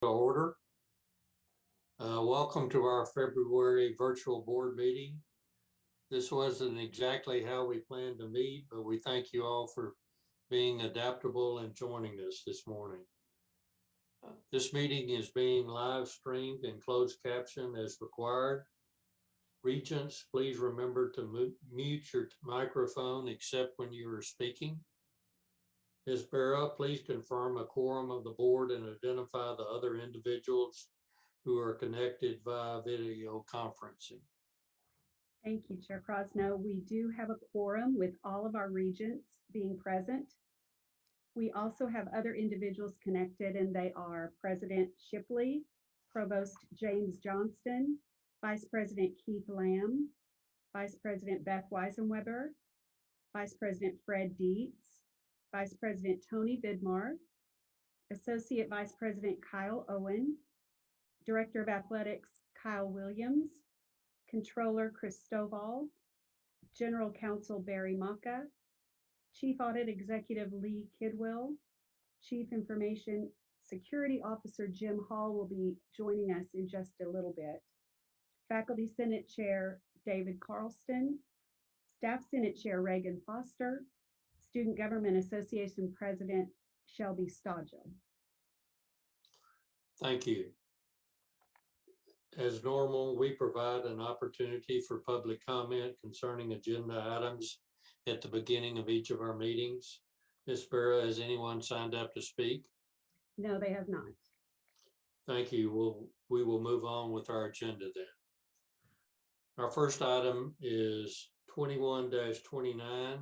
Order. Welcome to our February virtual board meeting. This wasn't exactly how we planned to meet, but we thank you all for being adaptable and joining us this morning. This meeting is being live streamed and closed caption as required. Regents, please remember to mute your microphone except when you are speaking. Ms. Barra, please confirm a quorum of the board and identify the other individuals who are connected via video conferencing. Thank you, Chair Crosno. We do have a quorum with all of our regents being present. We also have other individuals connected, and they are President Shipley, Provost James Johnston, Vice President Keith Lamb, Vice President Beth Weisenweber, Vice President Fred Dietz, Vice President Tony Vidmar, Associate Vice President Kyle Owen, Director of Athletics Kyle Williams, Controller Chris Stovall, General Counsel Barry Maka, Chief Audit Executive Lee Kidwell, Chief Information Security Officer Jim Hall will be joining us in just a little bit. Faculty Senate Chair David Carlston, Staff Senate Chair Reagan Foster, Student Government Association President Shelby Stodgel. Thank you. As normal, we provide an opportunity for public comment concerning agenda items at the beginning of each of our meetings. Ms. Barra, has anyone signed up to speak? No, they have not. Thank you. We will move on with our agenda then. Our first item is 21-29,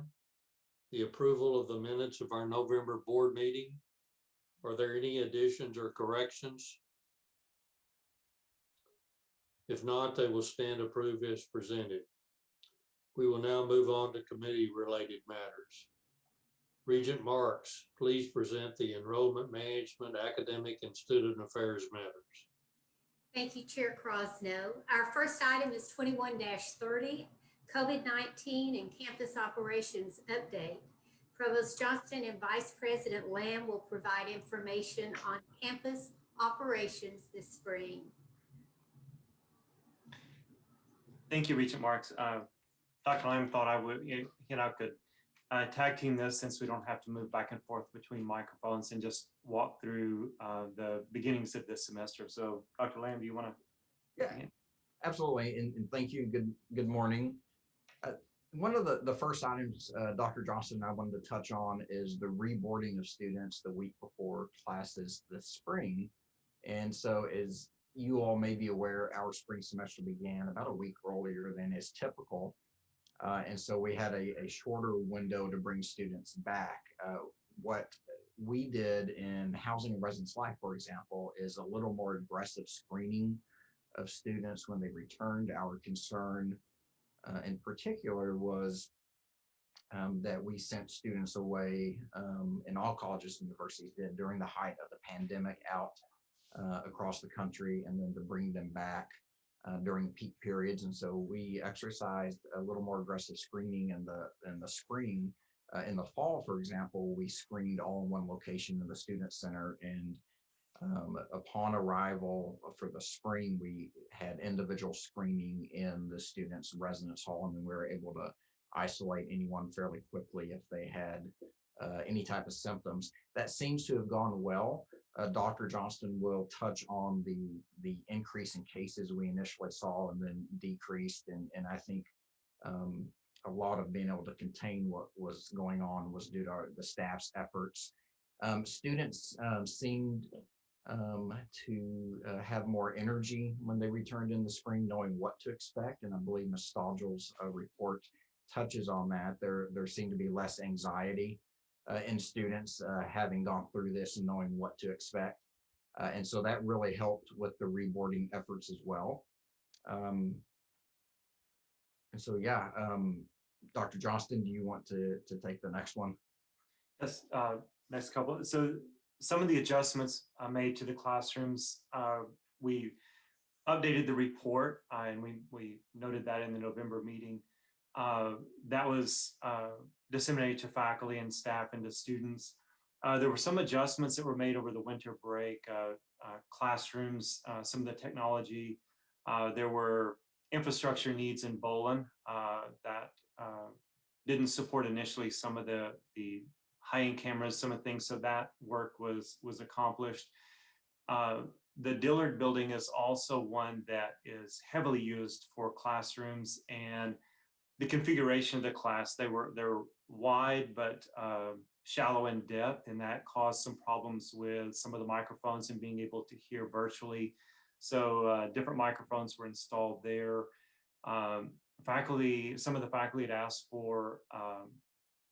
the approval of the minutes of our November board meeting. Are there any additions or corrections? If not, they will stand approved as presented. We will now move on to committee-related matters. Regent Marks, please present the enrollment management, academic, and student affairs matters. Thank you, Chair Crosno. Our first item is 21-30, COVID-19 and campus operations update. Provost Johnston and Vice President Lamb will provide information on campus operations this spring. Thank you, Regent Marks. Dr. Lamb thought I could tag team this since we don't have to move back and forth between microphones and just walk through the beginnings of this semester. So Dr. Lamb, do you want to? Yeah, absolutely. And thank you. Good morning. One of the first items Dr. Johnston and I wanted to touch on is the reboarding of students the week before classes this spring. And so as you all may be aware, our spring semester began about a week earlier than is typical. And so we had a shorter window to bring students back. What we did in Housing and Residence Life, for example, is a little more aggressive screening of students when they returned. Our concern in particular was that we sent students away, and all colleges and universities did during the height of the pandemic, out across the country, and then to bring them back during peak periods. And so we exercised a little more aggressive screening in the spring. In the fall, for example, we screened all in one location in the student center, and upon arrival for the spring, we had individual screening in the students' residence hall, and then we were able to isolate anyone fairly quickly if they had any type of symptoms. That seems to have gone well. Dr. Johnston will touch on the increase in cases we initially saw and then decreased, and I think a lot of being able to contain what was going on was due to the staff's efforts. Students seemed to have more energy when they returned in the spring, knowing what to expect, and I believe Ms. Stodgel's report touches on that. There seemed to be less anxiety in students having gone through this and knowing what to expect. And so that really helped with the reboarding efforts as well. And so, yeah, Dr. Johnston, do you want to take the next one? Yes, next couple. So some of the adjustments made to the classrooms, we updated the report, and we noted that in the November meeting. That was disseminated to faculty and staff and to students. There were some adjustments that were made over the winter break, classrooms, some of the technology. There were infrastructure needs in Bolin that didn't support initially some of the high-end cameras, some of the things, so that work was accomplished. The Dillard building is also one that is heavily used for classrooms, and the configuration of the class, they're wide but shallow in depth, and that caused some problems with some of the microphones and being able to hear virtually. So different microphones were installed there. Some of the faculty had asked for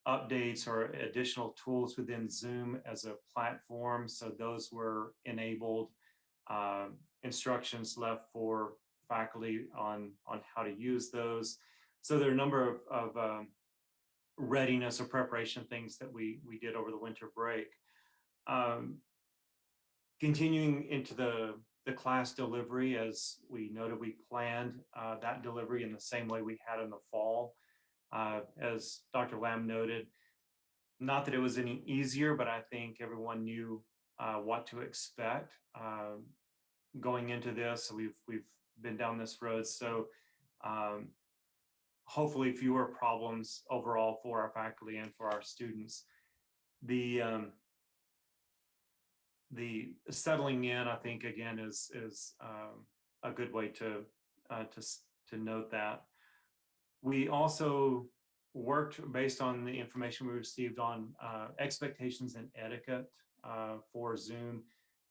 updates or additional tools within Zoom as a platform, so those were enabled. Instructions left for faculty on how to use those. So there are a number of readiness or preparation things that we did over the winter break. Continuing into the class delivery, as we noted, we planned that delivery in the same way we had in the fall. As Dr. Lamb noted, not that it was any easier, but I think everyone knew what to expect going into this. So we've been down this road. So hopefully fewer problems overall for our faculty and for our students. The settling in, I think, again, is a good way to note that. We also worked based on the information we received on expectations and etiquette for Zoom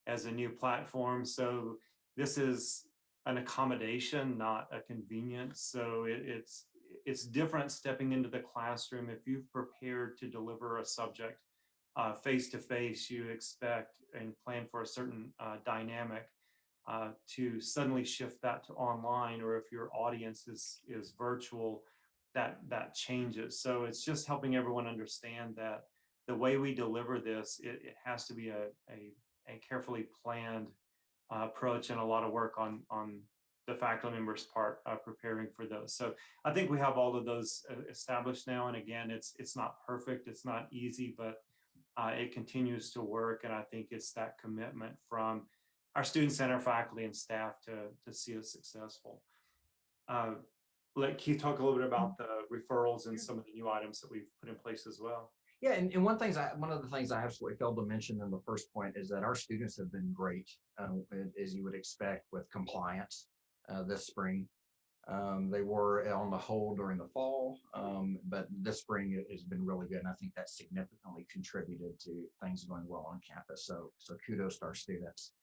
as a new platform. So this is an accommodation, not a convenience. So it's different stepping into the classroom. If you've prepared to deliver a subject face-to-face, you expect and plan for a certain dynamic. To suddenly shift that to online, or if your audience is virtual, that changes. So it's just helping everyone understand that the way we deliver this, it has to be a carefully planned approach, and a lot of work on the faculty members' part preparing for those. So I think we have all of those established now. And again, it's not perfect, it's not easy, but it continues to work. And I think it's that commitment from our students and our faculty and staff to see us successful. Let Keith talk a little bit about the referrals and some of the new items that we've put in place as well. Yeah, and one of the things I absolutely failed to mention in the first point is that our students have been great, as you would expect, with compliance this spring. They were on the hold during the fall, but this spring it has been really good, and I think that significantly contributed to things going well on campus. So kudos to our students.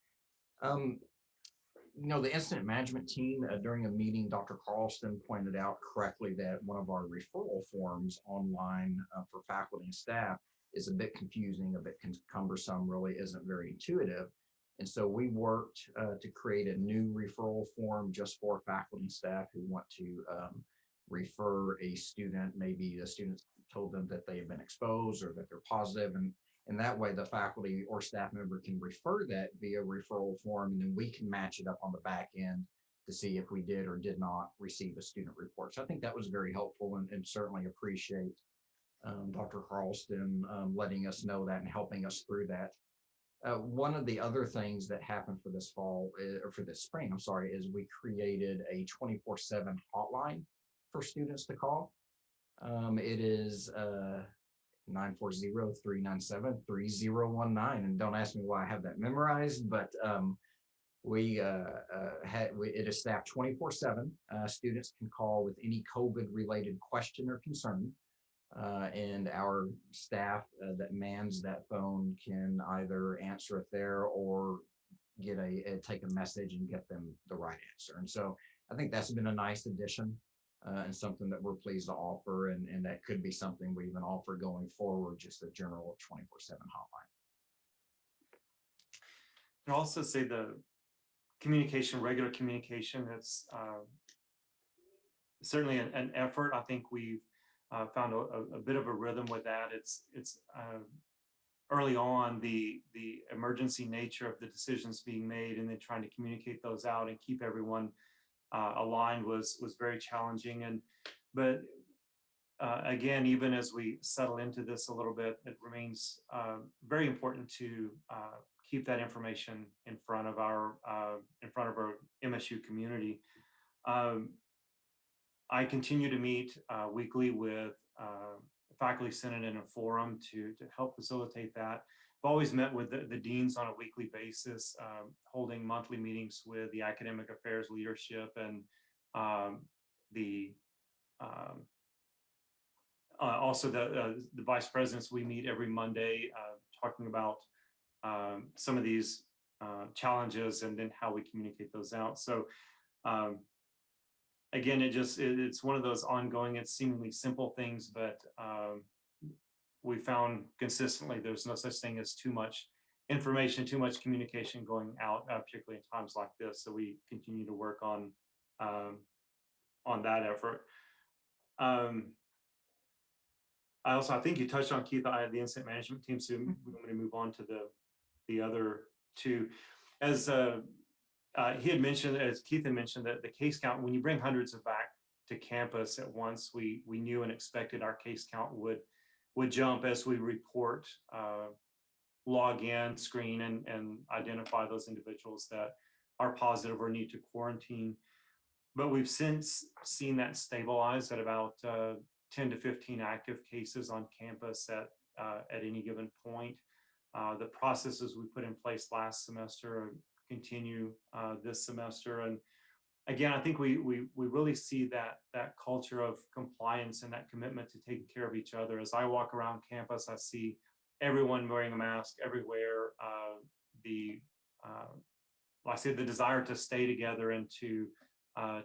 The incident management team, during a meeting, Dr. Carlston pointed out correctly that one of our referral forms online for faculty and staff is a bit confusing, a bit cumbersome, really isn't very intuitive. And so we worked to create a new referral form just for faculty and staff who want to refer a student. Maybe the students told them that they have been exposed or that they're positive, and that way the faculty or staff member can refer that via referral form, and then we can match it up on the back end to see if we did or did not receive a student report. So I think that was very helpful, and certainly appreciate Dr. Carlston letting us know that and helping us through that. One of the other things that happened for this fall, or for this spring, I'm sorry, is we created a 24/7 hotline for students to call. It is 940-397-3019, and don't ask me why I have that memorized, but it is staffed 24/7. Students can call with any COVID related question or concern, and our staff that mans that phone can either answer it there or take a message and get them the right answer. And so I think that's been a nice addition. And something that we're pleased to offer, and that could be something we even offer going forward, just a general 24/7 hotline. I'll also say the communication, regular communication, it's certainly an effort. I think we've found a bit of a rhythm with that. It's early on, the emergency nature of the decisions being made, and then trying to communicate those out and keep everyone aligned was very challenging. But again, even as we settle into this a little bit, it remains very important to keep that information in front of our MSU community. I continue to meet weekly with the Faculty Senate in a forum to help facilitate that. I've always met with the deans on a weekly basis, holding monthly meetings with the academic affairs leadership and also the vice presidents. We meet every Monday talking about some of these challenges and then how we communicate those out. So again, it's one of those ongoing, it's seemingly simple things, but we found consistently there's no such thing as too much information, too much communication going out, particularly in times like this. So we continue to work on that effort. I think you touched on, Keith, the incident management team, so we're going to move on to the other two. As he had mentioned, as Keith had mentioned, that the case count, when you bring hundreds of back to campus at once, we knew and expected our case count would jump as we report, log in, screen, and identify those individuals that are positive or need to quarantine. But we've since seen that stabilize at about 10 to 15 active cases on campus at any given point. The processes we put in place last semester continue this semester. And again, I think we really see that culture of compliance and that commitment to taking care of each other. As I walk around campus, I see everyone wearing a mask everywhere. I see the desire to stay together and to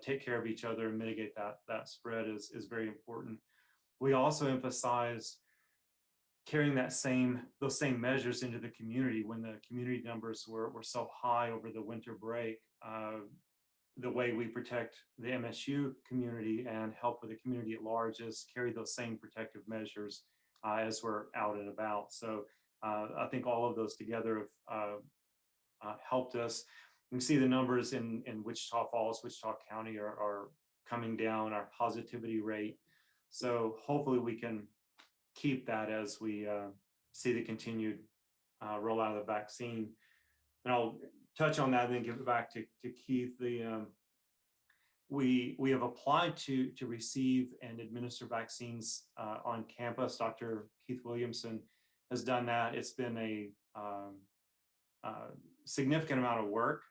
take care of each other and mitigate that spread is very important. We also emphasize carrying those same measures into the community. When the community numbers were so high over the winter break, the way we protect the MSU community and help with the community at large is carry those same protective measures as we're out and about. So I think all of those together have helped us. You can see the numbers in Wichita Falls, Wichita County are coming down, our positivity rate. So hopefully we can keep that as we see the continued rollout of the vaccine. And I'll touch on that and then give it back to Keith. We have applied to receive and administer vaccines on campus. Dr. Keith Williamson has done that. It's been a significant amount of work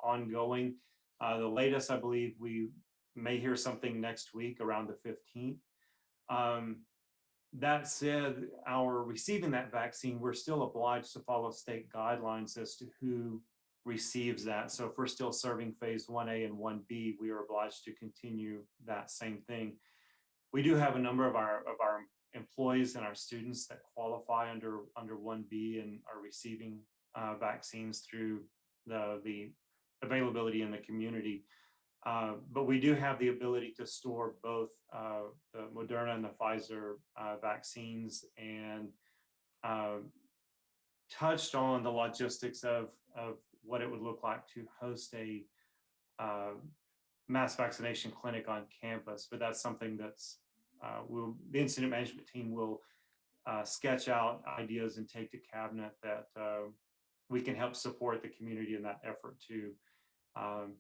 ongoing. The latest, I believe, we may hear something next week around the 15th. That said, our receiving that vaccine, we're still obliged to follow state guidelines as to who receives that. So if we're still serving phase 1A and 1B, we are obliged to continue that same thing. We do have a number of our employees and our students that qualify under 1B and are receiving vaccines through the availability in the community. But we do have the ability to store both the Moderna and the Pfizer vaccines, and touched on the logistics of what it would look like to host a mass vaccination clinic on campus. But that's something that's the incident management team will sketch out ideas and take to cabinet that we can help support the community in that effort to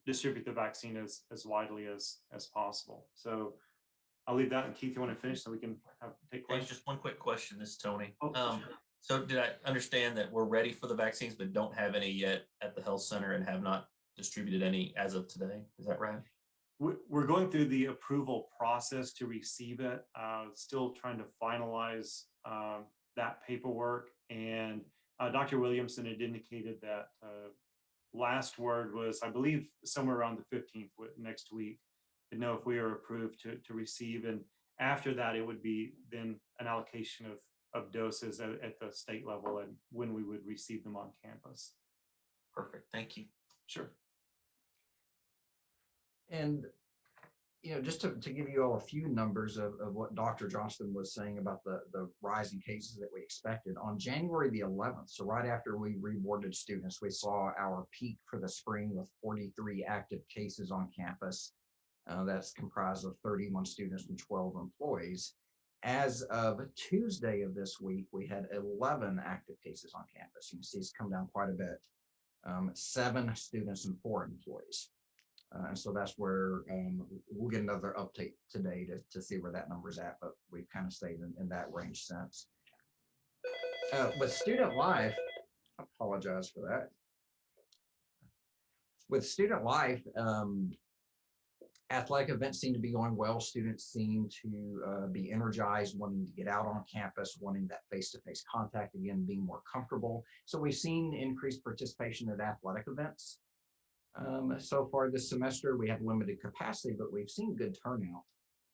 distribute the vaccine as widely as possible. So I'll leave that, and Keith, you want to finish so we can take questions? Just one quick question. This is Tony. Oh, sure. So did I understand that we're ready for the vaccines, but don't have any yet at the health center and have not distributed any as of today? Is that right? We're going through the approval process to receive it. Still trying to finalize that paperwork. And Dr. Williamson had indicated that last word was, I believe, somewhere around the 15th next week, to know if we are approved to receive. And after that, it would be then an allocation of doses at the state level and when we would receive them on campus. Perfect. Thank you. Sure. And, just to give you all a few numbers of what Dr. Johnston was saying about the rise in cases that we expected. On January the 11th, so right after we reboarded students, we saw our peak for the spring with 43 active cases on campus. That's comprised of 31 students and 12 employees. As of Tuesday of this week, we had 11 active cases on campus. You can see it's come down quite a bit. 7 students and 4 employees. And so that's where we'll get another update today to see where that number's at, but we've kind of stayed in that range since. With student life, I apologize for that. With student life, athletic events seem to be going well. Students seem to be energized, wanting to get out on campus, wanting that face-to-face contact again, being more comfortable. So we've seen increased participation at athletic events. So far this semester, we have limited capacity, but we've seen good turnout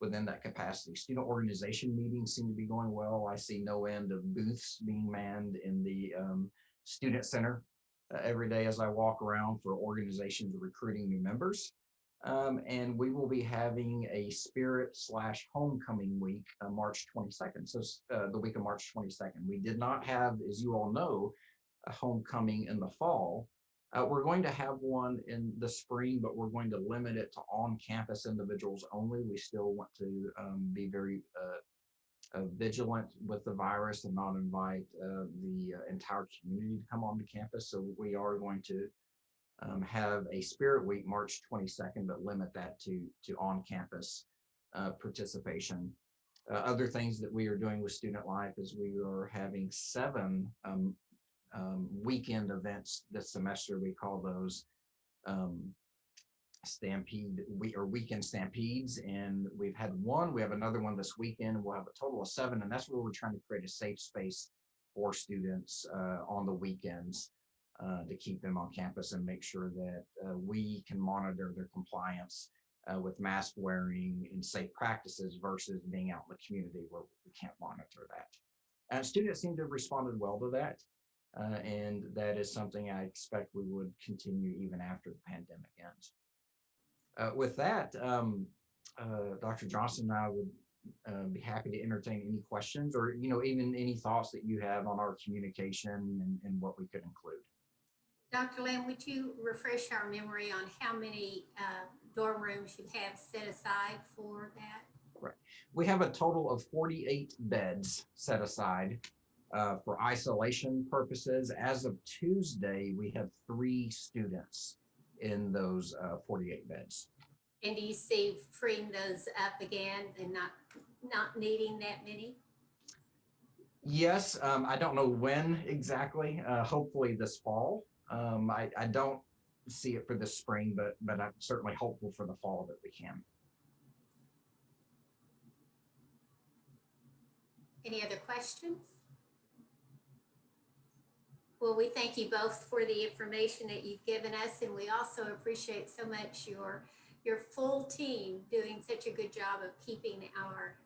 within that capacity. Student organization meetings seem to be going well. I see no end of booths being manned in the student center every day as I walk around for organizations recruiting new members. And we will be having a Spirit/Homecoming week, March 22nd. So the week of March 22nd. We did not have, as you all know, a homecoming in the fall. We're going to have one in the spring, but we're going to limit it to on-campus individuals only. We still want to be very vigilant with the virus and not invite the entire community to come onto campus. So we are going to have a Spirit Week March 22nd, but limit that to on-campus participation. Other things that we are doing with student life is we are having 7 weekend events this semester. We call those weekend stampedes, and we've had one. We have another one this weekend. We'll have a total of 7, and that's where we're trying to create a safe space for students on the weekends to keep them on campus and make sure that we can monitor their compliance with mask wearing and safe practices versus being out in the community where we can't monitor that. And students seem to have responded well to that. And that is something I expect we would continue even after the pandemic ends. With that, Dr. Johnson and I would be happy to entertain any questions or, even any thoughts that you have on our communication and what we could include. Dr. Lamb, would you refresh our memory on how many dorm rooms you have set aside for that? Right. We have a total of 48 beds set aside for isolation purposes. As of Tuesday, we have 3 students in those 48 beds. And do you see freeing those up again and not needing that many? Yes, I don't know when exactly, hopefully this fall. I don't see it for this spring, but I'm certainly hopeful for the fall that we can. Any other questions? Well, we thank you both for the information that you've given us, and we also appreciate so much your full team doing such a good job of keeping our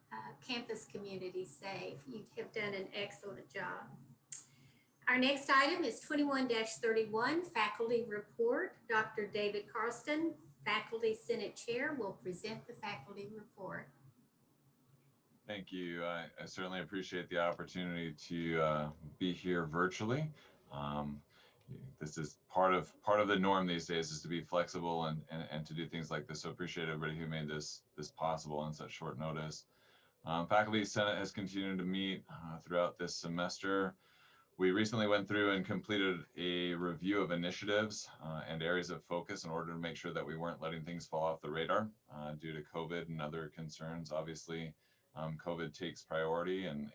campus community safe. You have done an excellent job. Our next item is 21-31, Faculty Report. Dr. David Carlston, Faculty Senate Chair, will present the faculty report. Thank you. I certainly appreciate the opportunity to be here virtually. This is part of the norm these days, is to be flexible and to do things like this. So appreciate everybody who made this possible on such short notice. Faculty Senate has continued to meet throughout this semester. We recently went through and completed a review of initiatives and areas of focus in order to make sure that we weren't letting things fall off the radar due to COVID and other concerns. Obviously, COVID takes priority and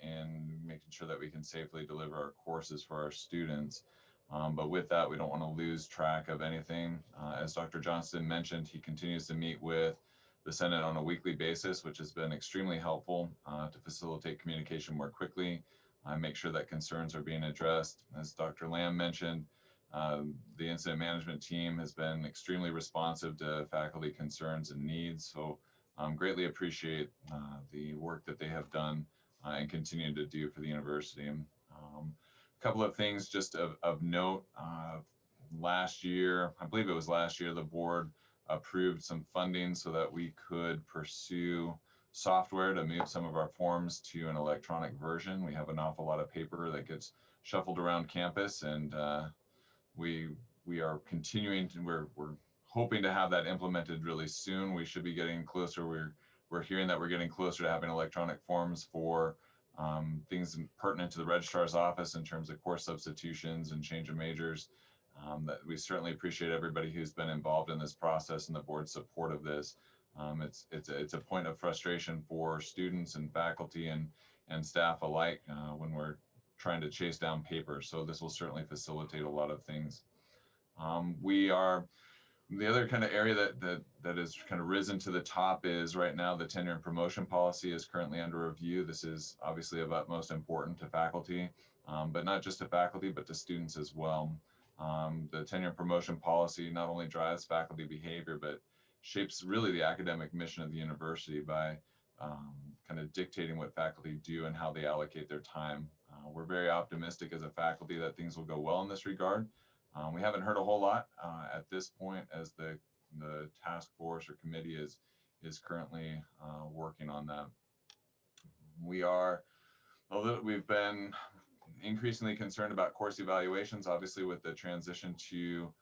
making sure that we can safely deliver our courses for our students. But with that, we don't want to lose track of anything. As Dr. Johnston mentioned, he continues to meet with the Senate on a weekly basis, which has been extremely helpful to facilitate communication more quickly, make sure that concerns are being addressed. As Dr. Lamb mentioned, the incident management team has been extremely responsive to faculty concerns and needs. So greatly appreciate the work that they have done and continue to do for the university. A couple of things just of note. Last year, I believe it was last year, the board approved some funding so that we could pursue software to move some of our forms to an electronic version. We have an awful lot of paper that gets shuffled around campus, and we are continuing to, we're hoping to have that implemented really soon. We should be getting closer. We're we're hearing that we're getting closer to having electronic forms for things pertinent to the registrar's office in terms of course substitutions and change of majors. That we certainly appreciate everybody who's been involved in this process and the board's support of this. It's a point of frustration for students and faculty and staff alike when we're trying to chase down paper. So this will certainly facilitate a lot of things. We are the other kind of area that is kind of risen to the top is right now the tenure and promotion policy is currently under review. This is obviously of utmost importance to faculty, but not just to faculty, but to students as well. The tenure and promotion policy not only drives faculty behavior, but shapes really the academic mission of the university by kind of dictating what faculty do and how they allocate their time. We're very optimistic as a faculty that things will go well in this regard. We haven't heard a whole lot at this point as the task force or committee is currently working on that. We've been increasingly concerned about course evaluations. Obviously, with the transition to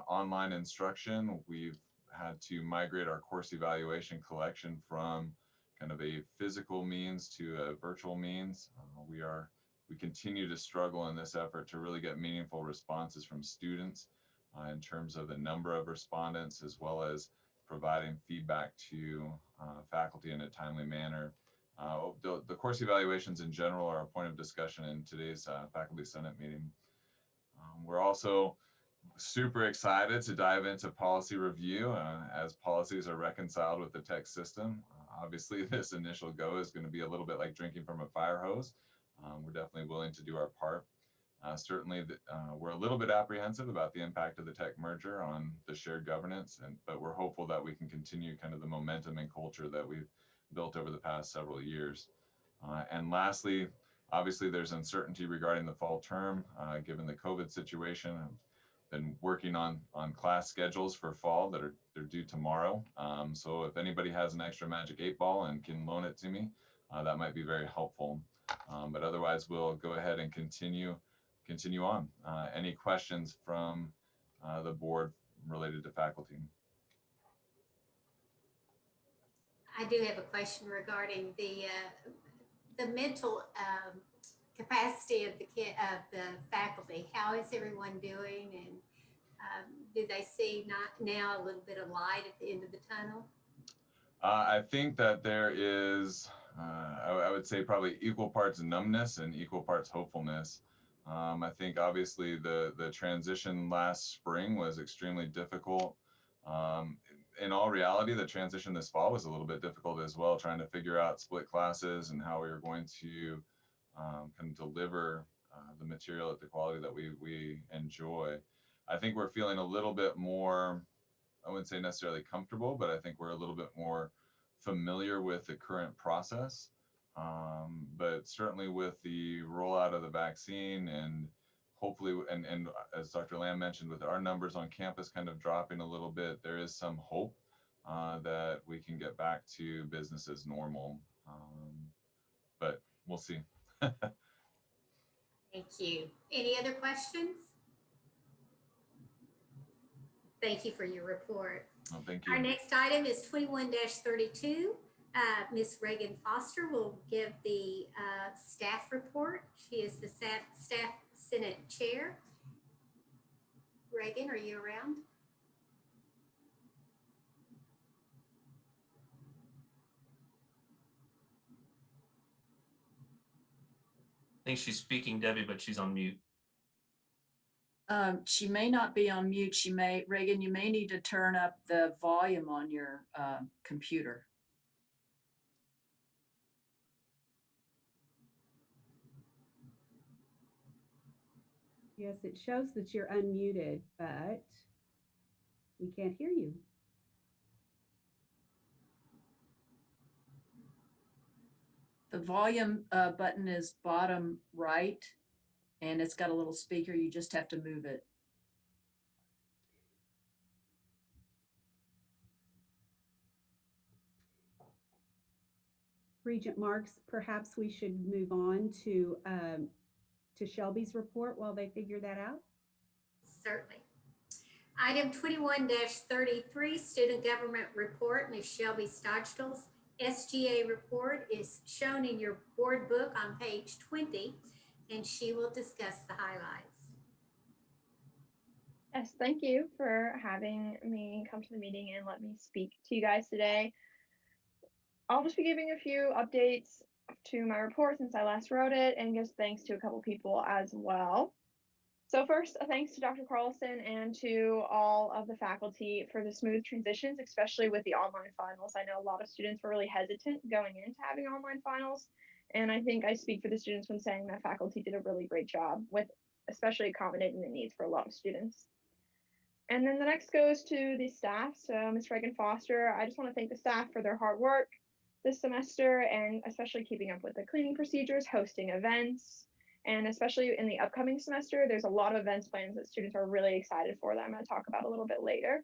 online instruction, we've had to migrate our course evaluation collection from kind of a physical means to a virtual means. We continue to struggle in this effort to really get meaningful responses from students in terms of the number of respondents, as well as providing feedback to faculty in a timely manner. The course evaluations in general are a point of discussion in today's Faculty Senate meeting. We're also super excited to dive into policy review as policies are reconciled with the tech system. Obviously, this initial go is going to be a little bit like drinking from a fire hose. We're definitely willing to do our part. Certainly, we're a little bit apprehensive about the impact of the tech merger on the shared governance, but we're hopeful that we can continue kind of the momentum and culture that we've built over the past several years. And lastly, obviously, there's uncertainty regarding the fall term, given the COVID situation. I've been working on class schedules for fall that are due tomorrow. So if anybody has an extra magic 8-ball and can loan it to me, that might be very helpful. But otherwise, we'll go ahead and continue on. Any questions from the board related to faculty? I do have a question regarding the mental capacity of the faculty. How is everyone doing, and do they see now a little bit of light at the end of the tunnel? I think that there is, I would say, probably equal parts numbness and equal parts hopefulness. I think obviously the transition last spring was extremely difficult. In all reality, the transition this fall was a little bit difficult as well, trying to figure out split classes and how we were going to kind of deliver the material at the quality that we enjoy. I think we're feeling a little bit more, I wouldn't say necessarily comfortable, but I think we're a little bit more familiar with the current process. But certainly with the rollout of the vaccine and hopefully, and as Dr. Lamb mentioned, with our numbers on campus kind of dropping a little bit, there is some hope that we can get back to business as normal. But we'll see. Thank you. Any other questions? Thank you for your report. Well, thank you. Our next item is 21-32. Ms. Reagan Foster will give the staff report. She is the staff Senate Chair. Reagan, are you around? I think she's speaking, Debbie, but she's on mute. She may not be on mute. Reagan, you may need to turn up the volume on your computer. Yes, it shows that you're unmuted, but we can't hear you. The volume button is bottom right, and it's got a little speaker. You just have to move it. Regent Marks, perhaps we should move on to Shelby's report while they figure that out. Certainly. Item 21-33, Student Government Report, Ms. Shelby Stodgels, SGA report is shown in your board book on page 20, and she will discuss the highlights. Yes, thank you for having me come to the meeting and let me speak to you guys today. I'll just be giving a few updates to my report since I last wrote it, and just thanks to a couple people as well. So first, a thanks to Dr. Carlson and to all of the faculty for the smooth transitions, especially with the online finals. I know a lot of students were really hesitant going into having online finals, and I think I speak for the students when saying that faculty did a really great job with especially accommodating the needs for a lot of students. And then the next goes to the staff. So Ms. Reagan Foster, I just want to thank the staff for their hard work this semester, and especially keeping up with the cleaning procedures, hosting events, and especially in the upcoming semester, there's a lot of events plans that students are really excited for that I'm going to talk about a little bit later.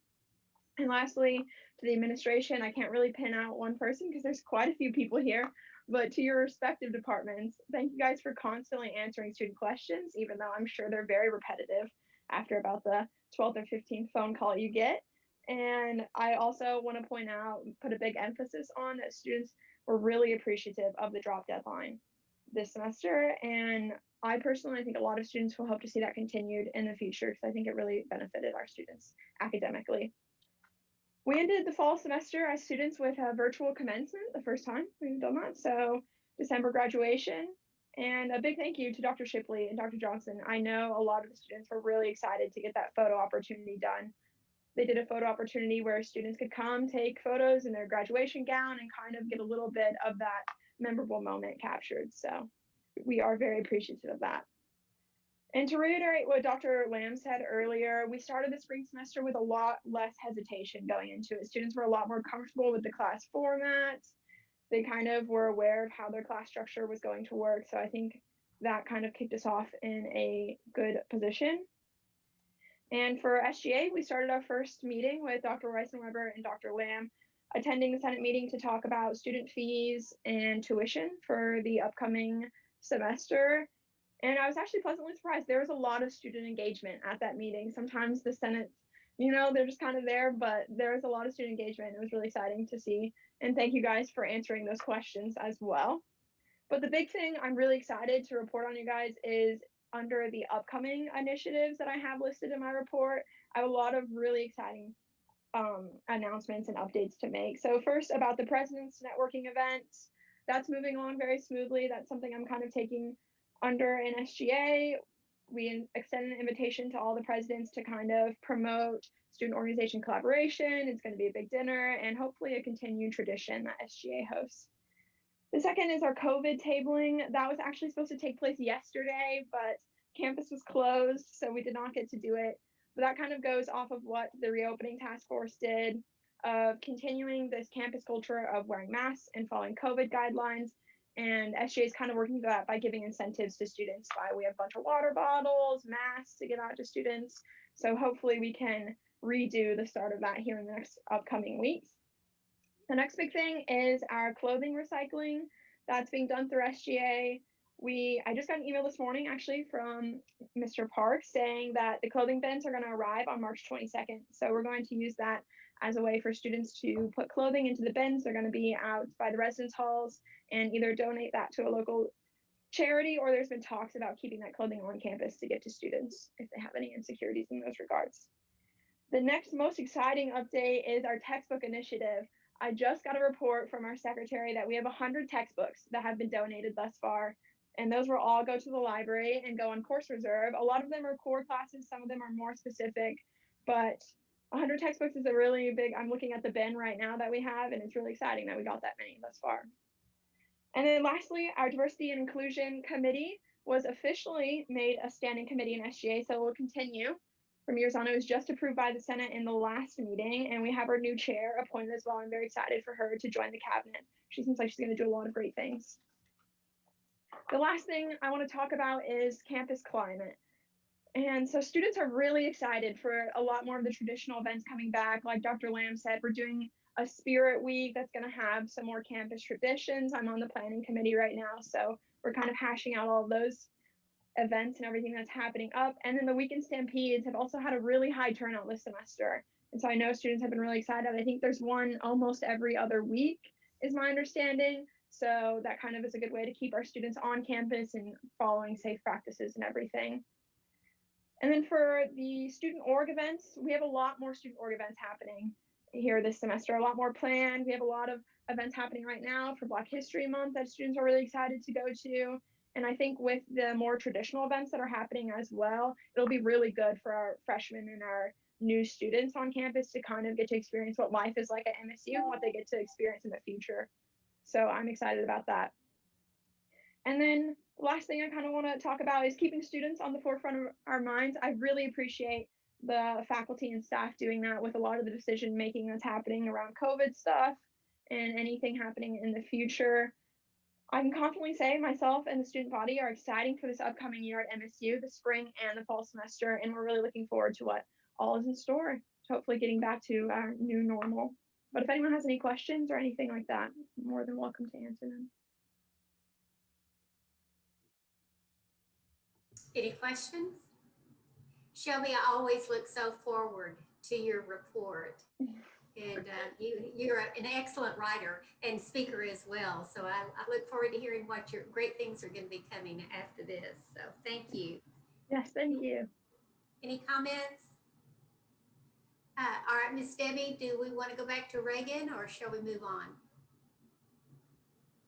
And lastly, to the administration, I can't really pin out one person because there's quite a few people here, but to your respective departments, thank you guys for constantly answering student questions, even though I'm sure they're very repetitive after about the 12th or 15th phone call you get. And I also want to point out, put a big emphasis on that students were really appreciative of the drop deadline this semester. And I personally think a lot of students will hope to see that continued in the future because I think it really benefited our students academically. We ended the fall semester as students with a virtual commencement, the first time we've done that. So December graduation. And a big thank you to Dr. Shipley and Dr. Johnson. I know a lot of the students were really excited to get that photo opportunity done. They did a photo opportunity where students could come take photos in their graduation gown and kind of get a little bit of that memorable moment captured. So we are very appreciative of that. And to reiterate what Dr. Lamb said earlier, we started the spring semester with a lot less hesitation going into it. Students were a lot more comfortable with the class format. They kind of were aware of how their class structure was going to work. So I think that kind of kicked us off in a good position. And for SGA, we started our first meeting with Dr. Weber and Dr. Lamb, attending the Senate meeting to talk about student fees and tuition for the upcoming semester. And I was actually pleasantly surprised. There was a lot of student engagement at that meeting. Sometimes the Senate, they're just kind of there, but there was a lot of student engagement. It was really exciting to see. And thank you guys for answering those questions as well. But the big thing I'm really excited to report on you guys is under the upcoming initiatives that I have listed in my report. I have a lot of really exciting announcements and updates to make. So first, about the President's Networking events, that's moving along very smoothly. That's something I'm kind of taking under an SGA. We extend an invitation to all the presidents to kind of promote student organization collaboration. It's going to be a big dinner and hopefully a continued tradition that SGA hosts. The second is our COVID tabling. That was actually supposed to take place yesterday, but campus was closed, so we did not get to do it. But that kind of goes off of what the reopening task force did, of continuing this campus culture of wearing masks and following COVID guidelines. And SGA is kind of working through that by giving incentives to students. We have a bunch of water bottles, masks to give out to students. So hopefully we can redo the start of that here in the next upcoming weeks. The next big thing is our clothing recycling that's being done through SGA. I just got an email this morning actually from Mr. Park saying that the clothing bins are going to arrive on March 22nd. So we're going to use that as a way for students to put clothing into the bins. They're going to be out by the residence halls and either donate that to a local charity, or there's been talks about keeping that clothing on campus to give to students if they have any insecurities in those regards. The next most exciting update is our textbook initiative. I just got a report from our secretary that we have 100 textbooks that have been donated thus far, and those will all go to the library and go on course reserve. A lot of them are core classes, some of them are more specific, but 100 textbooks is a really big, I'm looking at the bin right now that we have, and it's really exciting that we got that many thus far. And then lastly, our diversity and inclusion committee was officially made a standing committee in SGA, so it will continue from years on. It was just approved by the Senate in the last meeting, and we have our new chair appointed as well. I'm very excited for her to join the cabinet. She seems like she's going to do a lot of great things. The last thing I want to talk about is campus climate. And so students are really excited for a lot more of the traditional events coming back. Like Dr. Lamb said, we're doing a spirit week that's going to have some more campus traditions. I'm on the planning committee right now, so we're kind of hashing out all those events and everything that's happening up. And then the weekend stampedes have also had a really high turnout this semester. And so I know students have been really excited. I think there's one almost every other week is my understanding. So that kind of is a good way to keep our students on campus and following safe practices and everything. And then for the student org events, we have a lot more student org events happening here this semester, a lot more planned. We have a lot of events happening right now for Black History Month that students are really excited to go to. And I think with the more traditional events that are happening as well, it'll be really good for our freshmen and our new students on campus to kind of get to experience what life is like at MSU and what they get to experience in the future. So I'm excited about that. And then the last thing I kind of want to talk about is keeping students on the forefront of our minds. I really appreciate the faculty and staff doing that with a lot of the decision making that's happening around COVID stuff and anything happening in the future. I can confidently say myself and the student body are excited for this upcoming year at MSU, the spring and the fall semester, and we're really looking forward to what all is in store, hopefully getting back to our new normal. But if anyone has any questions or anything like that, I'm more than welcome to answer them. Any questions? Shelby, I always look so forward to your report. And you're an excellent writer and speaker as well. So I look forward to hearing what your great things are going to be coming after this. So thank you. Yes, thank you. Any comments? All right, Miss Debbie, do we want to go back to Reagan or shall we move on?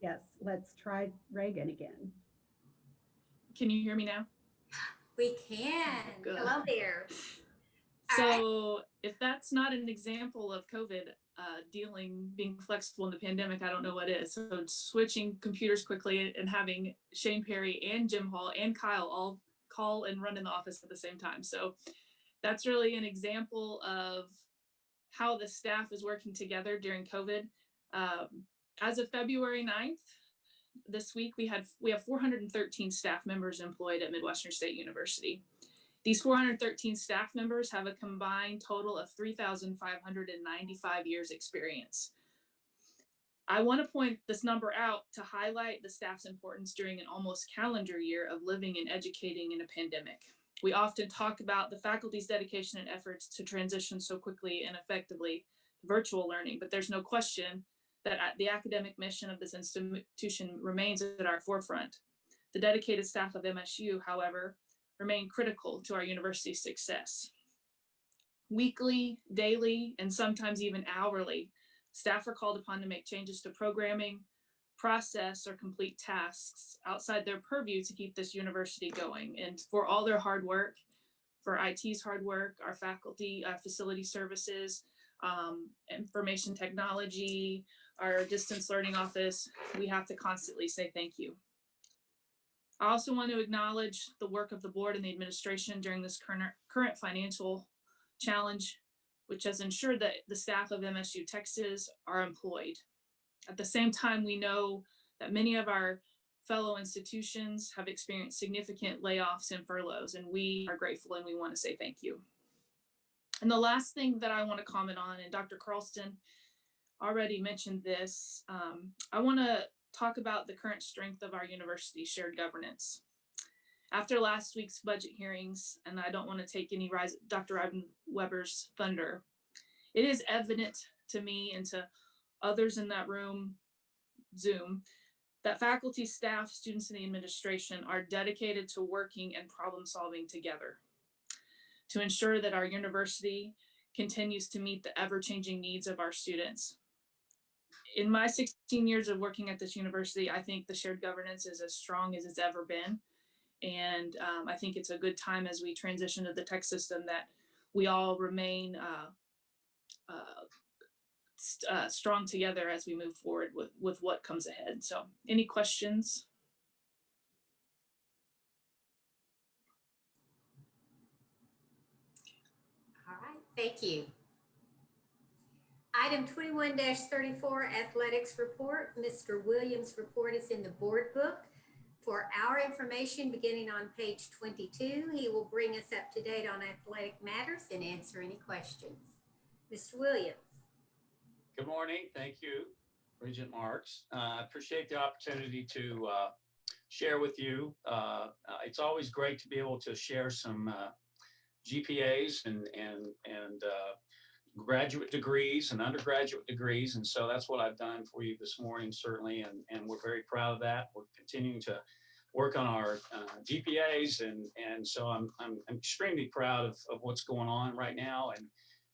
Yes, let's try Reagan again. Can you hear me now? We can. Good. Hello there. So if that's not an example of COVID being flexible in the pandemic, I don't know what is. So switching computers quickly and having Shane Perry and Jim Hall and Kyle all call and run in the office at the same time. So that's really an example of how the staff is working together during COVID. As of February 9th, this week, we have 413 staff members employed at Midwestern State University. These 413 staff members have a combined total of 3,595 years experience. I want to point this number out to highlight the staff's importance during an almost calendar year of living and educating in a pandemic. We often talk about the faculty's dedication and efforts to transition so quickly and effectively to virtual learning, but there's no question that the academic mission of this institution remains at our forefront. The dedicated staff of MSU, however, remain critical to our university's success. Weekly, daily, and sometimes even hourly, staff are called upon to make changes to programming, process, or complete tasks outside their purview to keep this university going. And for all their hard work, for IT's hard work, our faculty, facility services, information technology, our distance learning office, we have to constantly say thank you. I also want to acknowledge the work of the board and the administration during this current financial challenge, which has ensured that the staff of MSU Texas are employed. At the same time, we know that many of our fellow institutions have experienced significant layoffs and furloughs, and we are grateful and we want to say thank you. And the last thing that I want to comment on, and Dr. Carlston already mentioned this, I want to talk about the current strength of our university's shared governance. After last week's budget hearings, and I don't want to take any Dr. Ivan Weber's thunder, it is evident to me and to others in that room, Zoom, that faculty, staff, students, and the administration are dedicated to working and problem solving together to ensure that our university continues to meet the ever-changing needs of our students. In my 16 years of working at this university, I think the shared governance is as strong as it's ever been. And I think it's a good time as we transition to the tech system that we all remain strong together as we move forward with what comes ahead. So any questions? All right, thank you. Item 21-34, athletics report. Mr. Williams' report is in the board book. For our information, beginning on page 22, he will bring us up to date on athletic matters and answer any questions. Mr. Williams. Good morning. Thank you, Regent Marks. I appreciate the opportunity to share with you. It's always great to be able to share some GPAs and graduate degrees and undergraduate degrees. And so that's what I've done for you this morning, certainly. And we're very proud of that. We're continuing to work on our GPAs. And so I'm extremely proud of what's going on right now.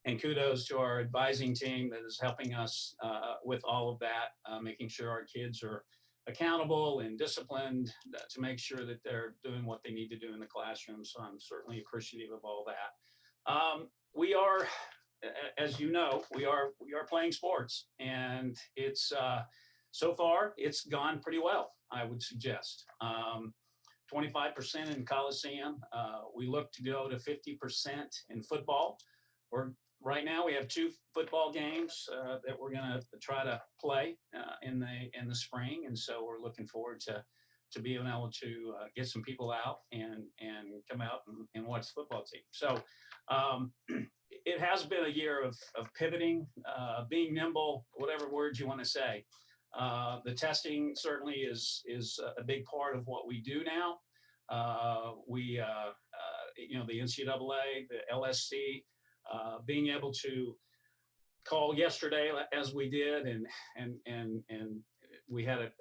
And kudos to our advising team that is helping us with all of that, making sure our kids are accountable and disciplined to make sure that they're doing what they need to do in the classroom. So I'm certainly appreciative of all that. We are, as you know, we are playing sports, and it's so far it's gone pretty well, I would suggest. 25% in Coliseum. We look to go to 50% in football. Right now we have 2 football games that we're going to try to play in the spring, and so we're looking forward to being able to get some people out and come out and watch the football team. So it has been a year of pivoting, being nimble, whatever words you want to say. The testing certainly is a big part of what we do now. The NCAA, the LSC, being able to call yesterday as we did, and we had a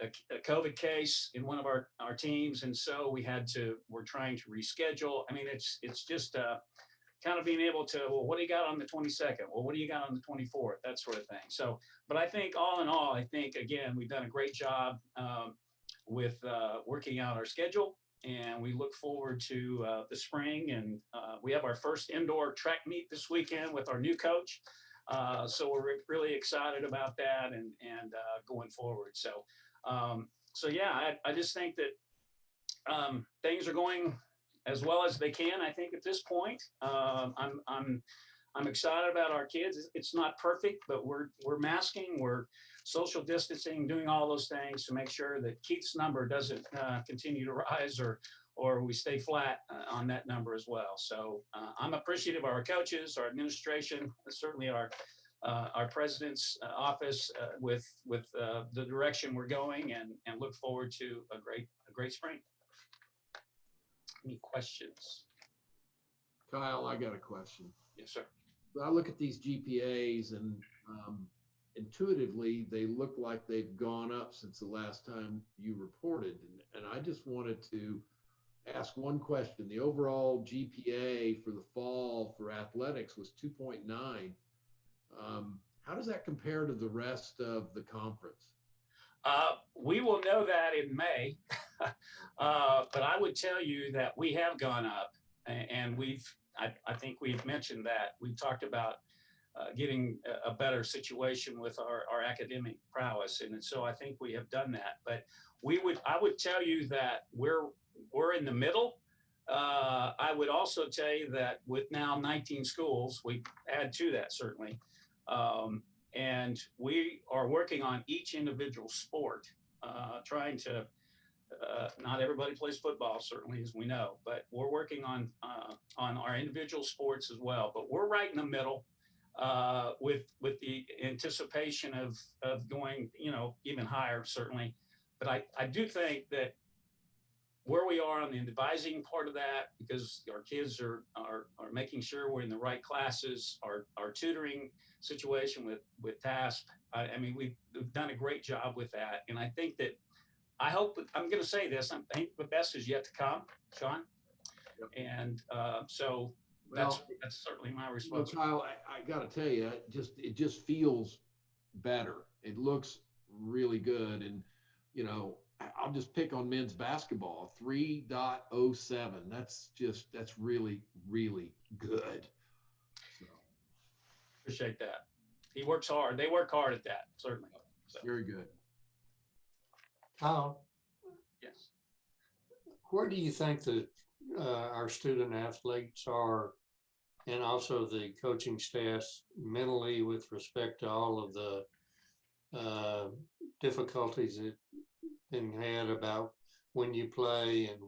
COVID case in one of our teams, and so we're trying to reschedule. I mean, it's just kind of being able to, well, what do you got on the 22nd? Well, what do you got on the 24th? That sort of thing. So, but I think all in all, again, we've done a great job with working out our schedule, and we look forward to the spring. And we have our first indoor track meet this weekend with our new coach. So we're really excited about that and going forward. So, yeah, I just think that things are going as well as they can. I think at this point, I'm excited about our kids. It's not perfect, but we're masking, we're social distancing, doing all those things to make sure that Keith's number doesn't continue to rise or we stay flat on that number as well. So I'm appreciative of our coaches, our administration, certainly our president's office with the direction we're going, and look forward to a great spring. Any questions? Kyle, I got a question. Yes, sir. I look at these GPAs and intuitively they look like they've gone up since the last time you reported. And I just wanted to ask one question. The overall GPA for the fall for athletics was 2.9. How does that compare to the rest of the conference? We will know that in May, but I would tell you that we have gone up, and I think we've mentioned that. We've talked about getting a better situation with our academic prowess, and so I think we have done that. But I would tell you that we're in the middle. I would also tell you that with now 19 schools, we add to that certainly. And we are working on each individual sport, trying to, not everybody plays football, certainly, as we know, but we're working on our individual sports as well. But we're right in the middle with the anticipation of going, even higher, certainly. But I do think that where we are on the advising part of that, because our kids are making sure we're in the right classes, our tutoring situation with TASP. I mean, we've done a great job with that. And I think that, I'm going to say this, I think the best is yet to come, Sean. Yep. And so that's certainly my response. Kyle, I got to tell you, it just feels better. It looks really good. And, I'll just pick on men's basketball, 3.07. That's really, really good. So. Appreciate that. He works hard. They work hard at that, certainly. So. Very good. Kyle, yes. Where do you think that our student athletes are, and also the coaching staffs mentally with respect to all of the difficulties that been had about when you play and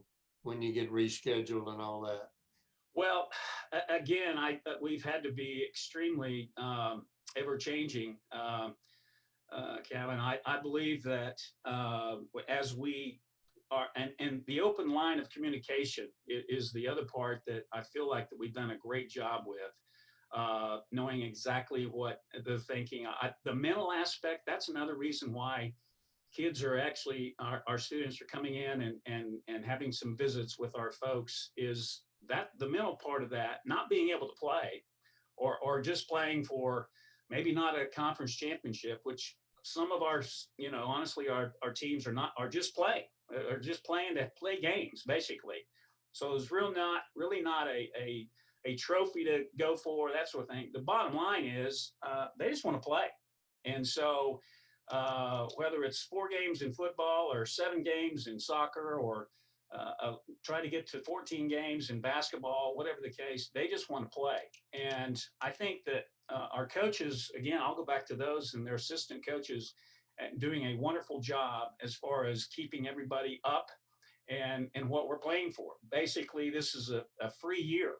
when you get rescheduled and all that? Well, again, we've had to be extremely ever changing, Kevin. I believe that as we are, and the open line of communication is the other part that I feel like that we've done a great job with. knowing exactly what they're thinking. The mental aspect, that's another reason why kids are actually, our students are coming in and having some visits with our folks, is that the mental part of that, not being able to play or just playing for maybe not a conference championship, which some of our, honestly, our teams are just playing to play games, basically. So there's really not a trophy to go for, that sort of thing. The bottom line is they just want to play. And so whether it's 4 games in football or 7 games in soccer or try to get to 14 games in basketball, whatever the case, they just want to play. And I think that our coaches, again, I'll go back to those and their assistant coaches doing a wonderful job as far as keeping everybody up and what we're playing for. Basically, this is a free year.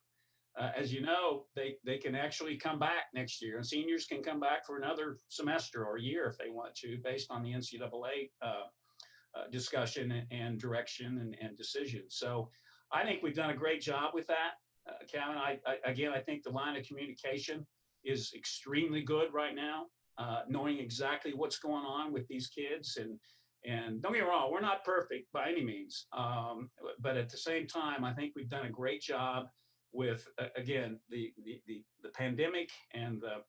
As you know, they can actually come back next year, and seniors can come back for another semester or year if they want to, based on the NCAA discussion and direction and decisions. So I think we've done a great job with that. Kevin, I think the line of communication is extremely good right now, knowing exactly what's going on with these kids. And don't get me wrong, we're not perfect by any means. But at the same time, I think we've done a great job with, again, the pandemic and the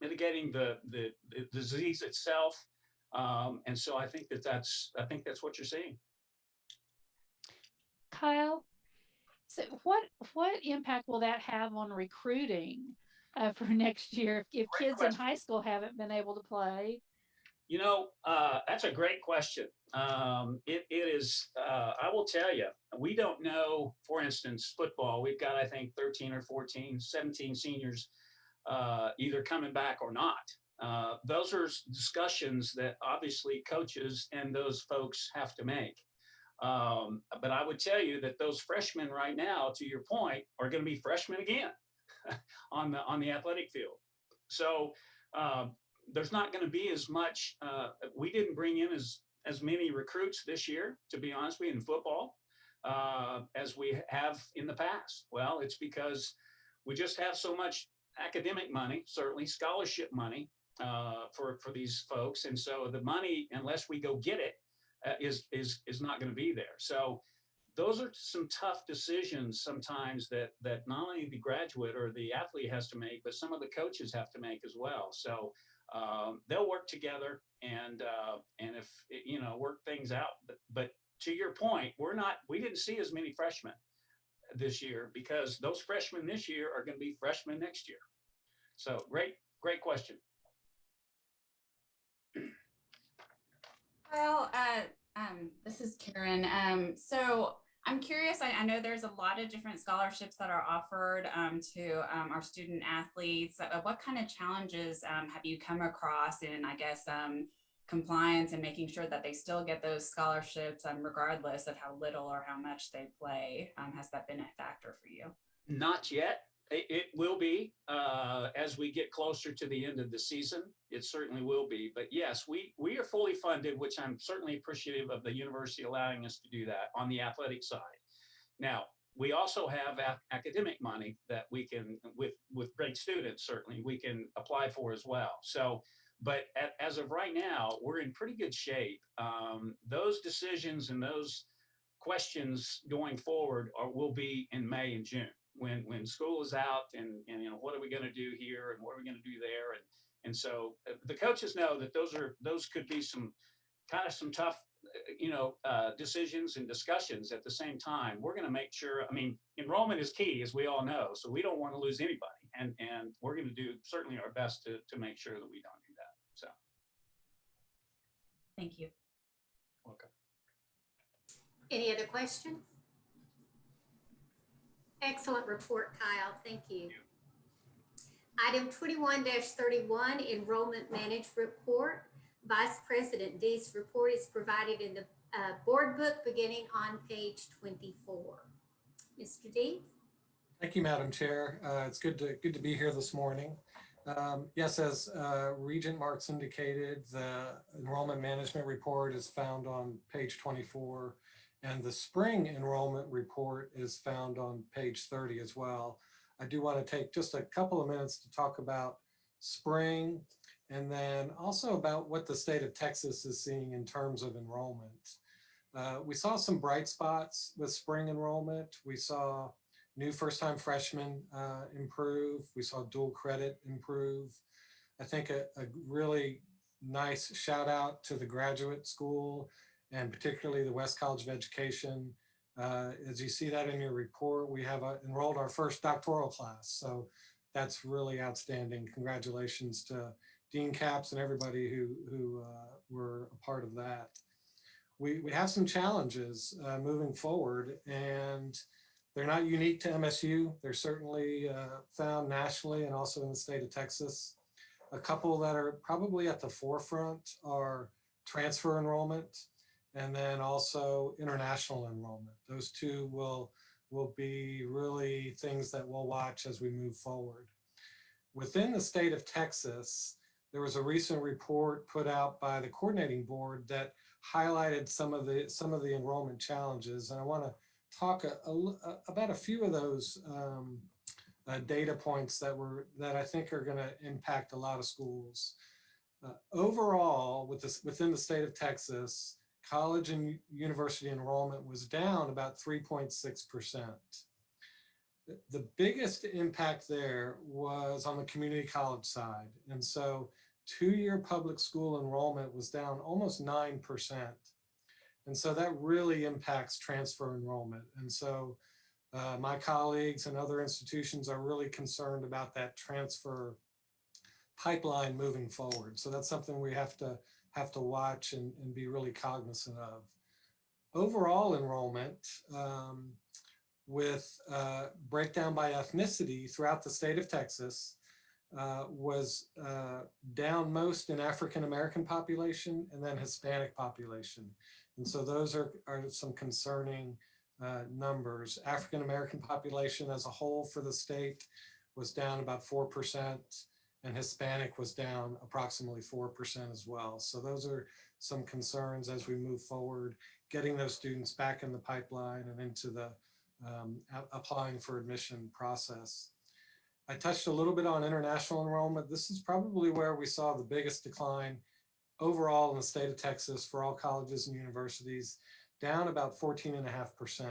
mitigating the disease itself. And so I think that's what you're seeing. Kyle, so what impact will that have on recruiting for next year if kids in high school haven't been able to play? That's a great question. It is, I will tell you, we don't know, for instance, football, we've got, I think, 13 or 14, 17 seniors either coming back or not. Those are discussions that obviously coaches and those folks have to make. But I would tell you that those freshmen right now, to your point, are going to be freshmen again on the athletic field. So there's not going to be as much. We didn't bring in as many recruits this year, to be honest with you, in football as we have in the past. Well, it's because we just have so much academic money, certainly scholarship money for these folks, and so the money, unless we go get it, is not going to be there. So those are some tough decisions sometimes that not only the graduate or the athlete has to make, but some of the coaches have to make as well. So they'll work together and if work things out. But to your point, we didn't see as many freshmen this year because those freshmen this year are going to be freshmen next year. So great question. Well, this is Karen. So I'm curious, I know there's a lot of different scholarships that are offered to our student athletes. What kind of challenges have you come across in, I guess, compliance and making sure that they still get those scholarships regardless of how little or how much they play? Has that been a factor for you? Not yet. It will be as we get closer to the end of the season. It certainly will be. But yes, we are fully funded, which I'm certainly appreciative of the university allowing us to do that on the athletic side. Now, we also have academic money that we can, with great students, certainly we can apply for as well. So, but as of right now, we're in pretty good shape. Those decisions and those questions going forward will be in May and June. When school is out and what are we going to do here and what are we going to do there, and so the coaches know that those could be some tough decisions and discussions. At the same time, we're going to make sure, enrollment is key, as we all know, so we don't want to lose anybody, and we're going to do certainly our best to make sure that we don't do that. So thank you. Welcome. Any other questions? Excellent report, Kyle. Thank you. Item 21-31, Enrollment Management Report. Vice President Dees' report is provided in the board book beginning on page 24. Mr. Dees? Thank you, Madam Chair. It's good to be here this morning. Yes, as Regent Marks indicated, the Enrollment Management Report is found on page 24. And the spring enrollment report is found on page 30 as well. I do want to take just a couple of minutes to talk about spring and then also about what the state of Texas is seeing in terms of enrollment. We saw some bright spots with spring enrollment. We saw new first-time freshmen improve. We saw dual credit improve. I think a really nice shout out to the graduate school and particularly the West College of Education. As you see that in your report, we have enrolled our first doctoral class. So that's really outstanding. Congratulations to Dean Capps and everybody who were a part of that. We have some challenges moving forward, and they're not unique to MSU. They're certainly found nationally and also in the state of Texas. A couple that are probably at the forefront are transfer enrollment and then also international enrollment. Those two will be really things that we'll watch as we move forward. Within the state of Texas, there was a recent report put out by the coordinating board that highlighted some of the enrollment challenges. And I want to talk about a few of those data points that I think are going to impact a lot of schools. Overall, within the state of Texas, college and university enrollment was down about 3.6%. The biggest impact there was on the community college side. And so two-year public school enrollment was down almost 9%. And so that really impacts transfer enrollment. And so my colleagues and other institutions are really concerned about that transfer pipeline moving forward. So that's something we have to watch and be really cognizant of. Overall enrollment with breakdown by ethnicity throughout the state of Texas was down most in African American population and then Hispanic population. And so those are some concerning numbers. African American population as a whole for the state was down about 4%, and Hispanic was down approximately 4% as well. So those are some concerns as we move forward, getting those students back in the pipeline and into the applying for admission process. I touched a little bit on international enrollment. This is probably where we saw the biggest decline overall in the state of Texas for all colleges and universities, down about 14.5%.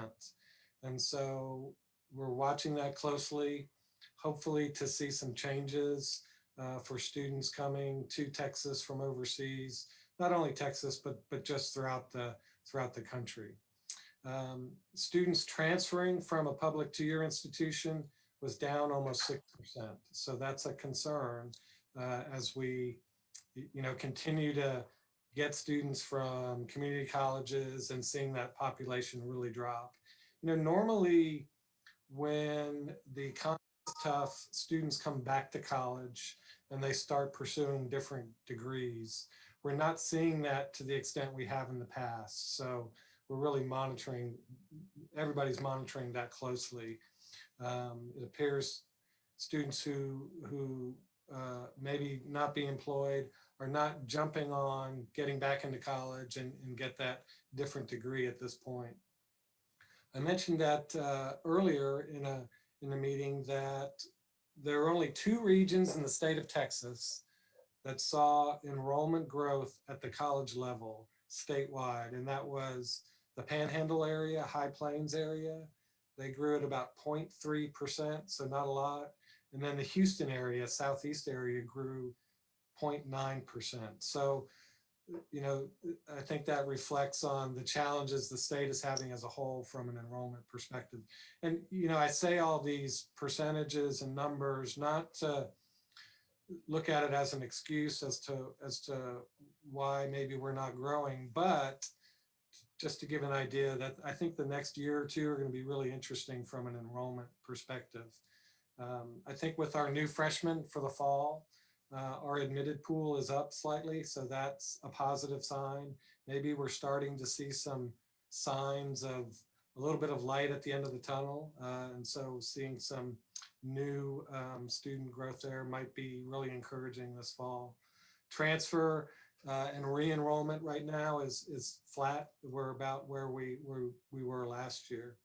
And so we're watching that closely, hopefully to see some changes for students coming to Texas from overseas, not only Texas, but just throughout the country. Students transferring from a public two-year institution was down almost 6%. So that's a concern as we continue to get students from community colleges and seeing that population really drop. Normally when the economy is tough, students come back to college and they start pursuing different degrees. We're not seeing that to the extent we have in the past. So we're really monitoring, everybody's monitoring that closely. It appears students who maybe not be employed are not jumping on getting back into college and get that different degree at this point. I mentioned that earlier in a meeting that there are only 2 regions in the state of Texas that saw enrollment growth at the college level statewide, and that was the Panhandle area, High Plains area. They grew at about 0.3%, so not a lot. And then the Houston area, Southeast area grew 0.9%. So, I think that reflects on the challenges the state is having as a whole from an enrollment perspective. And, I say all these percentages and numbers not to look at it as an excuse as to why maybe we're not growing, but just to give an idea that I think the next year or two are going to be really interesting from an enrollment perspective. I think with our new freshmen for the fall, our admitted pool is up slightly, so that's a positive sign. Maybe we're starting to see some signs of a little bit of light at the end of the tunnel, and so seeing some new student growth there might be really encouraging this fall. Transfer and re-enrollment right now is flat. We're about where we were last year.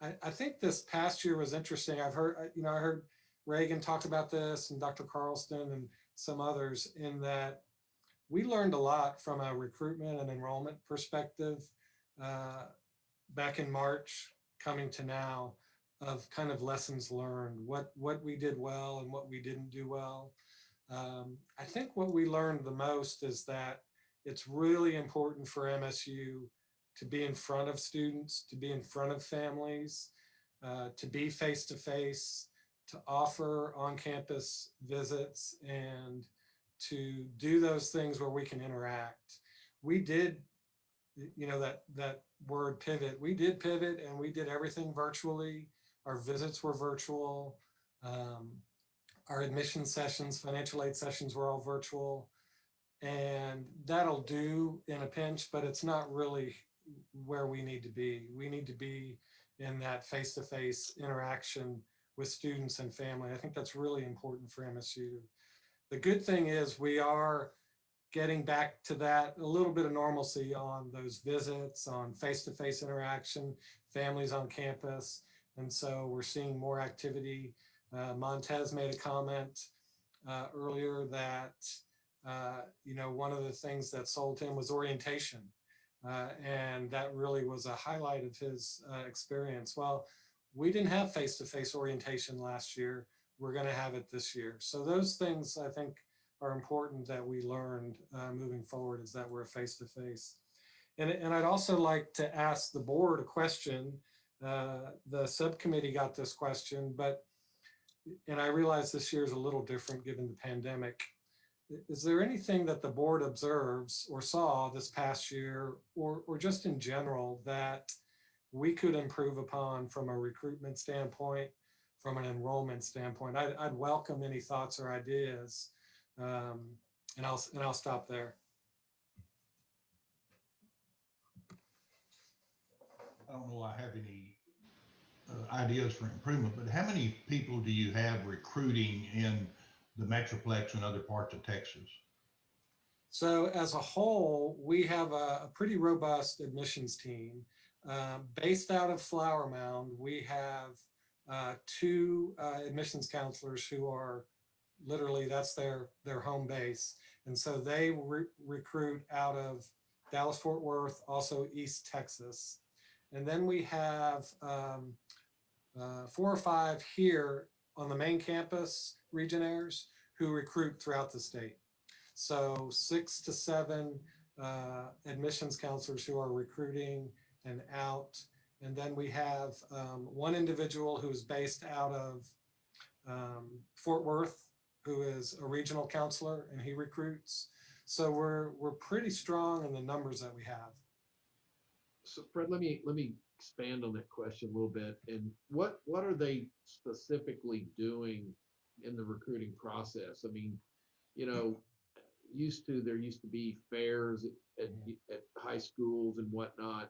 I think this past year was interesting. I've heard, I heard Reagan talk about this and Dr. Carlston and some others, in that we learned a lot from a recruitment and enrollment perspective back in March coming to now, of kind of lessons learned, what we did well and what we didn't do well. I think what we learned the most is that it's really important for MSU to be in front of students, to be in front of families, to be face-to-face, to offer on-campus visits, and to do those things where we can interact. We did, that word pivot, we did pivot, and we did everything virtually. Our visits were virtual. Our admission sessions, financial aid sessions were all virtual. And that'll do in a pinch, but it's not really where we need to be. We need to be in that face-to-face interaction with students and family. I think that's really important for MSU. The good thing is we are getting back to that, a little bit of normalcy on those visits, on face-to-face interaction, families on campus. And so we're seeing more activity. Montez made a comment earlier that, one of the things that sold him was orientation. And that really was a highlight of his experience. Well, we didn't have face-to-face orientation last year. We're going to have it this year. So those things, I think, are important that we learned moving forward, is that we're face-to-face. And I'd also like to ask the board a question. The subcommittee got this question, and I realize this year is a little different given the pandemic. Is there anything that the board observes or saw this past year, or just in general, that we could improve upon from a recruitment standpoint, from an enrollment standpoint? I'd welcome any thoughts or ideas, and I'll stop there. I don't know I have any ideas for improvement, but how many people do you have recruiting in the Metroplex and other parts of Texas? So as a whole, we have a pretty robust admissions team. Based out of Flower Mound, we have two admissions counselors who are literally, that's their home base. And so they recruit out of Dallas-Fort Worth, also East Texas. And then we have 4 or 5 here on the main campus, Regionnaires, who recruit throughout the state. So 6 to 7 admissions counselors who are recruiting and out. And then we have one individual who is based out of Fort Worth, who is a regional counselor, and he recruits. So we're pretty strong in the numbers that we have. So Fred, let me expand on that question a little bit. And what are they specifically doing in the recruiting process? I mean, there used to be fairs at high schools and whatnot.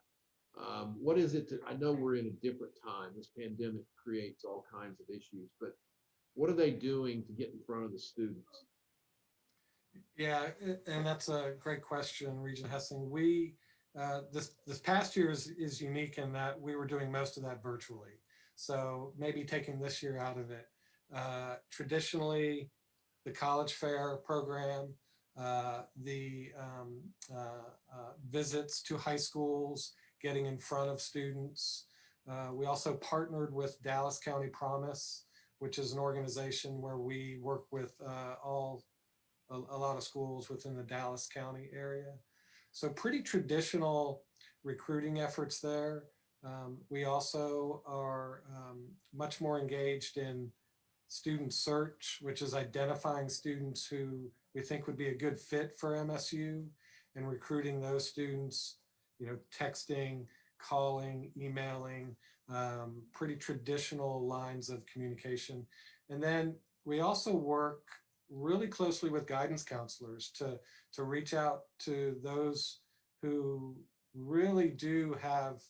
What is it I know we're in a different time. This pandemic creates all kinds of issues, but what are they doing to get in front of the students? Yeah, and that's a great question, Regent Hessing. We this past year is unique in that we were doing most of that virtually. So maybe taking this year out of it. Traditionally, the college fair program, the visits to high schools, getting in front of students. We also partnered with Dallas County Promise, which is an organization where we work with a lot of schools within the Dallas County area. So pretty traditional recruiting efforts there. We also are much more engaged in student search, which is identifying students who we think would be a good fit for MSU, and recruiting those students, texting, calling, emailing, pretty traditional lines of communication. And then we also work really closely with guidance counselors to reach out to those who really do have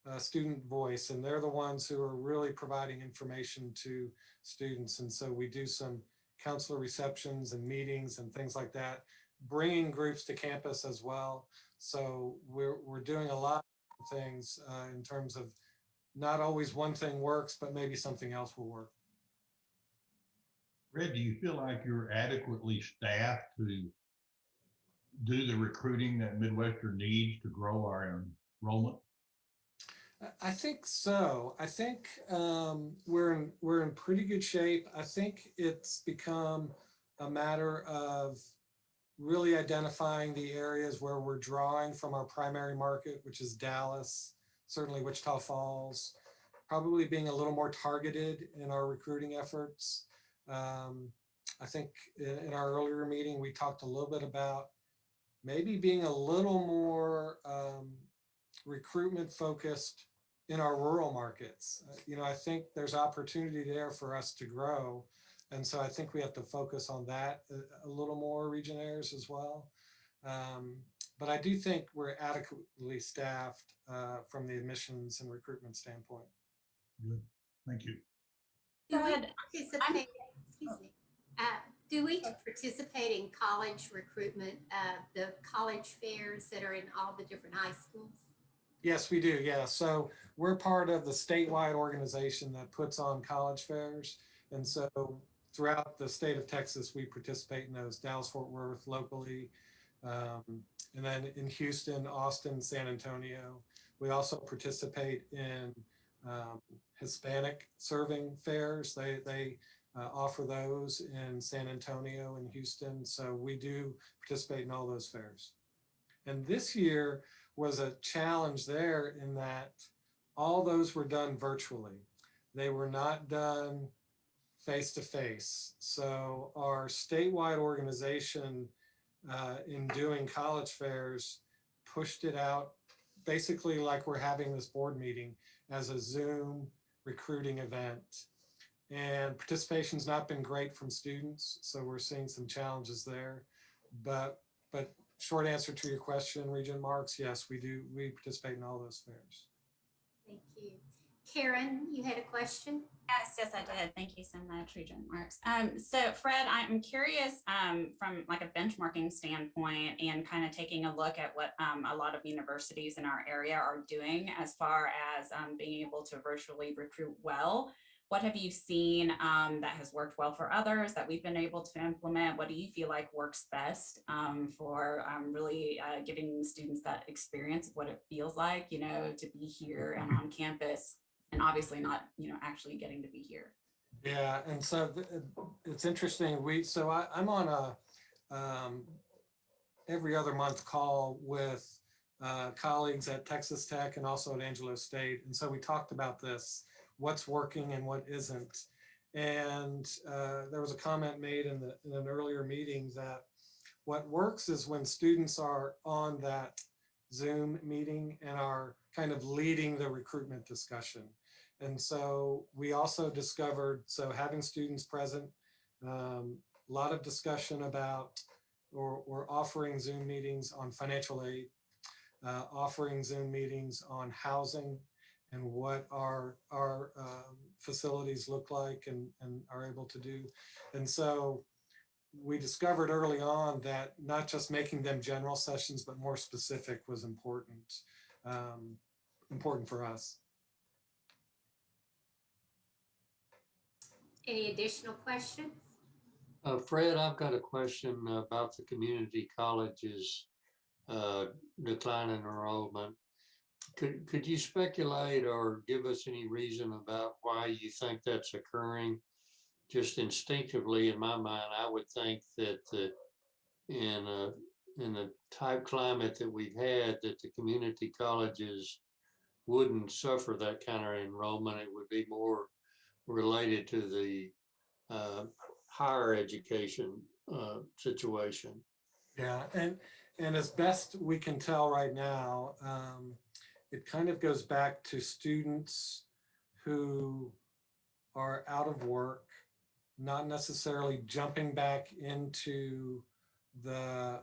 a student voice, and they're the ones who are really providing information to students. And so we do some counselor receptions and meetings and things like that, bringing groups to campus as well. So we're doing a lot of things in terms of not always one thing works, but maybe something else will work. Fred, do you feel like you're adequately staffed to do the recruiting that Midwestern needs to grow our enrollment? I think so. I think we're in pretty good shape. I think it's become a matter of really identifying the areas where we're drawing from our primary market, which is Dallas, certainly Wichita Falls, probably being a little more targeted in our recruiting efforts. I think in our earlier meeting, we talked a little bit about maybe being a little more recruitment focused in our rural markets. I think there's opportunity there for us to grow. And so I think we have to focus on that a little more, Regionaires as well. But I do think we're adequately staffed from the admissions and recruitment standpoint. Good, thank you. Do we participate, excuse me, do we participate in college recruitment, the college fairs that are in all the different high schools? Yes, we do. Yeah. So we're part of the statewide organization that puts on college fairs. And so throughout the state of Texas, we participate in those, Dallas, Fort Worth, locally, and then in Houston, Austin, San Antonio. We also participate in Hispanic serving fairs. They offer those in San Antonio and Houston. So we do participate in all those fairs. And this year was a challenge there in that all those were done virtually. They were not done face-to-face. So our statewide organization in doing college fairs pushed it out basically like we're having this board meeting as a Zoom recruiting event. And participation's not been great from students, so we're seeing some challenges there. But short answer to your question, Regent Marks, yes, we do. We participate in all those fairs. Thank you. Karen, you had a question? Yes, I did. Thank you so much, Regent Marks. So Fred, I'm curious from like a benchmarking standpoint and kind of taking a look at what a lot of universities in our area are doing as far as being able to virtually recruit well. What have you seen that has worked well for others that we've been able to implement? What do you feel like works best for really giving students that experience of what it feels like, to be here and on campus, and obviously not, actually getting to be here? Yeah, and so it's interesting. I'm on a every other month call with colleagues at Texas Tech and also at Angelo State, and so we talked about this. What's working and what isn't. And there was a comment made in an earlier meeting that what works is when students are on that Zoom meeting and are kind of leading the recruitment discussion. And so we also discovered, so having students present, a lot of discussion about or offering Zoom meetings on financial aid, offering Zoom meetings on housing, and what our facilities look like and are able to do. And so we discovered early on that not just making them general sessions, but more specific was important for us. Any additional questions? Fred, I've got a question about the community colleges decline in enrollment. Could you speculate or give us any reason about why you think that's occurring? Just instinctively, in my mind, I would think that in the type climate that we've had, that the community colleges wouldn't suffer that kind of enrollment. It would be more related to the higher education situation. Yeah, and as best we can tell right now, it kind of goes back to students who are out of work, not necessarily jumping back into the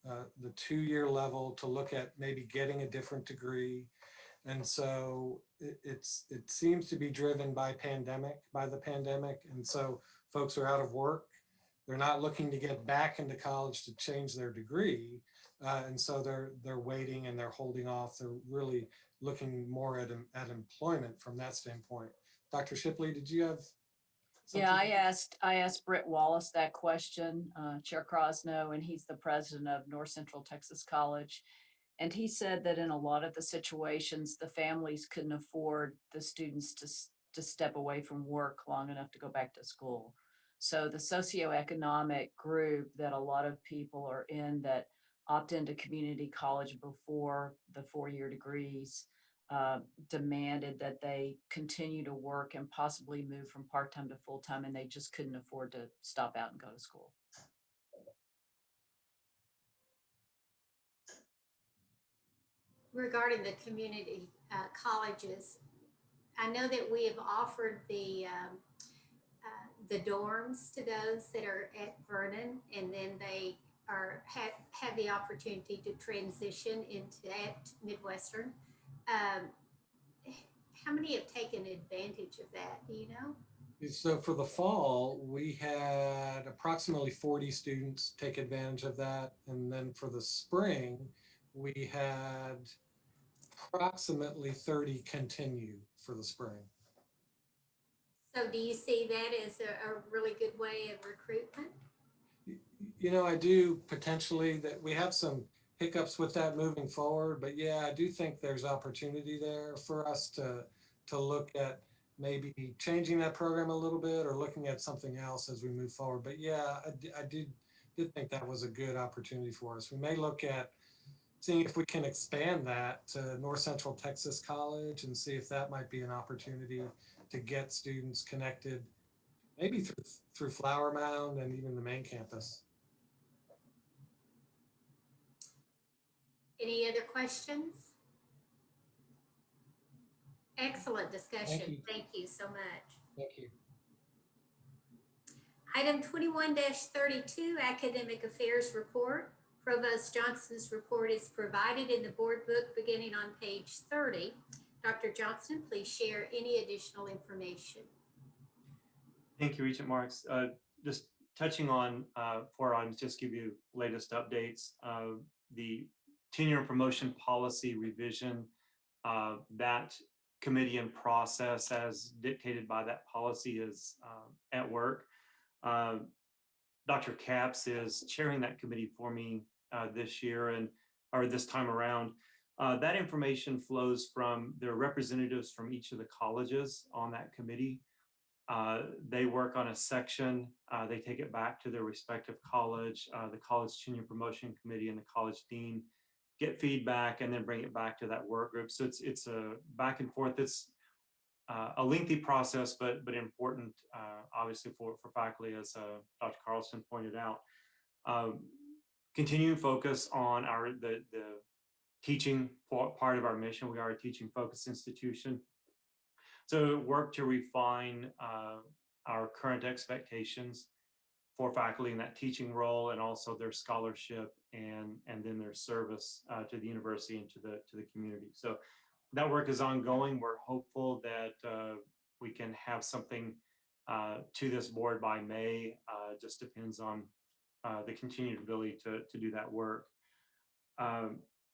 2-year level to look at maybe getting a different degree. And so it seems to be driven by the pandemic. And so folks are out of work. They're not looking to get back into college to change their degree. And so they're waiting and they're holding off. They're really looking more at employment from that standpoint. Dr. Shipley, did you have something? Yeah, I asked Britt Wallace that question, Chair Crosno, and he's the president of North Central Texas College. And he said that in a lot of the situations, the families couldn't afford the students to step away from work long enough to go back to school. So the socioeconomic group that a lot of people are in that opt into community college before the 4-year degrees demanded that they continue to work and possibly move from part-time to full-time, and they just couldn't afford to stop out and go to school. Regarding the community colleges, I know that we have offered the dorms to those that are at Vernon, and then they have the opportunity to transition into at Midwestern. How many have taken advantage of that? Do you know? So for the fall, we had approximately 40 students take advantage of that. And then for the spring, we had approximately 30 continue for the spring. So do you see that as a really good way of recruitment? You know, I do potentially. That we have some hiccups with that moving forward, but yeah, I do think there's opportunity there for us to look at maybe changing that program a little bit or looking at something else as we move forward. But yeah, I did think that was a good opportunity for us. We may look at seeing if we can expand that to North Central Texas College and see if that might be an opportunity to get students connected, maybe through Flower Mound and even the main campus. Any other questions? Excellent discussion. Thank you so much. Thank you. Item 21-32, Academic Affairs Report. Provost Johnson's report is provided in the board book beginning on page 30. Dr. Johnson, please share any additional information. Thank you, Regent Marks. Just touching on 4 items, just give you latest updates. The tenure and promotion policy revision, that committee and process as dictated by that policy is at work. Dr. Capps is chairing that committee for me this year or this time around. That information flows from their representatives from each of the colleges on that committee. They work on a section, they take it back to their respective college, the college tenure promotion committee and the college dean get feedback and then bring it back to that work group. So it's a back and forth. It's a lengthy process, but important, obviously for faculty, as Dr. Carlson pointed out. Continuing focus on the teaching part of our mission. We are a teaching focused institution. So work to refine our current expectations for faculty in that teaching role, and also their scholarship and then their service to the university and to the community. So that work is ongoing. We're hopeful that we can have something to this board by May. Just depends on the continued ability to do that work.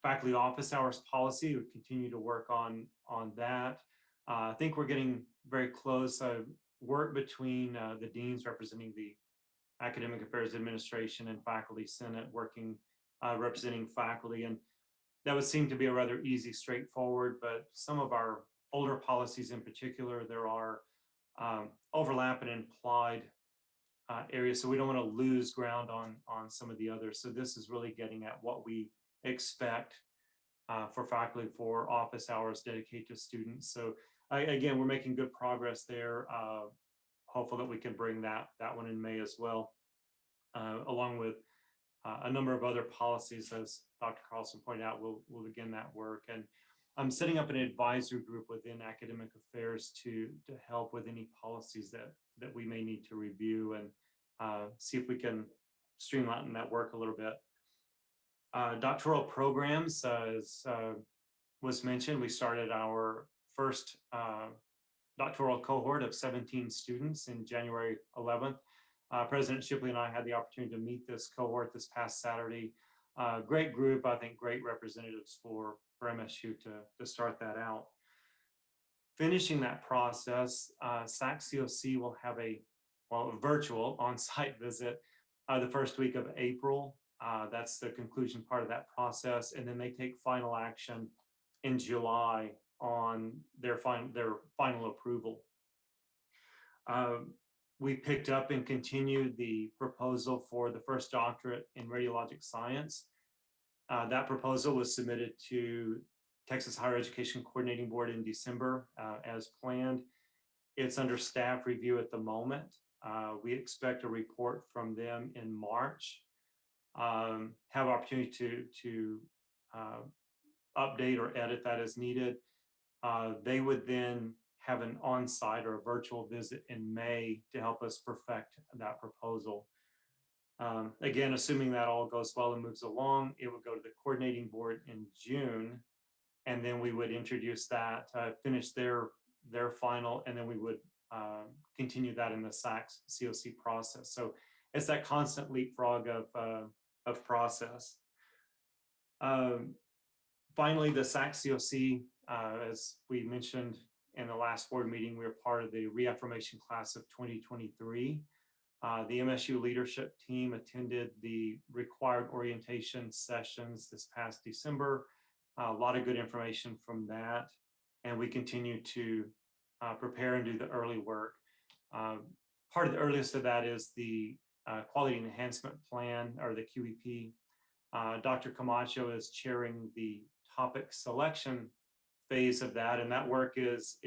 Faculty office hours policy, we continue to work on that. I think we're getting very close. Work between the deans representing the Academic Affairs Administration and Faculty Senate working, representing faculty. And that would seem to be a rather easy, straightforward, but some of our older policies in particular, there are overlap and implied areas. So we don't want to lose ground on some of the others. So this is really getting at what we expect for faculty for office hours dedicated to students. So again, we're making good progress there. Hopeful that we can bring that one in May as well, along with a number of other policies, as Dr. Carlson pointed out. We'll begin that work, and I'm setting up an advisory group within academic affairs to help with any policies that we may need to review and see if we can streamline that work a little bit. Doctoral programs, as was mentioned, we started our first doctoral cohort of 17 students in January 11th. President Shipley and I had the opportunity to meet this cohort this past Saturday. Great group, I think great representatives for MSU to start that out. Finishing that process, SAC COC will have a virtual on-site visit the first week of April. That's the conclusion part of that process. And then they take final action in July on their final approval. We picked up and continued the proposal for the first doctorate in radiologic science. That proposal was submitted to Texas Higher Education Coordinating Board in December as planned. It's under staff review at the moment. We expect a report from them in March. Have opportunity to update or edit that as needed. They would then have an on-site or a virtual visit in May to help us perfect that proposal. Again, assuming that all goes well and moves along, it would go to the coordinating board in June, and then we would introduce that, finish their final, and then we would continue that in the SAC COC process. So it's that constant leapfrog of process. Finally, the SAC COC, as we mentioned in the last board meeting, we were part of the reaffirmation class of 2023. The MSU leadership team attended the required orientation sessions this past December. A lot of good information from that. And we continue to prepare and do the early work. Part of the earliest of that is the Quality Enhancement Plan, or the QEP. Dr. Camacho is chairing the topic selection phase of that, and that work is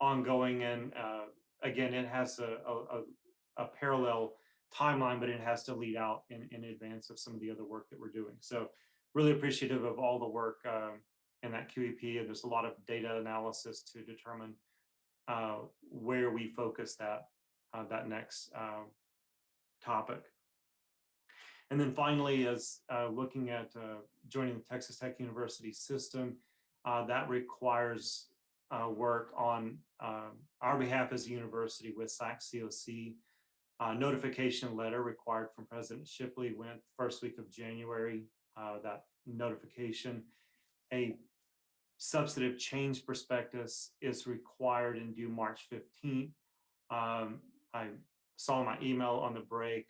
ongoing. And again, it has a parallel timeline, but it has to lead out in advance of some of the other work that we're doing. So really appreciative of all the work in that QEP, and there's a lot of data analysis to determine where we focus that next topic. And then finally, as looking at joining the Texas Tech University system, that requires work on our behalf as a university with SAC COC. Notification letter required from President Shipley went first week of January, that notification. A substantive change prospectus is required and due March 15th. I saw my email on the break.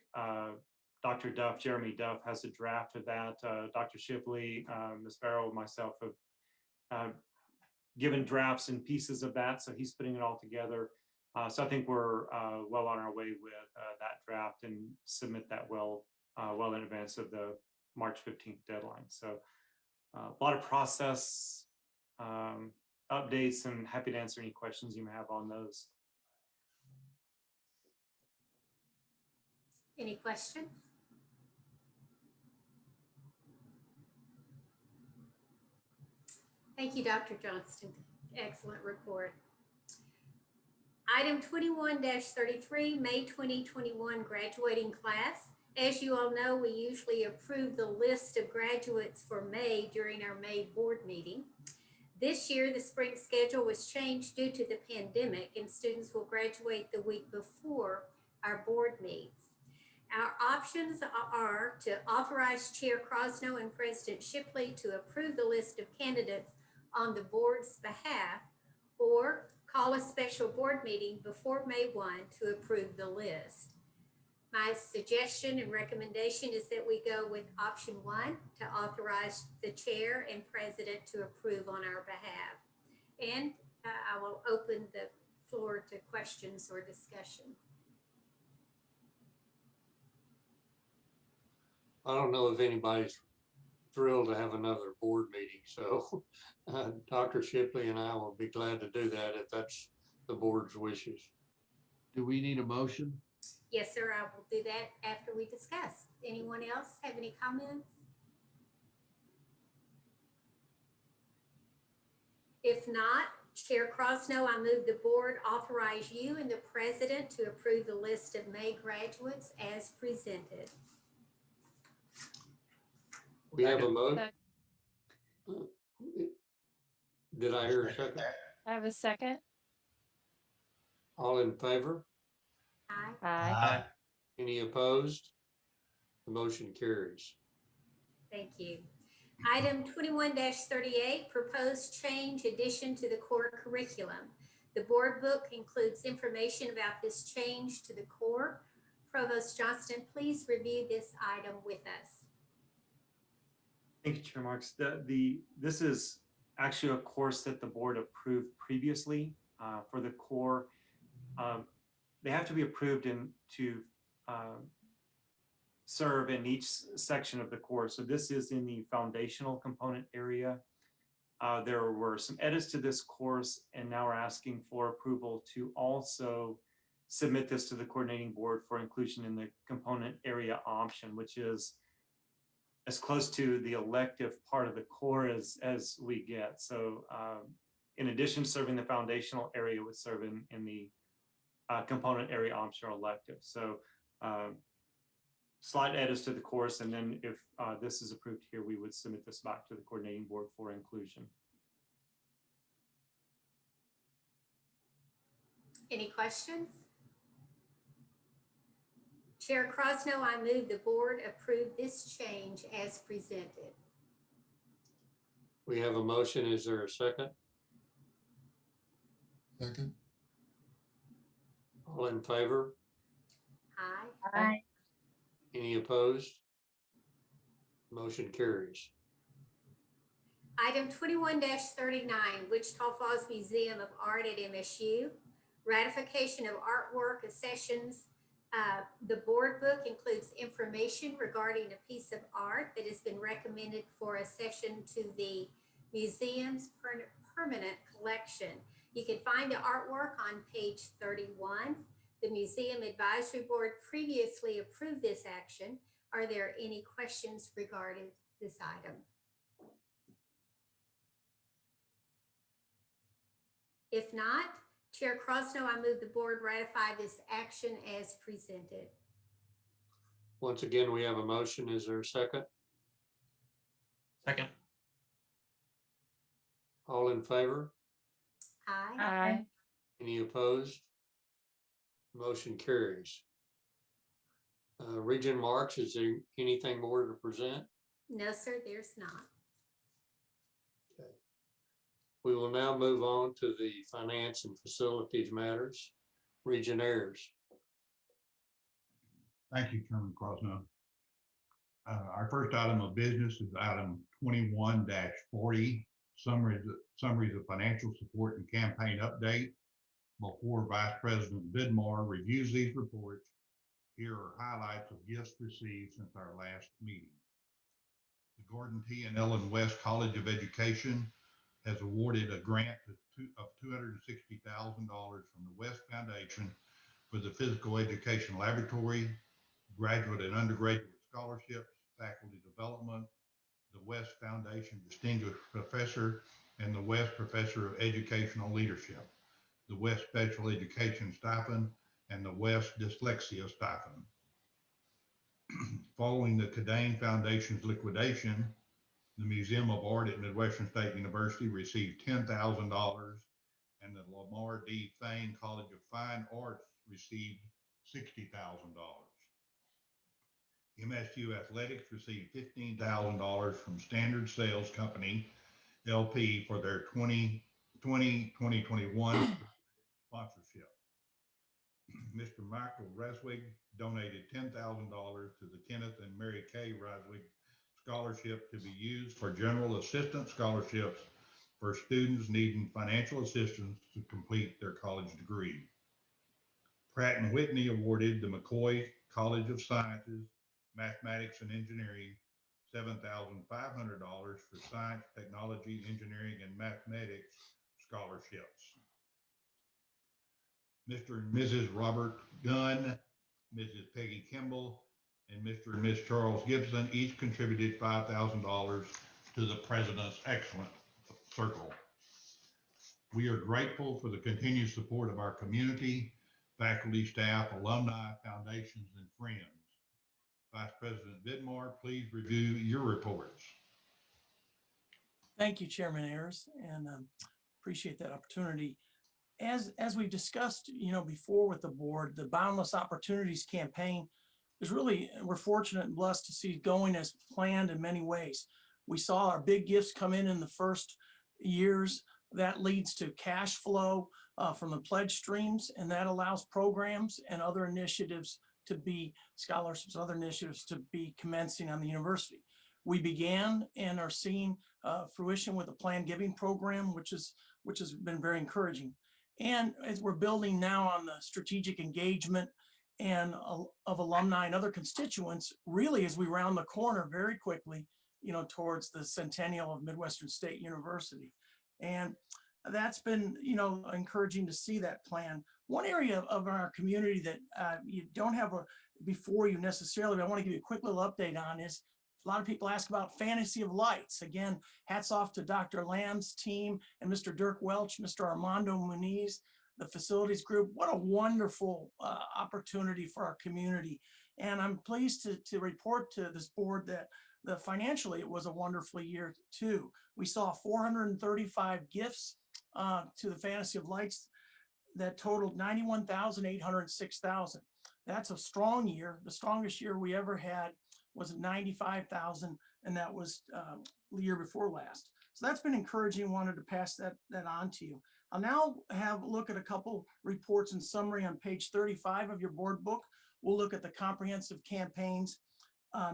Dr. Duff, Jeremy Duff, has a draft of that. Dr. Shipley, Ms. Farrell, myself have given drafts and pieces of that, so he's putting it all together. So I think we're well on our way with that draft and submit that well in advance of the March 15th deadline. So a lot of process updates, and happy to answer any questions you may have on those. Any questions? Thank you, Dr. Johnston. Excellent report. Item 21-33, May 2021 graduating class. As you all know, we usually approve the list of graduates for May during our May board meeting. This year, the spring schedule was changed due to the pandemic, and students will graduate the week before our board meets. Our options are to authorize Chair Crosno and President Shipley to approve the list of candidates on the board's behalf, or call a special board meeting before May 1 to approve the list. My suggestion and recommendation is that we go with option 1, to authorize the chair and president to approve on our behalf. And I will open the floor to questions or discussion. I don't know if anybody's thrilled to have another board meeting, so Dr. Shipley and I will be glad to do that if that's the board's wishes. Do we need a motion? Yes, sir, I will do that after we discuss. Anyone else have any comments? If not, Chair Crosno, I move the board authorize you and the president to approve the list of May graduates as presented. We have a motion. Did I hear a second? I have a second. All in favor? Aye. Aye. Any opposed? The motion carries. Thank you. Item 21-38, proposed change addition to the core curriculum. The board book includes information about this change to the core. Provost Johnston, please review this item with us. Thank you, Chair Marks. This is actually a course that the board approved previously for the core. They have to be approved to serve in each section of the course. So this is in the foundational component area. There were some edits to this course, and now we're asking for approval to also submit this to the coordinating board for inclusion in the component area option, which is as close to the elective part of the core as we get. So in addition to serving the foundational area, would serve in the component area optional elective. So slight edits to the course, and then if this is approved here, we would submit this back to the coordinating board for inclusion. Any questions? Chair Crosno, I move the board approve this change as presented. We have a motion. Is there a second? Second. All in favor? Aye. Aye. Any opposed? Motion carries. Item 21-39, Wichita Falls Museum of Art at MSU. Ratification of artwork accessions. The board book includes information regarding a piece of art that has been recommended for accession to the museum's permanent collection. You can find the artwork on page 31. The Museum Advisory Board previously approved this action. Are there any questions regarding this item? If not, Chair Crosno, I move the board ratify this action as presented. Once again, we have a motion. Is there a second? Second. All in favor? Aye. Aye. Any opposed? Motion carries. Regent Marks, is there anything more to present? No, sir, there's not. Okay. We will now move on to the finance and facilities matters. Regent Ayers. Thank you, Chairman Crosno. Our first item of business is item 21-40, summaries of financial support and campaign update. Before Vice President Vidmar reviews these reports, here are highlights of gifts received since our last meeting. The Gordon T. and Ellen West College of Education has awarded a grant of $260,000 from the West Foundation for the Physical Education Laboratory, graduate and undergraduate scholarships, faculty development, the West Foundation Distinguished Professor, and the West Professor of Educational Leadership, the West Special Education Stipend, and the West Dyslexia Stipend. Following the Cadane Foundation's liquidation, the Museum of Art at Midwestern State University received $10,000, and the Lamar D. Fain College of Fine Arts received $60,000. MSU Athletics received $15,000 from Standard Sales Company, LP, for their 2020-2021 sponsorship. Mr. Michael Reswig donated $10,000 to the Kenneth and Mary Kay Reswig Scholarship to be used for general assistance scholarships for students needing financial assistance to complete their college degree. Pratt & Whitney awarded the McCoy College of Sciences, Mathematics and Engineering $7,500 for science, technology, engineering, and mathematics scholarships. Mr. and Mrs. Robert Gunn, Mrs. Peggy Kimball, and Mr. and Ms. Charles Gibson each contributed $5,000 to the President's Excellent Circle. We are grateful for the continued support of our community, faculty, staff, alumni, foundations, and friends. Vice President Vidmar, please review your reports. Thank you, Chairman Ayers, and appreciate that opportunity. As we've discussed, before with the board, the Boundless Opportunities campaign is really, we're fortunate and blessed to see going as planned in many ways. We saw our big gifts come in the first years. That leads to cash flow from the pledge streams, and that allows programs and other initiatives to be scholarships, other initiatives to be commencing on the university. We began and are seeing fruition with a planned giving program, which has been very encouraging. And as we're building now on the strategic engagement and of alumni and other constituents, really as we round the corner very quickly, towards the centennial of Midwestern State University. And that's been, encouraging to see that plan. One area of our community that you don't have before you necessarily, but I want to give you a quick little update on is a lot of people ask about Fantasy of Lights. Again, hats off to Dr. Lamb's team and Mr. Dirk Welch, Mr. Armando Muniz, the facilities group. What a wonderful opportunity for our community. And I'm pleased to report to this board that financially it was a wonderful year too. We saw 435 gifts to the Fantasy of Lights that totaled $91,806. That's a strong year. The strongest year we ever had was 95,000, and that was the year before last. So that's been encouraging. Wanted to pass that on to you. I'll now have a look at a couple reports and summary on page 35 of your board book. We'll look at the comprehensive campaigns,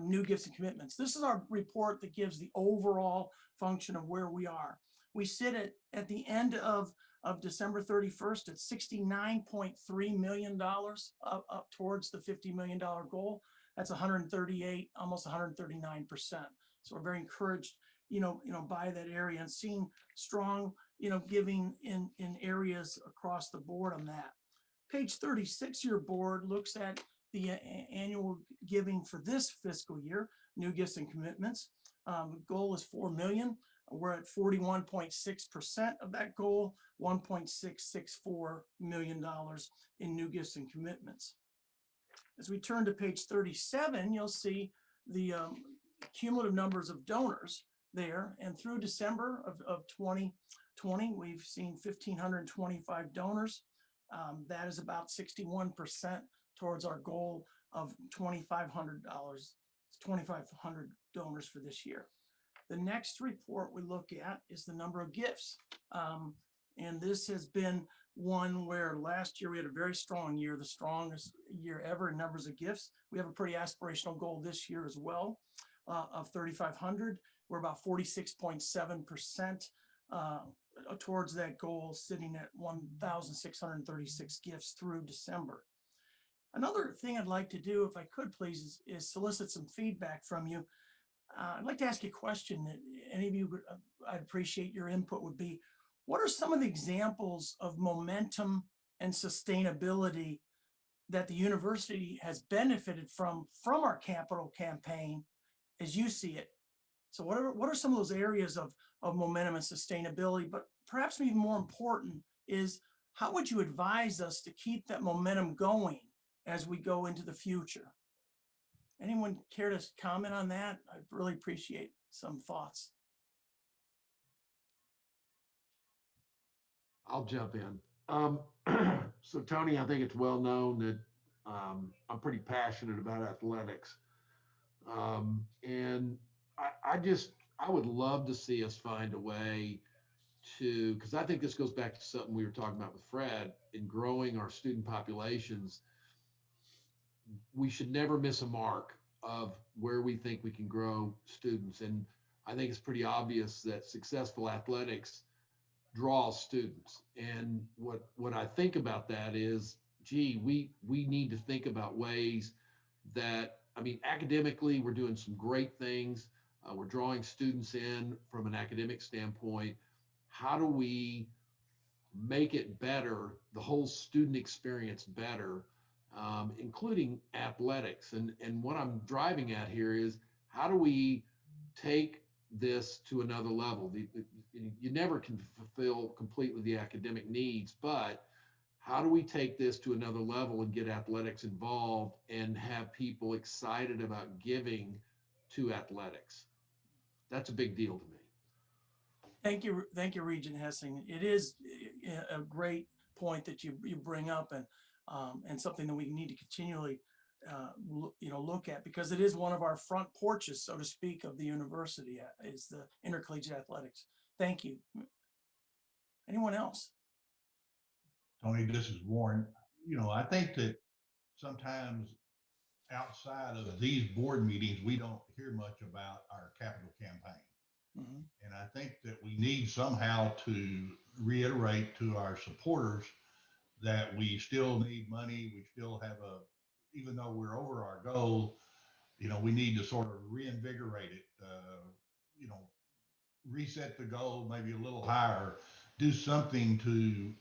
new gifts and commitments. This is our report that gives the overall function of where we are. We sit at the end of December 31st at $69.3 million, up towards the $50 million goal. That's 138, almost 139%. So we're very encouraged, by that area and seeing strong, giving in areas across the board on that. Page 36, your board looks at the annual giving for this fiscal year, new gifts and commitments. Goal is 4 million. We're at 41.6% of that goal, $1.664 million in new gifts and commitments. As we turn to page 37, you'll see the cumulative numbers of donors there. And through December of 2020, we've seen 1,525 donors. That is about 61% towards our goal of $2,500, 2,500 donors for this year. The next report we look at is the number of gifts. And this has been one where last year we had a very strong year, the strongest year ever in numbers of gifts. We have a pretty aspirational goal this year as well of 3,500. We're about 46.7% towards that goal, sitting at 1,636 gifts through December. Another thing I'd like to do, if I could please, is solicit some feedback from you. I'd like to ask you a question that any of you would, I'd appreciate your input would be, what are some of the examples of momentum and sustainability that the university has benefited from our capital campaign as you see it? So what are some of those areas of momentum and sustainability? But perhaps even more important is, how would you advise us to keep that momentum going as we go into the future? Anyone care to comment on that? I'd really appreciate some thoughts. I'll jump in. So Tony, I think it's well known that I'm pretty passionate about athletics. And I would love to see us find a way to, because I think this goes back to something we were talking about with Fred, in growing our student populations. We should never miss a mark of where we think we can grow students. And I think it's pretty obvious that successful athletics draws students. And what I think about that is, gee, we need to think about ways that, I mean, academically, we're doing some great things. We're drawing students in from an academic standpoint. How do we make it better, the whole student experience better, including athletics? And what I'm driving at here is, how do we take this to another level? You never can fulfill completely the academic needs, but how do we take this to another level and get athletics involved and have people excited about giving to athletics? That's a big deal to me. Thank you, Regent Hessing. It is a great point that you bring up, and something that we need to continually look at, because it is one of our front porches, so to speak, of the university, is the intercollegiate athletics. Thank you. Anyone else? Tony, this is Warren. I think that sometimes outside of these board meetings, we don't hear much about our capital campaign. Mhm. And I think that we need somehow to reiterate to our supporters that we still need money. We still have even though we're over our goal, we need to sort of reinvigorate it, reset the goal maybe a little higher, do something to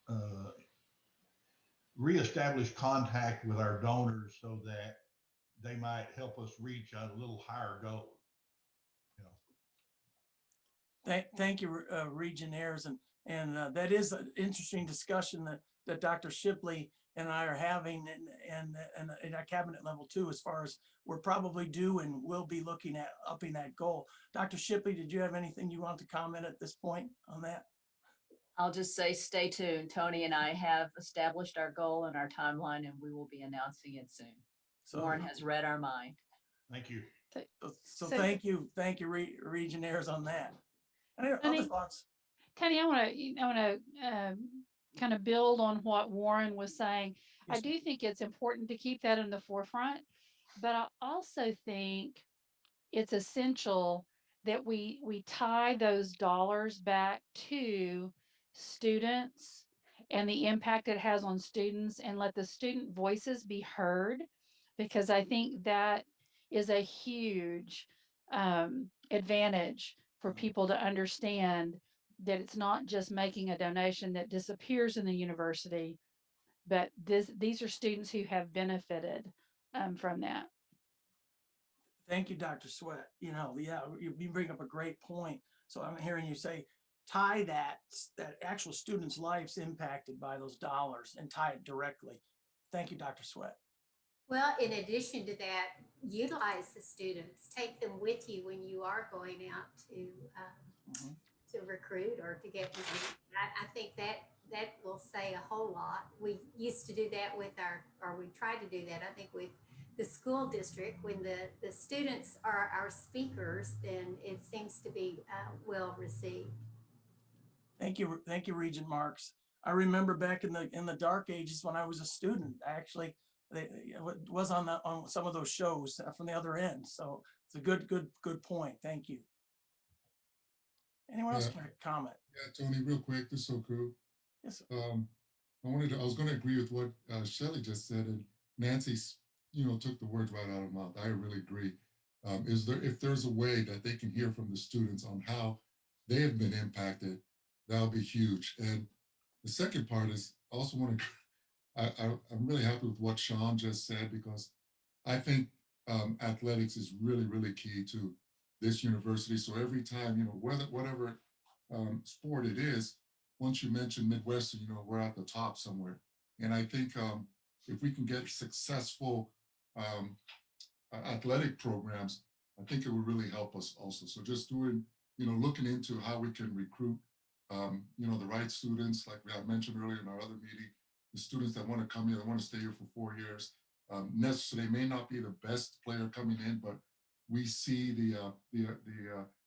uh, reestablish contact with our donors so that they might help us reach a little higher goal. Thank you, Reginaires, and that is an interesting discussion that Dr. Shipley and I are having, and at cabinet level too, as far as we're probably due and will be looking at upping that goal. Dr. Shipley, did you have anything you want to comment at this point on that? I'll just say, stay tuned. Tony and I have established our goal and our timeline, and we will be announcing it soon. So Warren has read our mind. Thank you. So thank you, Reginaires, on that. Any other thoughts? Tony, I want to kind of build on what Warren was saying. Yes, I do think it's important to keep that in the forefront, but I also think it's essential that we tie those dollars back to students and the impact it has on students, and let the student voices be heard, because I think that is a huge advantage for people to understand that it's not just making a donation that disappears in the university, but these are students who have benefited from that. Thank you, Dr. Sweat. Yeah, you bring up a great point. So I'm hearing you say, tie that actual students' lives impacted by those dollars and tie it directly. Thank you, Dr. Sweat. Well, in addition to that, utilize the students, take them with you when you are going out to recruit or to get money. I think that will say a whole lot. We used to do that with we tried to do that, I think, with the school district. When the students are our speakers, then it seems to be well received. Thank you, Regent Marks. I remember back in the dark ages when I was a student, actually, it was on some of those shows from the other end. So it's a good point. Thank you. Anyone else can comment? Yeah, Tony, real quick, this is so cool. Yes. I was going to agree with what Shelley just said, and Nancy, took the words right out of my mouth. I really agree. If there's a way that they can hear from the students on how they have been impacted, that'll be huge. And the second part is, I also want to, I'm really happy with what Sean just said, because I think athletics is really, really key to this university. So every time, whatever sport it is, once you mention Midwestern, we're at the top somewhere. And I think if we can get successful athletic programs, I think it would really help us also. So just looking into how we can recruit, the right students, like I mentioned earlier in our other meeting, the students that want to come here, that want to stay here for 4 years. Necessarily, they may not be the best player coming in, but we see the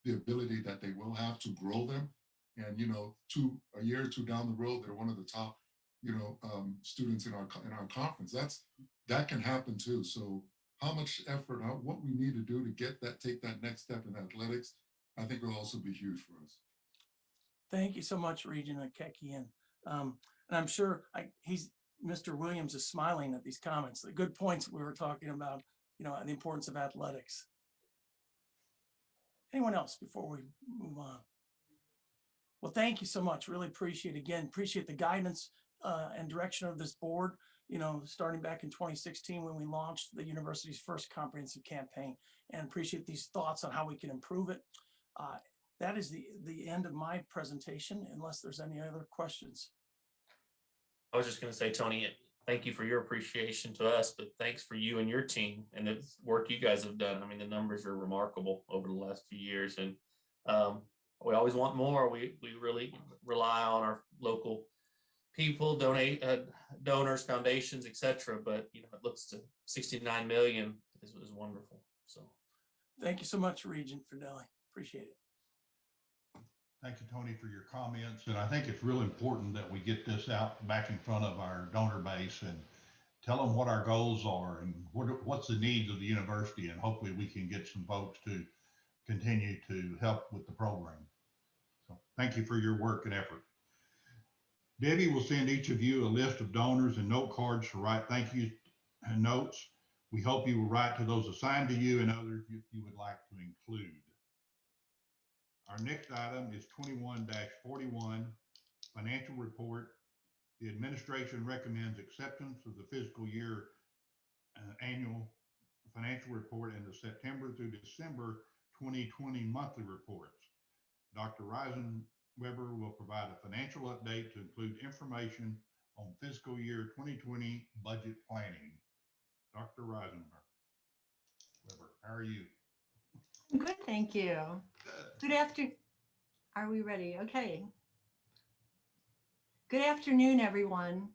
ability that they will have to grow them. And a year or two down the road, they're one of the top, students in our conference. That can happen too. So how much effort, what we need to do to take that next step in athletics, I think will also be huge for us. Thank you so much, Regina Kekian. And I'm sure Mr. Williams is smiling at these comments. The good points we were talking about, the importance of athletics. Anyone else before we move on? Well, thank you so much. Really appreciate the guidance and direction of this board, starting back in 2016 when we launched the university's first comprehensive campaign, and appreciate these thoughts on how we can improve it. That is the end of my presentation, unless there's any other questions. I was just going to say, Tony, thank you for your appreciation to us, but thanks for you and your team and the work you guys have done. I mean, the numbers are remarkable over the last few years, and we always want more. We really rely on our local people, donors, foundations, etc. But you know, it looks to 69 million is wonderful. So Thank you so much, Regent Fidelli. Appreciate it. Thank you, Tony, for your comments. And I think it's real important that we get this out back in front of our donor base and tell them what our goals are and what's the needs of the university. And hopefully we can get some folks to continue to help with the program. So thank you for your work and effort. Debbie will send each of you a list of donors and note cards to write thank you notes. We hope you will write to those assigned to you and others you would like to include. Our next item is 21-41, financial report. The administration recommends acceptance of the fiscal year annual financial report and the September through December 2020 monthly reports. Dr. Reisenweber will provide a financial update to include information on fiscal year 2020 budget planning. Dr. Reisenweber, how are you? Good, thank you. Good afternoon. Are we ready? Okay. Good afternoon, everyone.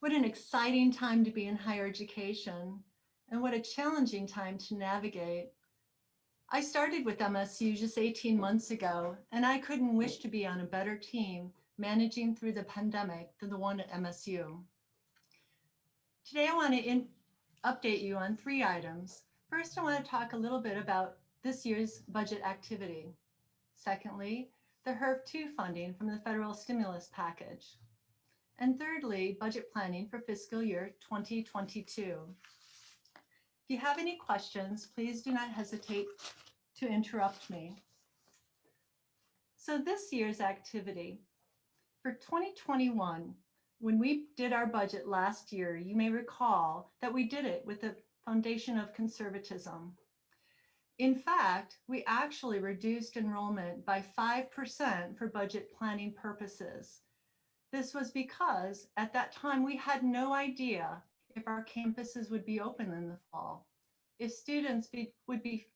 What an exciting time to be in higher education, and what a challenging time to navigate. I started with MSU just 18 months ago, and I couldn't wish to be on a better team managing through the pandemic than the one at MSU. Today, I want to update you on 3 items. First, I want to talk a little bit about this year's budget activity. Secondly, the HERF-2 funding from the federal stimulus package. And thirdly, budget planning for fiscal year 2022. If you have any questions, please do not hesitate to interrupt me. So this year's activity, for 2021, when we did our budget last year, you may recall that we did it with a foundation of conservatism. In fact, we actually reduced enrollment by 5% for budget planning purposes. This was because at that time we had no idea if our campuses would be open in the fall, if students would be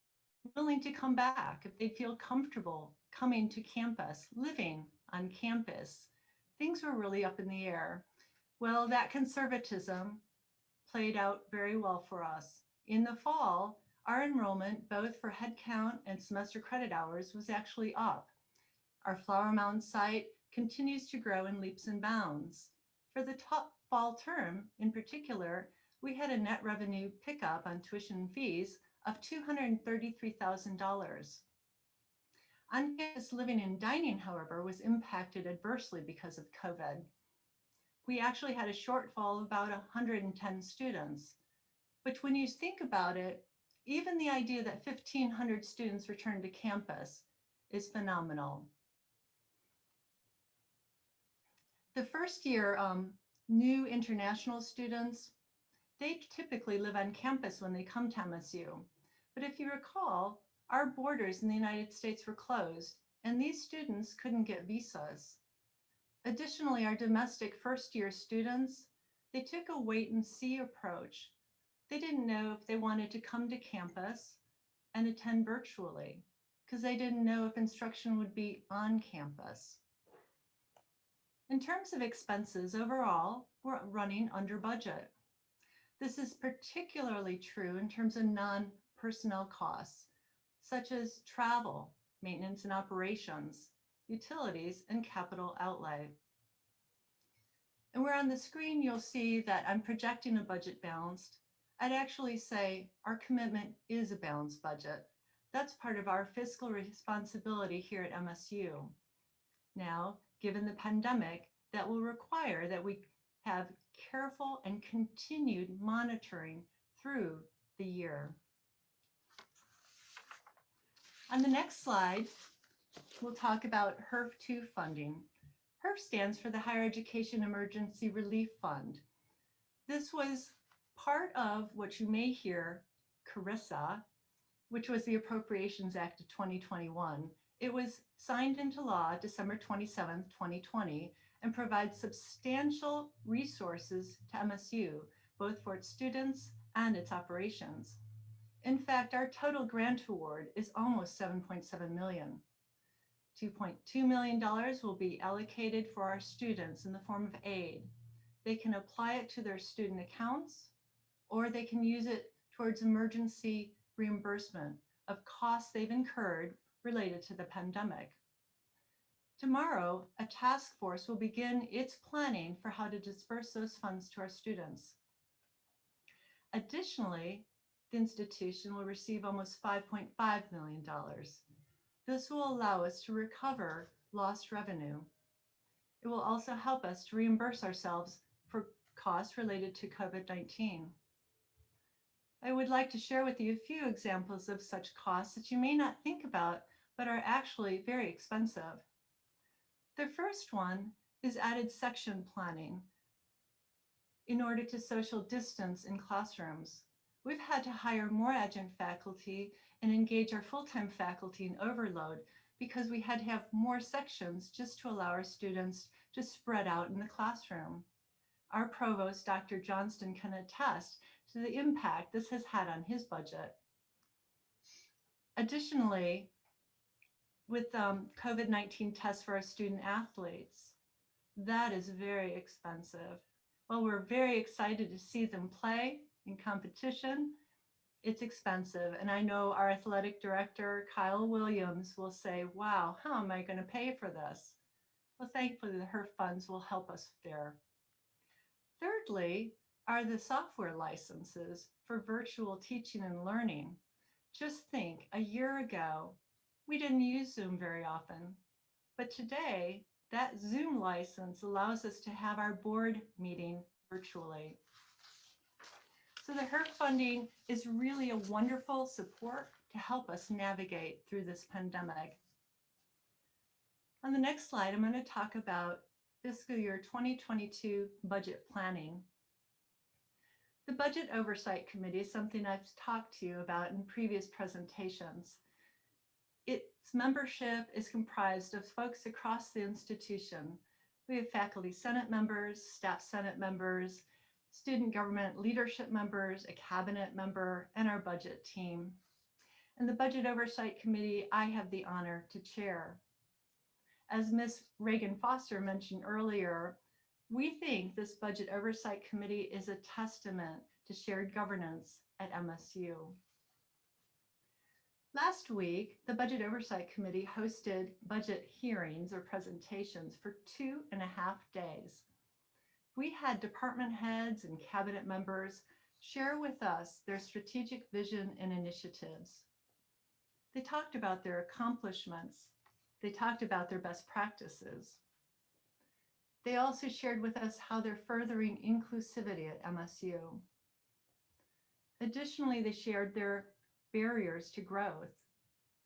willing to come back, if they feel comfortable coming to campus, living on campus. Things were really up in the air. Well, that conservatism played out very well for us. In the fall, our enrollment, both for headcount and semester credit hours, was actually up. Our Flower Mound site continues to grow in leaps and bounds. For the top fall term, in particular, we had a net revenue pickup on tuition and fees of $233,000. On-campus living and dining, however, was impacted adversely because of COVID. We actually had a shortfall of about 110 students. But when you think about it, even the idea that 1,500 students returned to campus is phenomenal. The first year, new international students, they typically live on campus when they come to MSU. But if you recall, our borders in the United States were closed, and these students couldn't get visas. Additionally, our domestic first-year students, they took a wait-and-see approach. They didn't know if they wanted to come to campus and attend virtually, because they didn't know if instruction would be on campus. In terms of expenses, overall, we're running under budget. This is particularly true in terms of non-personnel costs, such as travel, maintenance and operations, utilities, and capital outlay. And where on the screen you'll see that I'm projecting a budget balanced, I'd actually say our commitment is a balanced budget. That's part of our fiscal responsibility here at MSU. Now, given the pandemic, that will require that we have careful and continued monitoring through the year. On the next slide, we'll talk about HERF-2 funding. HERF stands for the Higher Education Emergency Relief Fund. This was part of what you may hear, CARISA, which was the Appropriations Act of 2021. It was signed into law December 27, 2020, and provides substantial resources to MSU, both for its students and its operations. In fact, our total grant award is almost $7.7 million. $2.2 million will be allocated for our students in the form of aid. They can apply it to their student accounts, or they can use it towards emergency reimbursement of costs they've incurred related to the pandemic. Tomorrow, a task force will begin its planning for how to disperse those funds to our students. Additionally, the institution will receive almost $5.5 million. This will allow us to recover lost revenue. It will also help us to reimburse ourselves for costs related to COVID-19. I would like to share with you a few examples of such costs that you may not think about, but are actually very expensive. The first one is added section planning in order to social distance in classrooms. We've had to hire more adjunct faculty and engage our full-time faculty in overload because we had to have more sections just to allow our students to spread out in the classroom. Our provost, Dr. Johnston, can attest to the impact this has had on his budget. Additionally, with COVID-19 tests for our student athletes, that is very expensive. While we're very excited to see them play in competition, it's expensive. And I know our athletic director, Kyle Williams, will say, wow, how am I going to pay for this? Well, thankfully, the HERF funds will help us there. Thirdly, are the software licenses for virtual teaching and learning. Just think, a year ago, we didn't use Zoom very often, but today, that Zoom license allows us to have our board meeting virtually. So the HERF funding is really a wonderful support to help us navigate through this pandemic. On the next slide, I'm going to talk about fiscal year 2022 budget planning. The Budget Oversight Committee is something I've talked to you about in previous presentations. Its membership is comprised of folks across the institution. We have faculty senate members, staff senate members, student government leadership members, a cabinet member, and our budget team. And the Budget Oversight Committee, I have the honor to chair. As Ms. Reagan Foster mentioned earlier, we think this Budget Oversight Committee is a testament to shared governance at MSU. Last week, the Budget Oversight Committee hosted budget hearings or presentations for 2.5 days. We had department heads and cabinet members share with us their strategic vision and initiatives. They talked about their accomplishments. They talked about their best practices. They also shared with us how they're furthering inclusivity at MSU. Additionally, they shared their barriers to growth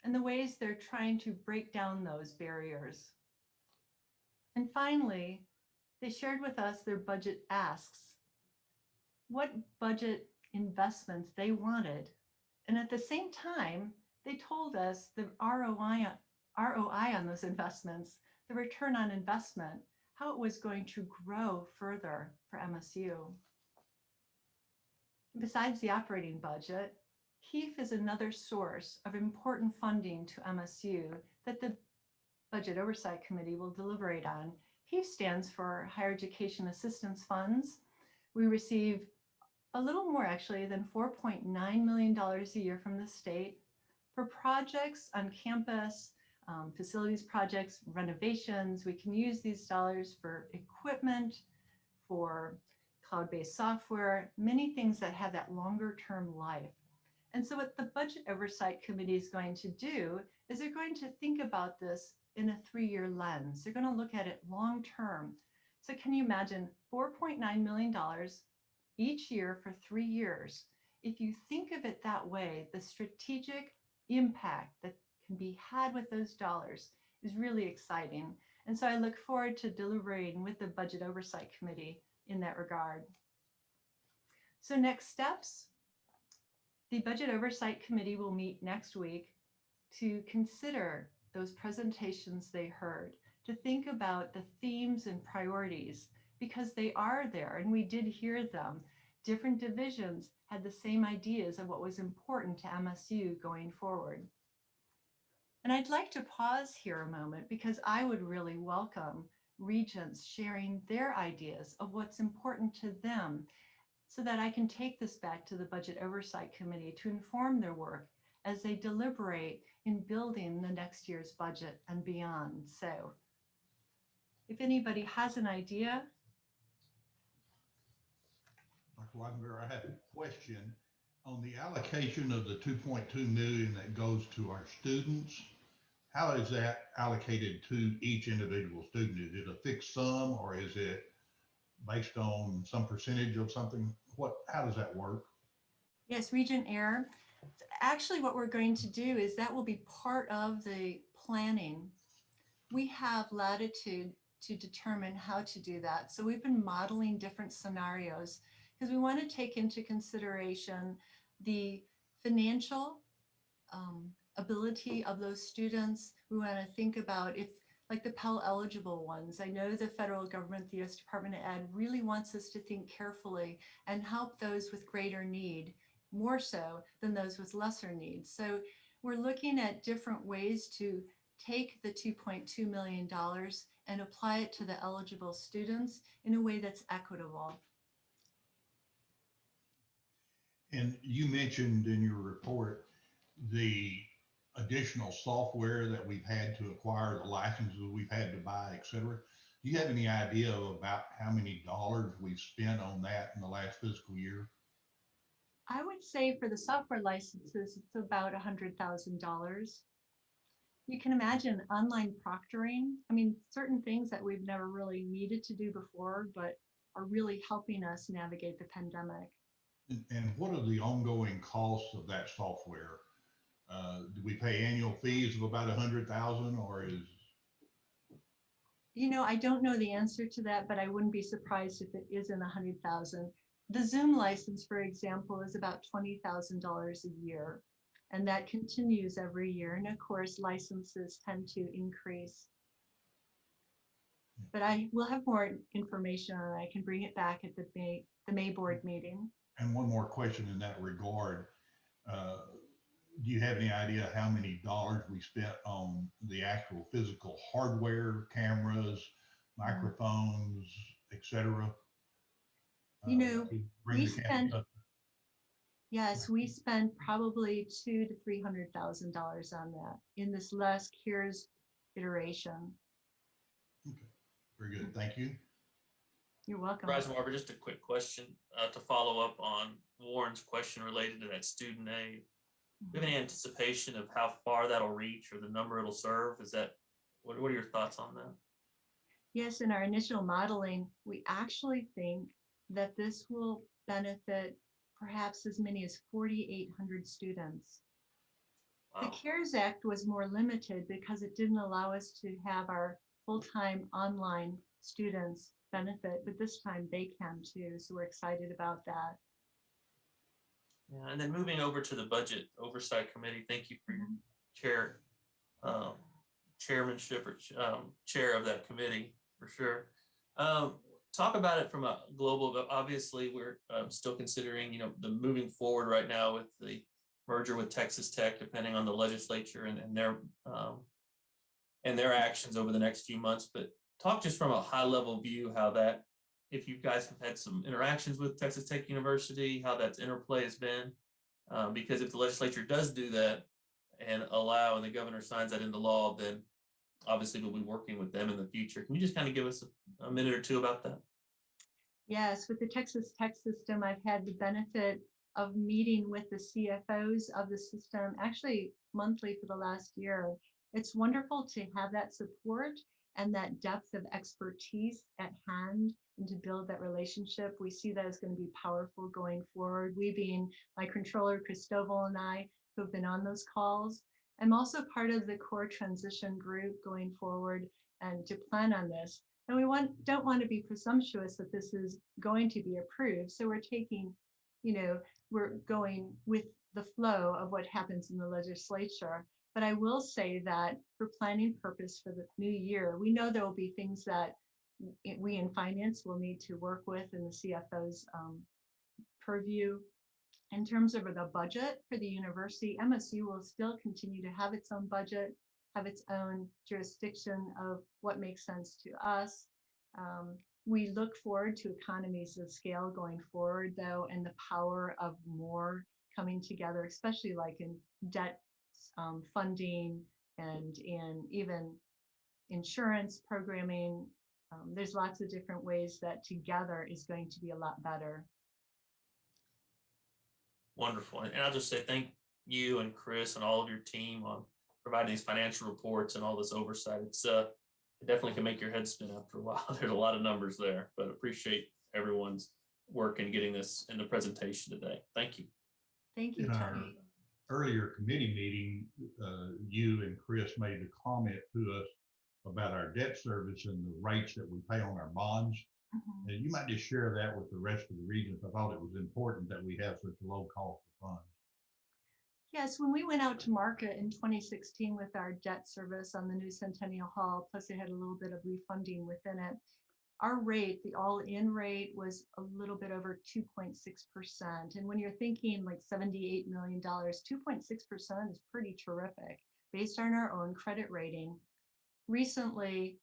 and the ways they're trying to break down those barriers. And finally, they shared with us their budget asks, what budget investments they wanted. And at the same time, they told us the ROI on those investments, the return on investment, how it was going to grow further for MSU. Besides the operating budget, HEAF is another source of important funding to MSU that the Budget Oversight Committee will deliberate on. HEAF stands for Higher Education Assistance Funds. We receive a little more actually than $4.9 million a year from the state for projects on campus, facilities projects, renovations. We can use these dollars for equipment, for cloud-based software, many things that have that longer term life. And so what the Budget Oversight Committee is going to do is they're going to think about this in a 3-year lens. They're going to look at it long term. So can you imagine $4.9 million each year for 3 years? If you think of it that way, the strategic impact that can be had with those dollars is really exciting. And so I look forward to deliberating with the Budget Oversight Committee in that regard. So next steps, the Budget Oversight Committee will meet next week to consider those presentations they heard, to think about the themes and priorities, because they are there and we did hear them. Different divisions had the same ideas of what was important to MSU going forward. And I'd like to pause here a moment because I would really welcome regents sharing their ideas of what's important to them so that I can take this back to the Budget Oversight Committee to inform their work as they deliberate in building the next year's budget and beyond. So if anybody has an idea. Dr. Weisenberger, I have a question on the allocation of the 2.2 million that goes to our students. How is that allocated to each individual student? Is it a fixed sum or is it based on some percentage of something? How does that work? Yes, Regent Air. Actually, what we're going to do is that will be part of the planning. We have latitude to determine how to do that. So we've been modeling different scenarios because we want to take into consideration the financial ability of those students. We want to think about if, like the Pell eligible ones, I know the federal government, the U.S. Department of Ed really wants us to think carefully and help those with greater need, more so than those with lesser needs. So we're looking at different ways to take the $2.2 million and apply it to the eligible students in a way that's equitable. And you mentioned in your report the additional software that we've had to acquire, the licenses we've had to buy, et cetera. Do you have any idea about how many dollars we've spent on that in the last fiscal year? I would say for the software licenses, it's about $100,000. You can imagine online proctoring. I mean, certain things that we've never really needed to do before, but are really helping us navigate the pandemic. And what are the ongoing costs of that software? Do we pay annual fees of about 100,000 or is? You know, I don't know the answer to that, but I wouldn't be surprised if it is in 100,000. The Zoom license, for example, is about $20,000 a year, and that continues every year. And of course, licenses tend to increase. But I will have more information and I can bring it back at the May board meeting. And one more question in that regard. Do you have any idea how many dollars we spent on the actual physical hardware, cameras, microphones, et cetera? You know, we spent, yes, we spent probably $200,000 to $300,000 on that in this last CARES iteration. Okay, very good. Thank you. You're welcome. Barber, just a quick question to follow up on Warren's question related to that student aid. Do you have any anticipation of how far that'll reach or the number it'll serve? What are your thoughts on that? Yes, in our initial modeling, we actually think that this will benefit perhaps as many as 4,800 students. Wow. The CARES Act was more limited because it didn't allow us to have our full-time online students benefit, but this time they can too. So we're excited about that. Yeah, and then moving over to the Budget Oversight Committee, thank you for your chairmanship or chair of that committee for sure. Talk about it from a global, but obviously we're still considering, the moving forward right now with the merger with Texas Tech, depending on the legislature and their actions over the next few months. But talk just from a high level view, how that, if you guys have had some interactions with Texas Tech University, how that interplay has been. Because if the legislature does do that and allow, and the governor signs that into law, then obviously we'll be working with them in the future. Can you just kind of give us a minute or two about that? Yes, with the Texas Tech system, I've had the benefit of meeting with the CFOs of the system, actually monthly for the last year. It's wonderful to have that support and that depth of expertise at hand and to build that relationship. We see that as going to be powerful going forward. We being my controller, Christoval, and I, who have been on those calls. I'm also part of the core transition group going forward and to plan on this. And we don't want to be presumptuous that this is going to be approved. So we're taking, we're going with the flow of what happens in the legislature. But I will say that for planning purpose for the new year, we know there will be things that we in finance will need to work with in the CFO's purview. In terms of the budget for the university, MSU will still continue to have its own budget. have its own jurisdiction of what makes sense to us. We look forward to economies of scale going forward, though, and the power of more coming together, especially like in debt funding and in even insurance programming. There's lots of different ways that together is going to be a lot better. Wonderful. And I'll just say thank you and Chris and all of your team on providing these financial reports and all this oversight. It definitely can make your head spin after a while. There's a lot of numbers there, but appreciate everyone's work in getting this in the presentation today. Thank you. Thank you, In our Tony. earlier committee meeting, you and Chris made a comment to us about our debt service and the rates that we pay on our bonds. Mhm. And you might just share that with the rest of the regions. I thought it was important that we have such a low cost of funds. Yes, when we went out to market in 2016 with our debt service on the new Centennial Hall, plus it had a little bit of refunding within it, our rate, the all-in rate, was a little bit over 2.6%. And when you're thinking like $78 million, 2.6% is pretty terrific based on our own credit rating. Recently,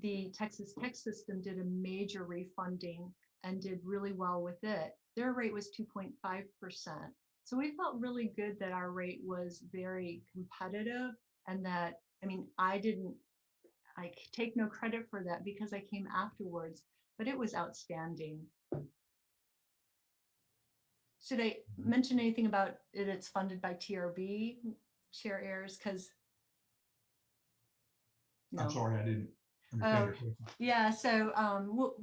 the Texas Tech System did a major refunding and did really well with it. Their rate was 2.5%. So we felt really good that our rate was very competitive and that, I mean, I take no credit for that because I came afterwards, but it was outstanding. Should I mention anything about it? It's funded by TRB, Chair Ayers, because I'm sorry, I didn't understand your question. yeah, so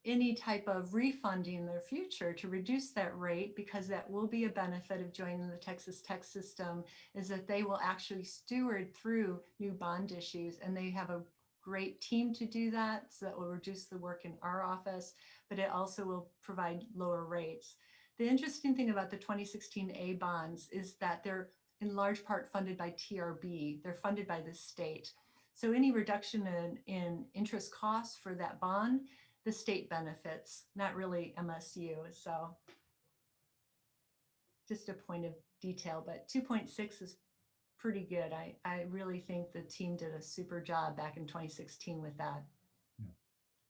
any type of refunding in the future to reduce that rate, because that will be a benefit of joining the Texas Tech System, is that they will actually steward through new bond issues, and they have a great team to do that. So that will reduce the work in our office, but it also will provide lower rates. The interesting thing about the 2016 A bonds is that they're in large part funded by TRB. They're funded by the state. So any reduction in interest costs for that bond, the state benefits, not really MSU. So just a point of detail, but 2.6 is pretty good. I really think the team did a super job back in 2016 with that. Yeah.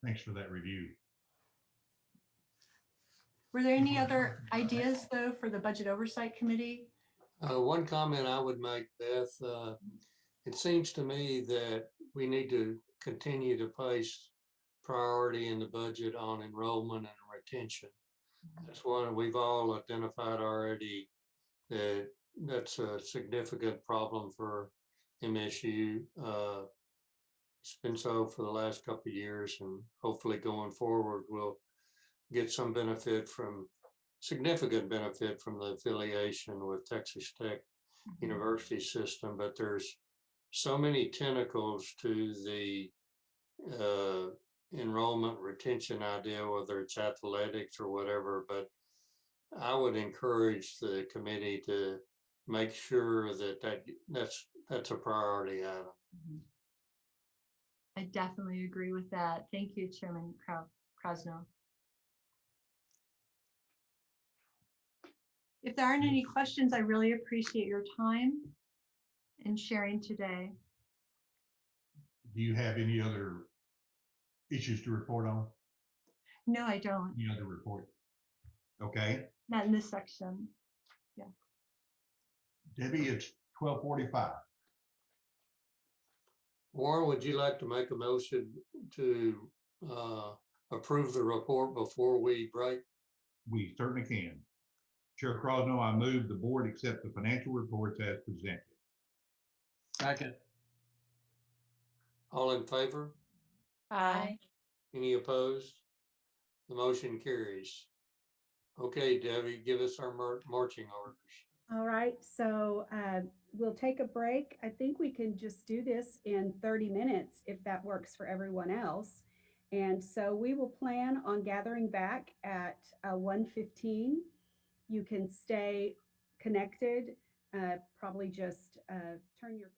Thanks for that review. Were there any other ideas though for the Budget Oversight Committee? One comment I would make, Beth, it seems to me that we need to continue to place priority in the budget on enrollment and retention. That's one we've all identified already, that that's a significant problem for MSU. It's been so for the last couple of years, and hopefully going forward, we'll get some significant benefit from the affiliation with Texas Tech University system, but there's so many tentacles to the enrollment retention idea, whether it's athletics or whatever, but I would encourage the committee to make sure that's a priority item. I definitely agree with that. Thank you, Chairman Krasno. If there aren't any questions, I really appreciate your time and sharing today. Do you have any other issues to report on? No, I don't. Any other report? Okay. Not in this section. Yeah. Debbie, it's 12:45. Warren, would you like to make a motion to approve the report before we break? We certainly can. Chair Crosno, I move the board accept the financial reports as presented. Second. All in favor? Aye. Any opposed? The motion carries. Okay, Debbie, give us our marching orders. All right, so we'll take a break. I think we can just do this in 30 minutes if that works for everyone else. And so we will plan on gathering back at 1:15. You can stay connected, probably just turn your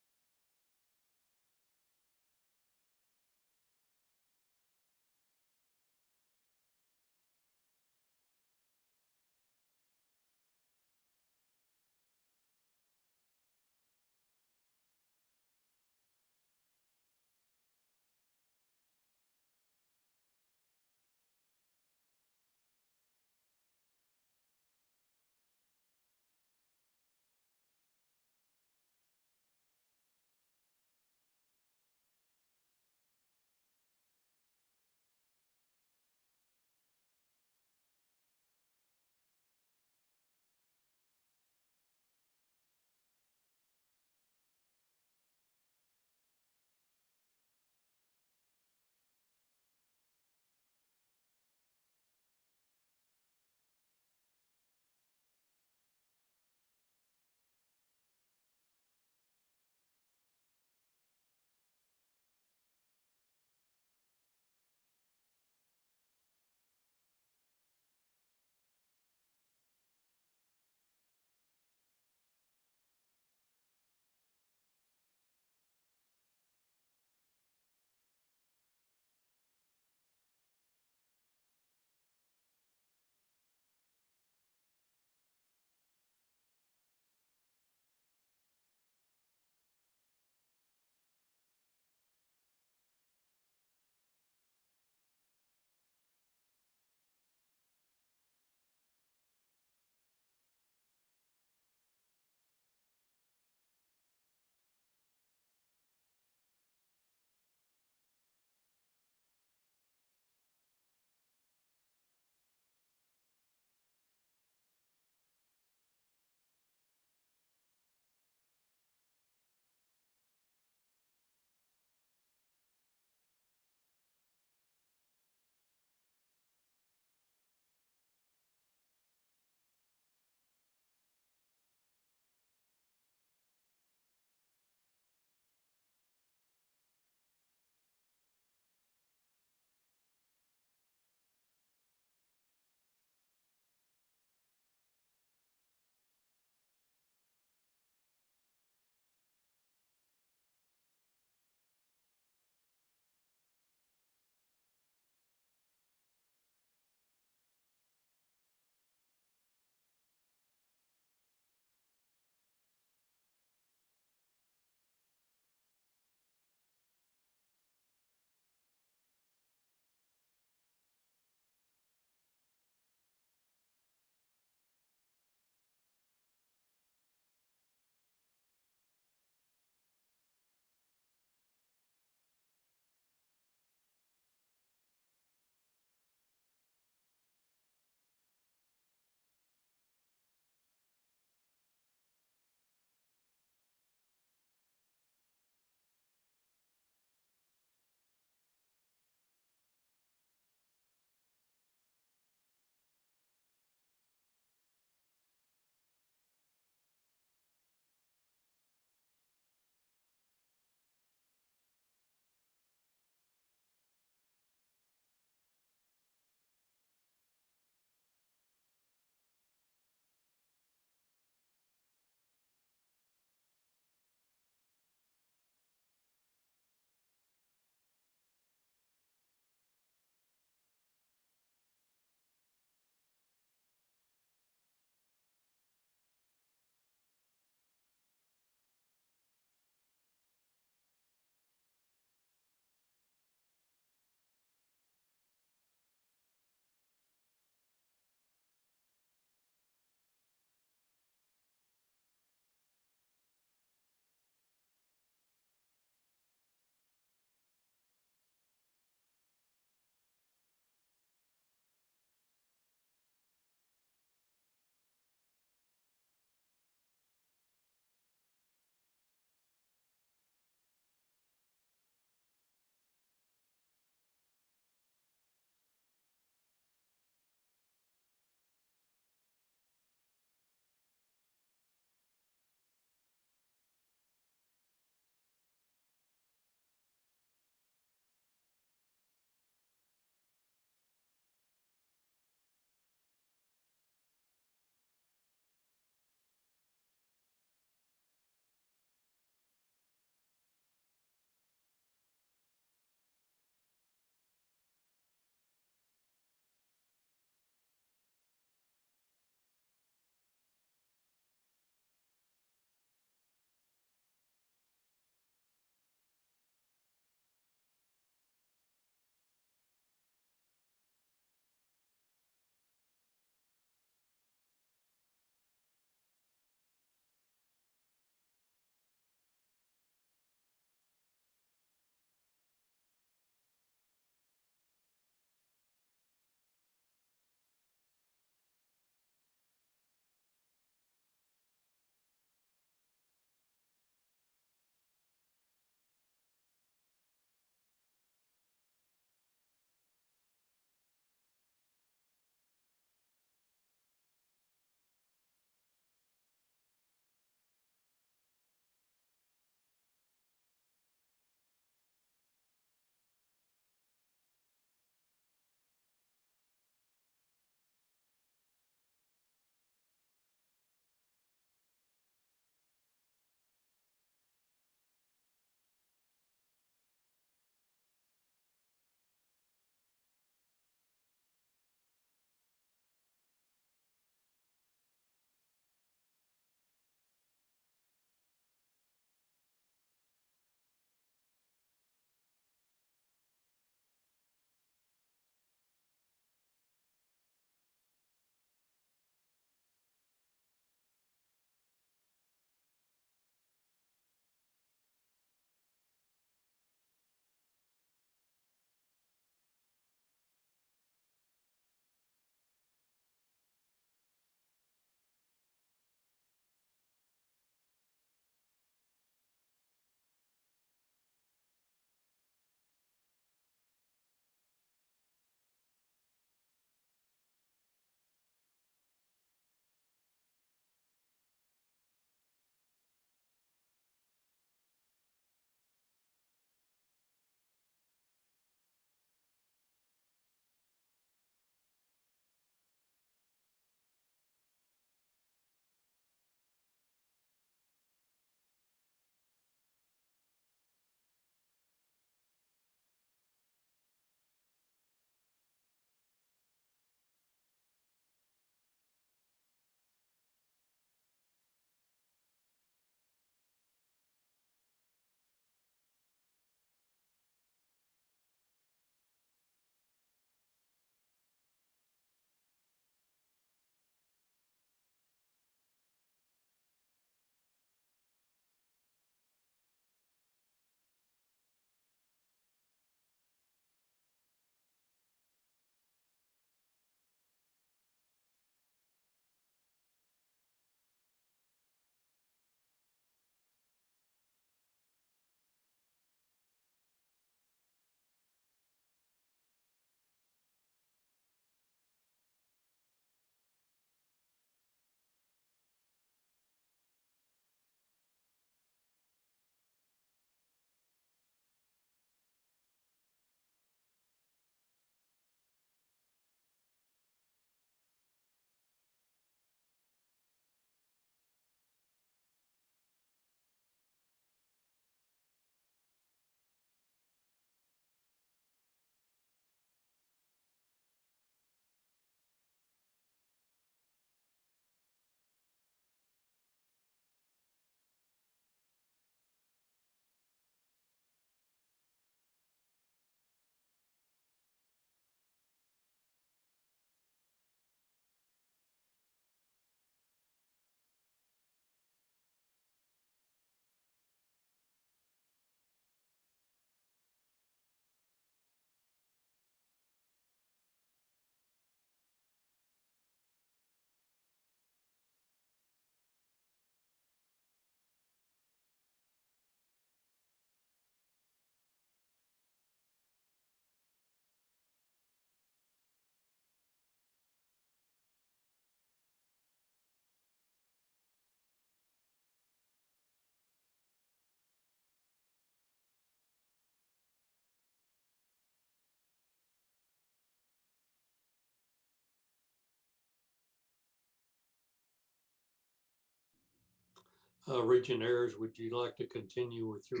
Regent Ayers, would you like to continue with your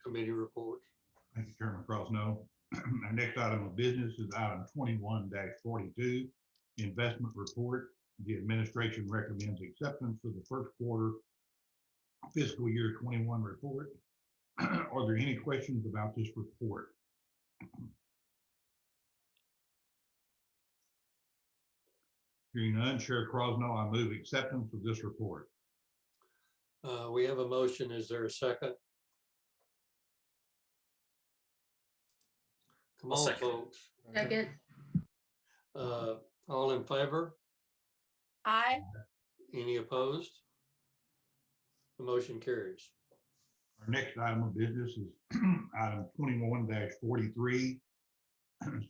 committee report? Thank you, Chairman Crosno. Our next item of business is item 21-42, investment report. The administration recommends acceptance of the first quarter fiscal year 21 report. Are there any questions about this report? Hearing none, Chair Crosno, I move acceptance of this report. We have a motion. Is there a second? Come I'll on, second. folks. Second. All in favor? Aye. Any opposed? The motion carries. Our next item of business is item 21-43,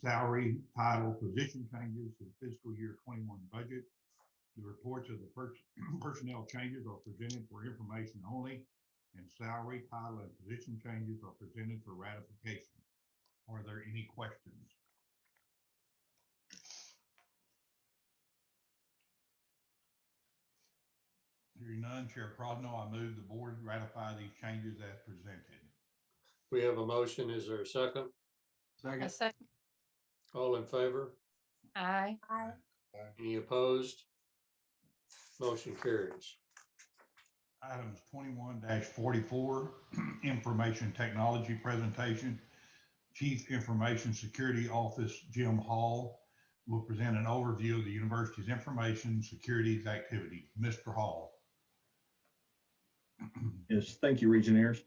salary, title, position changes to the fiscal year 21 budget. The reports of the personnel changes are presented for information only, and salary, title, and position changes are presented for ratification. Are there any questions? Hearing none, Chair Crosno, I move the board ratify these changes as presented. We have a motion. Is there a second? A second. All in favor? Aye. Any opposed? Motion carries. Items 21-44, information technology presentation. Chief Information Security Office Jim Hall will present an overview of the university's information security activity. Mr. Hall. Yes, thank you, Regents.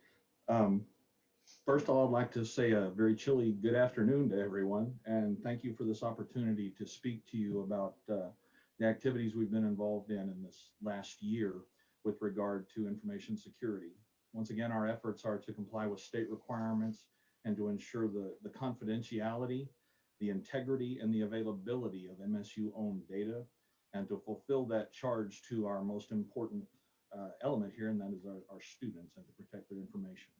First of all, I'd like to say a very chilly good afternoon to everyone, and thank you for this opportunity to speak to you about the activities we've been involved in this last year with regard to information security. Once again, our efforts are to comply with state requirements and to ensure the confidentiality, the integrity, and the availability of MSU-owned data, and to fulfill that charge to our most important element here, and that is our students, and to protect their information.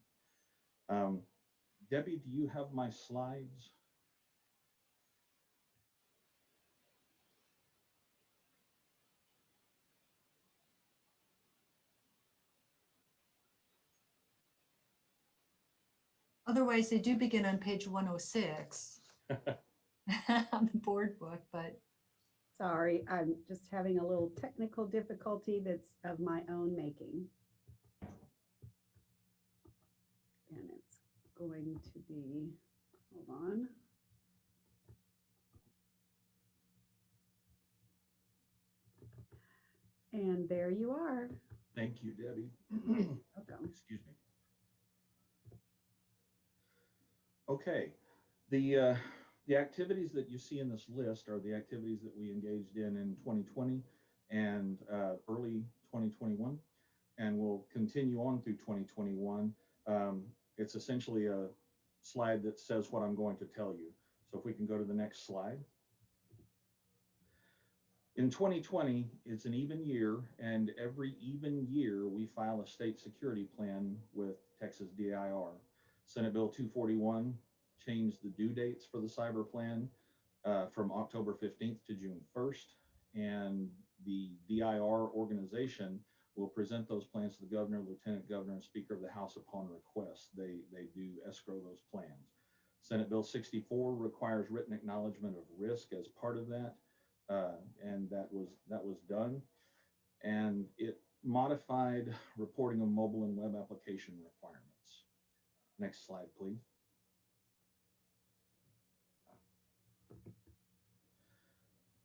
Debbie, do you have my slides? Otherwise, they do begin on page 106 on the board book, but Sorry, I'm just having a little technical difficulty that's of my own making. And it's going to be, hold on. And there you are. Thank you, Debbie. Welcome. Excuse me. Okay, the activities that you see in this list are the activities that we engaged in 2020 and early 2021, and will continue on through 2021. It's essentially a slide that says what I'm going to tell you. So if we can go to the next slide. In 2020, it's an even year, and every even year we file a state security plan with Texas DIR. Senate Bill 241 changed the due dates for the cyber plan from October 15th to June 1st, and the DIR organization will present those plans to the governor, lieutenant governor, and speaker of the House upon request. They do escrow those plans. Senate Bill 64 requires written acknowledgement of risk as part of that, and that was done. And it modified reporting of mobile and web application requirements. Next slide, please.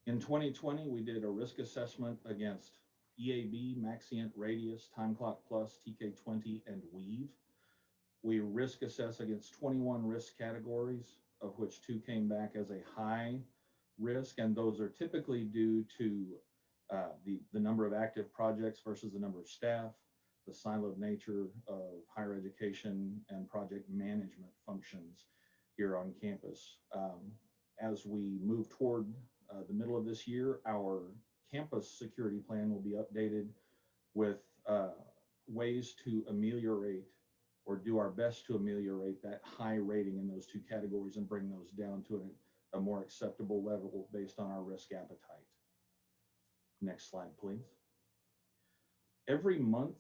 In 2020, we did a risk assessment against EAB, Maxient, Radius, Time Clock Plus, TK20, and Weave. We risk assess against 21 risk categories, of which 2 came back as a high risk, and those are typically due to the number of active projects versus the number of staff, the siloed nature of higher education and project management functions here on campus. As we move toward the middle of this year, our campus security plan will be updated with ways to ameliorate or do our best to ameliorate that high rating in those 2 categories and bring those down to a more acceptable level based on our risk appetite. Next slide, please. Every month,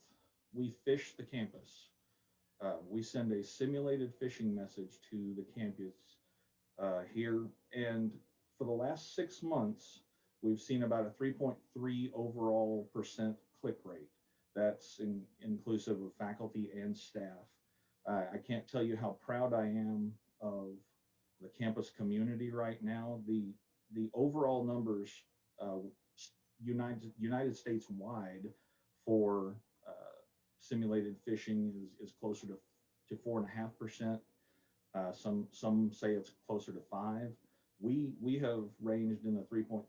we phish the campus. We send a simulated phishing message to the campus here. And for the last 6 months, we've seen about a 3.3 overall percent click rate. That's inclusive of faculty and staff. I can't tell you how proud I am of the campus community right now. The overall numbers United States wide for simulated phishing is closer to 4.5%. Some say it's closer to 5. We have ranged in the 3.3%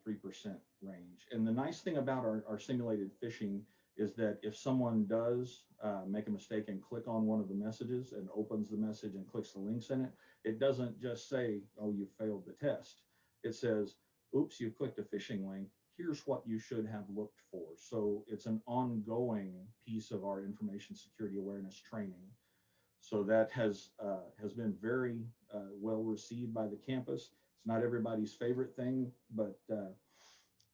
range. And the nice thing about our simulated phishing is that if someone does make a mistake and click on one of the messages and opens the message and clicks the links in it, it doesn't just say, oh, you failed the test. It says, oops, you clicked a phishing link. Here's what you should have looked for. So it's an ongoing piece of our information security awareness training. So that has been very well received by the campus. It's not everybody's favorite thing, but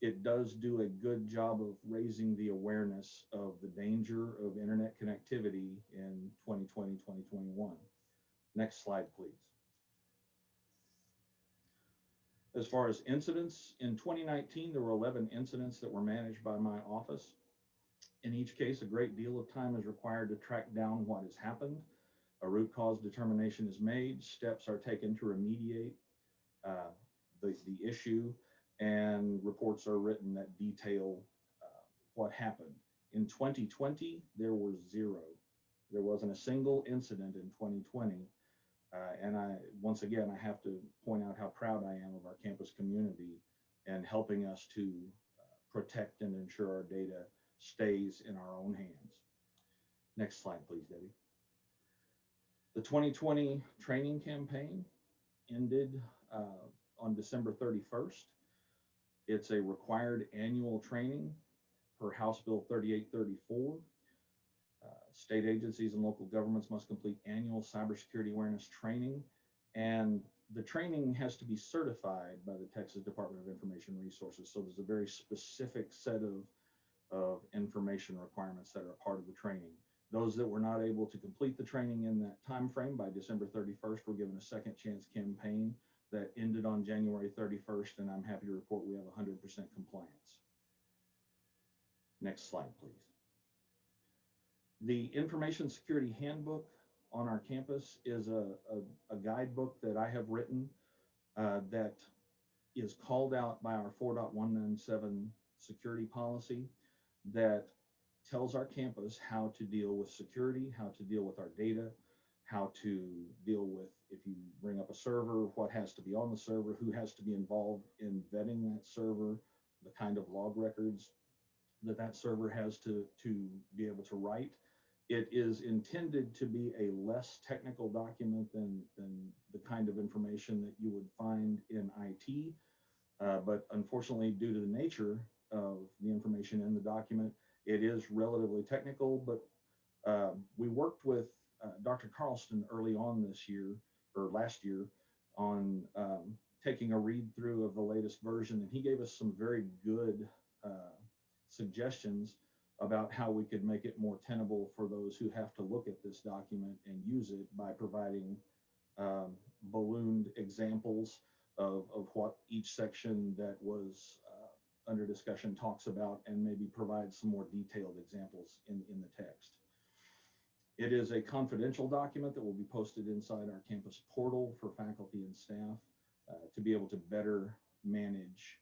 it does do a good job of raising the awareness of the danger of internet connectivity in 2020, 2021. Next slide, please. As far as incidents, in 2019, there were 11 incidents that were managed by my office. In each case, a great deal of time is required to track down what has happened. A root cause determination is made, steps are taken to remediate the issue, and reports are written that detail what happened. In 2020, there were 0. There wasn't a single incident in 2020. And once again, I have to point out how proud I am of our campus community and helping us to protect and ensure our data stays in our own hands. Next slide, please, Debbie. The 2020 training campaign ended on December 31st. It's a required annual training per House Bill 3834. State agencies and local governments must complete annual cybersecurity awareness training, and the training has to be certified by the Texas Department of Information Resources. So there's a very specific set of information requirements that are a part of the training. Those that were not able to complete the training in that time frame by December 31st were given a second chance campaign that ended on January 31st, and I'm happy to report we have 100% compliance. Next slide, please. The Information Security Handbook on our campus is a guidebook that I have written that is called out by our 4.197 security policy that tells our campus how to deal with security, how to deal with our data, how to deal with if you bring up a server, what has to be on the server, who has to be involved in vetting that server, the kind of log records that server has to be able to write. It is intended to be a less technical document than the kind of information that you would find in IT. But unfortunately, due to the nature of the information in the document, it is relatively technical. But we worked with Dr. Carlston early on this year, or last year, on taking a read through of the latest version, and he gave us some very good suggestions about how we could make it more tenable for those who have to look at this document and use it by providing ballooned examples of what each section that was under discussion talks about, and maybe provide some more detailed examples in the text. It is a confidential document that will be posted inside our campus portal for faculty and staff to be able to better manage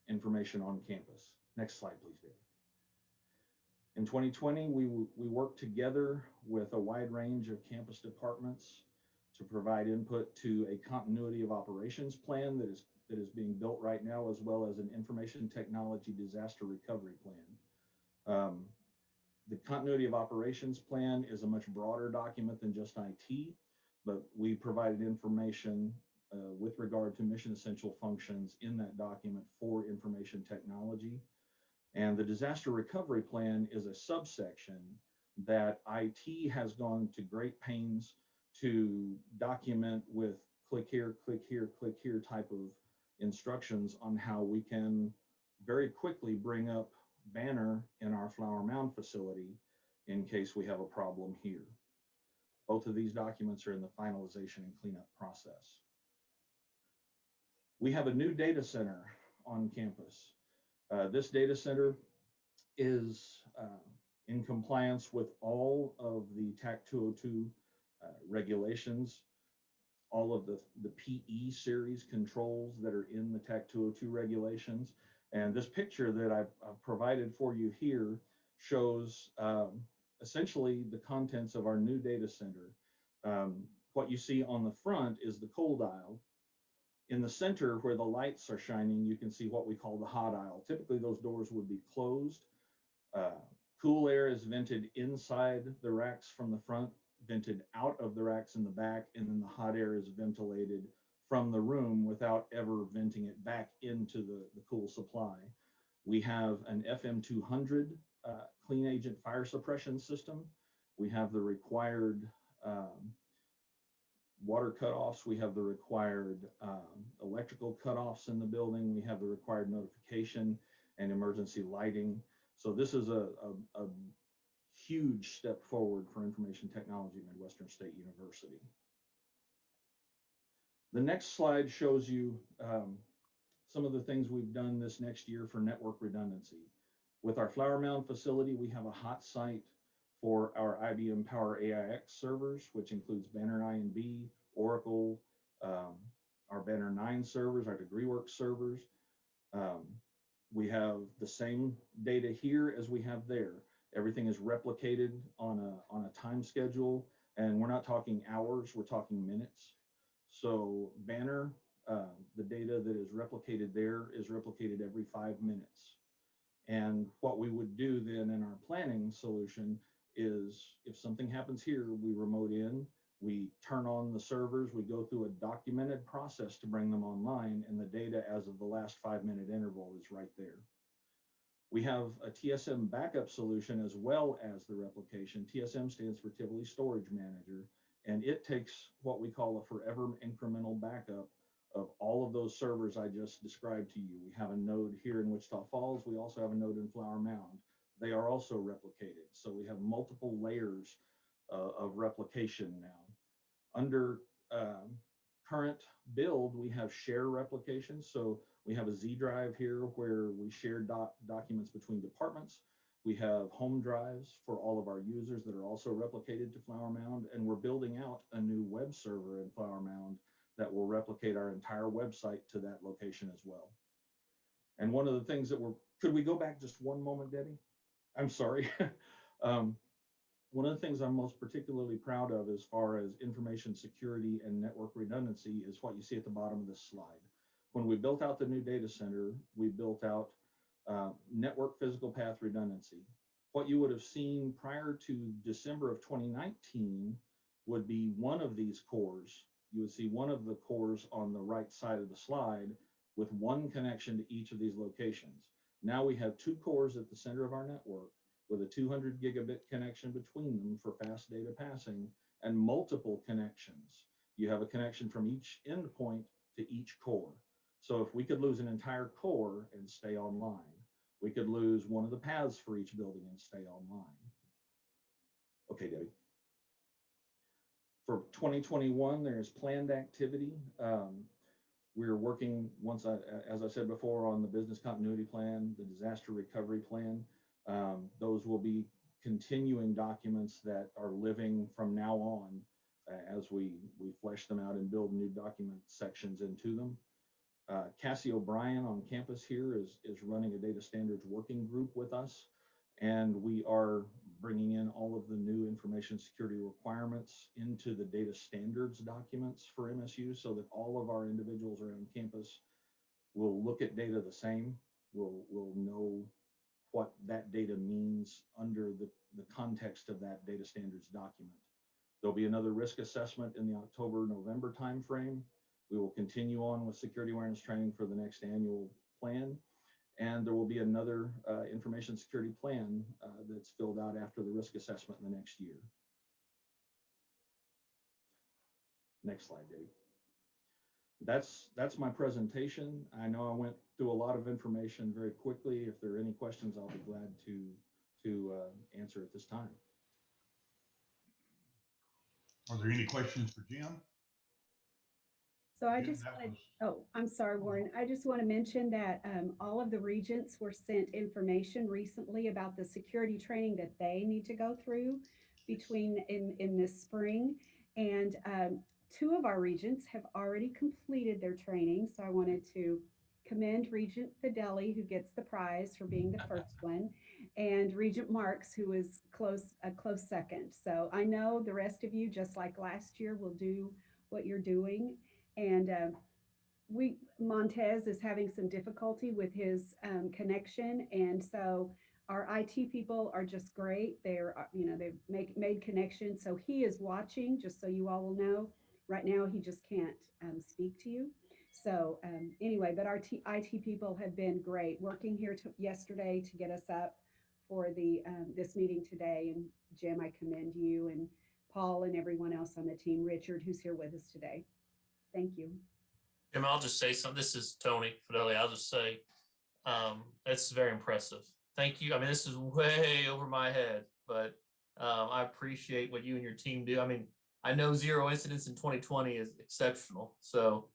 information on campus. Next slide, please, David. In 2020, we worked together with a wide range of campus departments to provide input to a continuity of operations plan that is being built right now, as well as an information technology disaster recovery plan. The continuity of operations plan is a much broader document than just IT, but we provided information with regard to mission essential functions in that document for information technology. And the disaster recovery plan is a subsection that IT has gone to great pains to document with click here, click here, click here type of instructions on how we can very quickly bring up Banner in our Flower Mound facility in case we have a problem here. Both of these documents are in the finalization and cleanup process. We have a new data center on campus. This data center is in compliance with all of the TAC 202 regulations, all of the PE series controls that are in the TAC 202 regulations. And this picture that I've provided for you here shows essentially the contents of our new data center. What you see on the front is the cold aisle. In the center where the lights are shining, you can see what we call the hot aisle. Typically those doors would be closed. Cool air is vented inside the racks from the front, vented out of the racks in the back, and then the hot air is ventilated from the room without ever venting it back into the cool supply. We have an FM200 clean agent fire suppression system. We have the required water cutoffs. We have the required electrical cutoffs in the building. We have the required notification and emergency lighting. So this is a huge step forward for information technology at Midwestern State University. The next slide shows you some of the things we've done this next year for network redundancy. With our Flower Mound facility, we have a hot site for our IBM Power AIX servers, which includes Banner INB, Oracle, our Banner 9 servers, our DegreeWorks servers. We have the same data here as we have there. Everything is replicated on a time schedule, and we're not talking hours, we're talking minutes. So Banner, the data that is replicated there is replicated every 5 minutes. And what we would do then in our planning solution is if something happens here, we remote in, we turn on the servers, we go through a documented process to bring them online, and the data as of the last 5-minute interval is right there. We have a TSM backup solution as well as the replication. TSM stands for Tivoli Storage Manager, and it takes what we call a forever incremental backup of all of those servers I just described to you. We have a node here in Wichita Falls. We also have a node in Flower Mound. They are also replicated. So we have multiple layers of replication now. Under current build, we have share replication. So we have a Z drive here where we share documents between departments. We have home drives for all of our users that are also replicated to Flower Mound. And we're building out a new web server in Flower Mound that will replicate our entire website to that location as well. And one of the things that could we go back just one moment, Debbie? I'm sorry. One of the things I'm most particularly proud of as far as information security and network redundancy is what you see at the bottom of this slide. When we built out the new data center, we built out network physical path redundancy. What you would have seen prior to December of 2019 would be one of these cores. You would see one of the cores on the right side of the slide with one connection to each of these locations. Now we have 2 cores at the center of our network with a 200 gigabit connection between them for fast data passing and multiple connections. You have a connection from each endpoint to each core. So if we could lose an entire core and stay online, we could lose one of the paths for each building and stay online. Okay, Debbie. For 2021, there's planned activity. We're working, as I said before, on the business continuity plan, the disaster recovery plan. Those will be continuing documents that are living from now on as we flesh them out and build new document sections into them. Cassie O'Brien on campus here is running a data standards working group with us, and we are bringing in all of the new information security requirements into the data standards documents for MSU so that all of our individuals around campus will look at data the same, will know what that data means under the context of that data standards document. There'll be another risk assessment in the October-November timeframe. We will continue on with security awareness training for the next annual plan. And there will be another information security plan that's filled out after the risk assessment in the next year. Next slide, Debbie. That's my presentation. I know I went through a lot of information very quickly. If there are any questions, I'll be glad to answer at this time. Are there any questions for Jim? So I Jim, just that wanted, was- oh, I'm sorry, Warren. I just want to mention that all of the regents were sent information recently about the security training that they need to go through in this spring. And two of our regents have already completed their training. So I wanted to commend Regent Fideli, who gets the prize for being the first one, and Regent Marks, who is a close second. So I know the rest of you, just like last year, will do what you're doing. And Montez is having some difficulty with his connection. And so our IT people are just great. They've made connections. So he is watching, just so you all will know. Right now, he just can't speak to you. So anyway, but our IT people have been great, working here yesterday to get us up for this meeting today. And Jim, I commend you, and Paul and everyone else on the team, Richard, who's here with us today. Thank you. Jim, I'll just say something. This is Tony Fideli. I'll just say, it's very impressive. Thank you. I mean, this is way over my head, but I appreciate what you and your team do. I mean, I know 0 incidents in 2020 is exceptional. So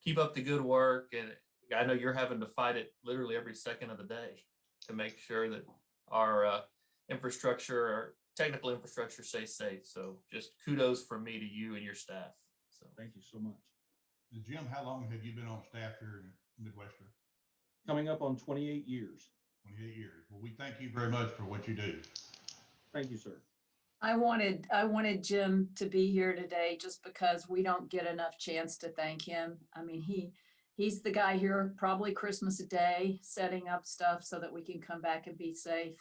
keep up the good work. And I know you're having to fight it literally every second of the day to make sure that our technical infrastructure stays safe. So just kudos from me to you and your staff. So thank you so much. Jim, how long have you been on staff here in Midwestern? Coming up on 28 years. 28 years. Well, we thank you very much for what you do. Thank you, sir. I wanted Jim to be here today just because we don't get enough chance to thank him. I mean, he's the guy here probably Christmas Day setting up stuff so that we can come back and be safe.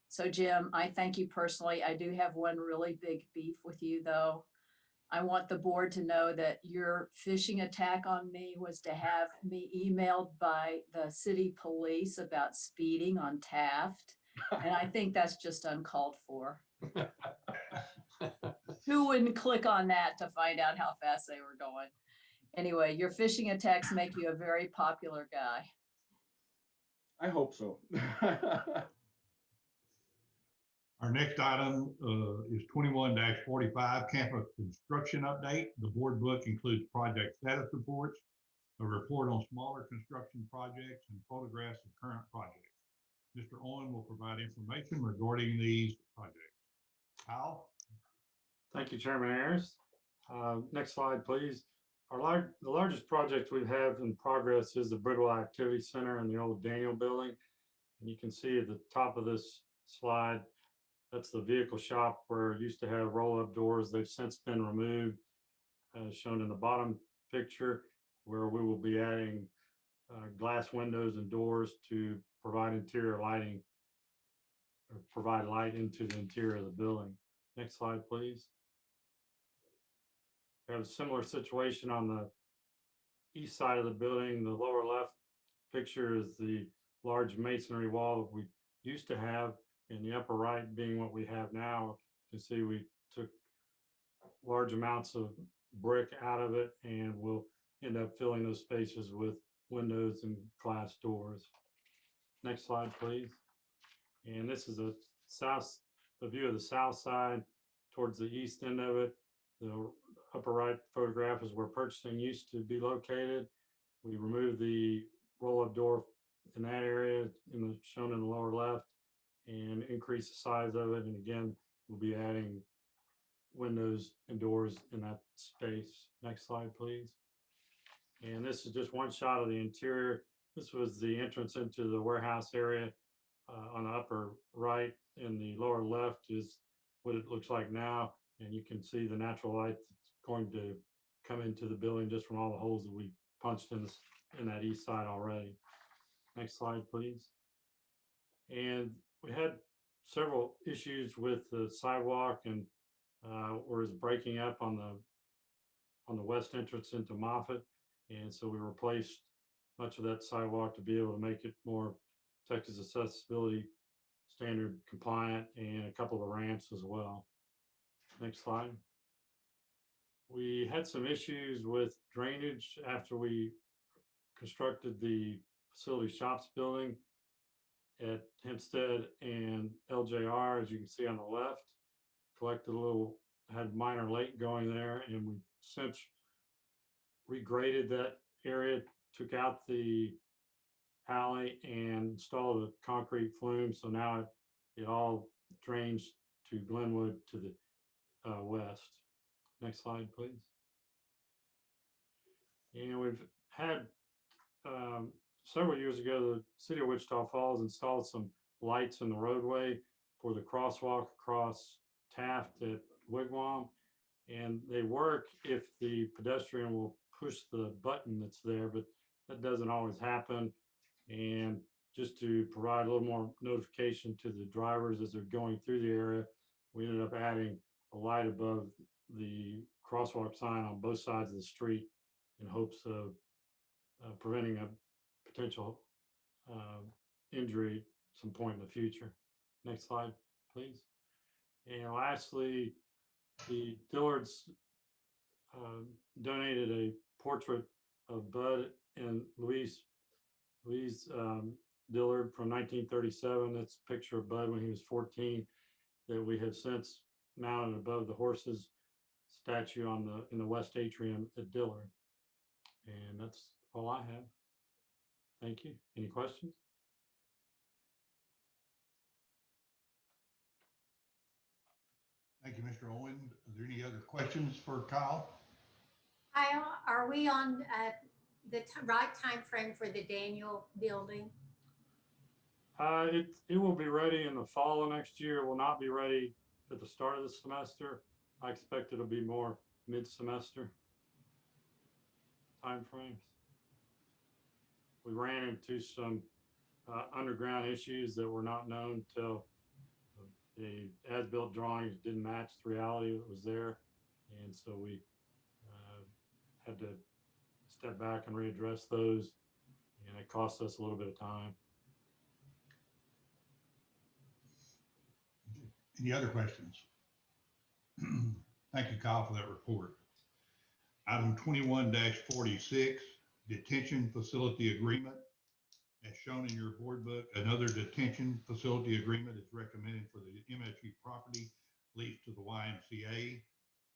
So Jim, I thank you personally. I do have one really big beef with you though. I want the board to know that your phishing attack on me was to have me emailed by the city police about speeding on Taft. And I think that's just uncalled for. Who wouldn't click on that to find out how fast they were going? Anyway, your phishing attacks make you a very popular guy. I hope so. Our next item is 21-45 campus construction update. The board book includes project status reports, a report on smaller construction projects, and photographs of current projects. Mr. Owen will provide information regarding these projects. Kyle? Thank you, Chairman Ayers. Next slide, please. The largest project we have in progress is the Bridwell Activity Center in the old Daniel building. And you can see at the top of this slide, that's the vehicle shop where it used to have roll-up doors. They've since been removed, as shown in the bottom picture, where we will be adding glass windows and doors to provide interior lighting, or provide light into the interior of the building. Next slide, please. We have a similar situation on the east side of the building. The lower left picture is the large masonry wall that we used to have, and the upper right being what we have now. You can see we took large amounts of brick out of it, and we'll end up filling those spaces with windows and glass doors. Next slide, please. And this is the view of the south side towards the east end of it. The upper right photograph is where purchasing used to be located. We removed the roll-up door in that area shown in the lower left and increased the size of it. And again, we'll be adding windows and doors in that space. Next slide, please. And this is just one shot of the interior. This was the entrance into the warehouse area on the upper right, and the lower left is what it looks like now. And you can see the natural light that's going to come into the building just from all the holes that we punched in that east side already. Next slide, please. And we had several issues with the sidewalk, and was breaking up on the west entrance into Moffett. And so we replaced much of that sidewalk to be able to make it more Texas accessibility standard compliant, and a couple of the ramps as well. Next slide. We had some issues with drainage after we constructed the facility shops building at Hempstead and LJR, as you can see on the left. Collected a little, had minor lake going there, and we since regraded that area, took out the alley and installed a concrete flume. So now it all drains to Glenwood to the west. Next slide, please. And we've had several years ago, the city of Wichita Falls installed some lights in the roadway for the crosswalk across Taft at Wigwam. And they work if the pedestrian will push the button that's there, but that doesn't always happen. And just to provide a little more notification to the drivers as they're going through the area, we ended up adding a light above the crosswalk sign on both sides of the street in hopes of preventing a potential injury at some point in the future. Next slide, please. And lastly, the Dillards donated a portrait of Bud and Louise Dillard from 1937. That's a picture of Bud when he was 14 that we have since mounted above the horses statue in the west atrium at Dillard. And that's all I have. Thank you. Any questions? Thank you, Mr. Owen. Are there any other questions for Kyle? Kyle, are we on the right time frame for the Daniel building? It will be ready in the fall of next year. It will not be ready at the start of the semester. I expect it'll be more mid-semester timeframes. We ran into some underground issues that were not known till the as-built drawings didn't match the reality that was there. And so we had to step back and readdress those. And it cost us a little bit of time. Any other questions? Thank you, Kyle, for that report. Item 21-46, detention facility agreement. As shown in your board book, another detention facility agreement is recommended for the MSU property leased to the YMCA.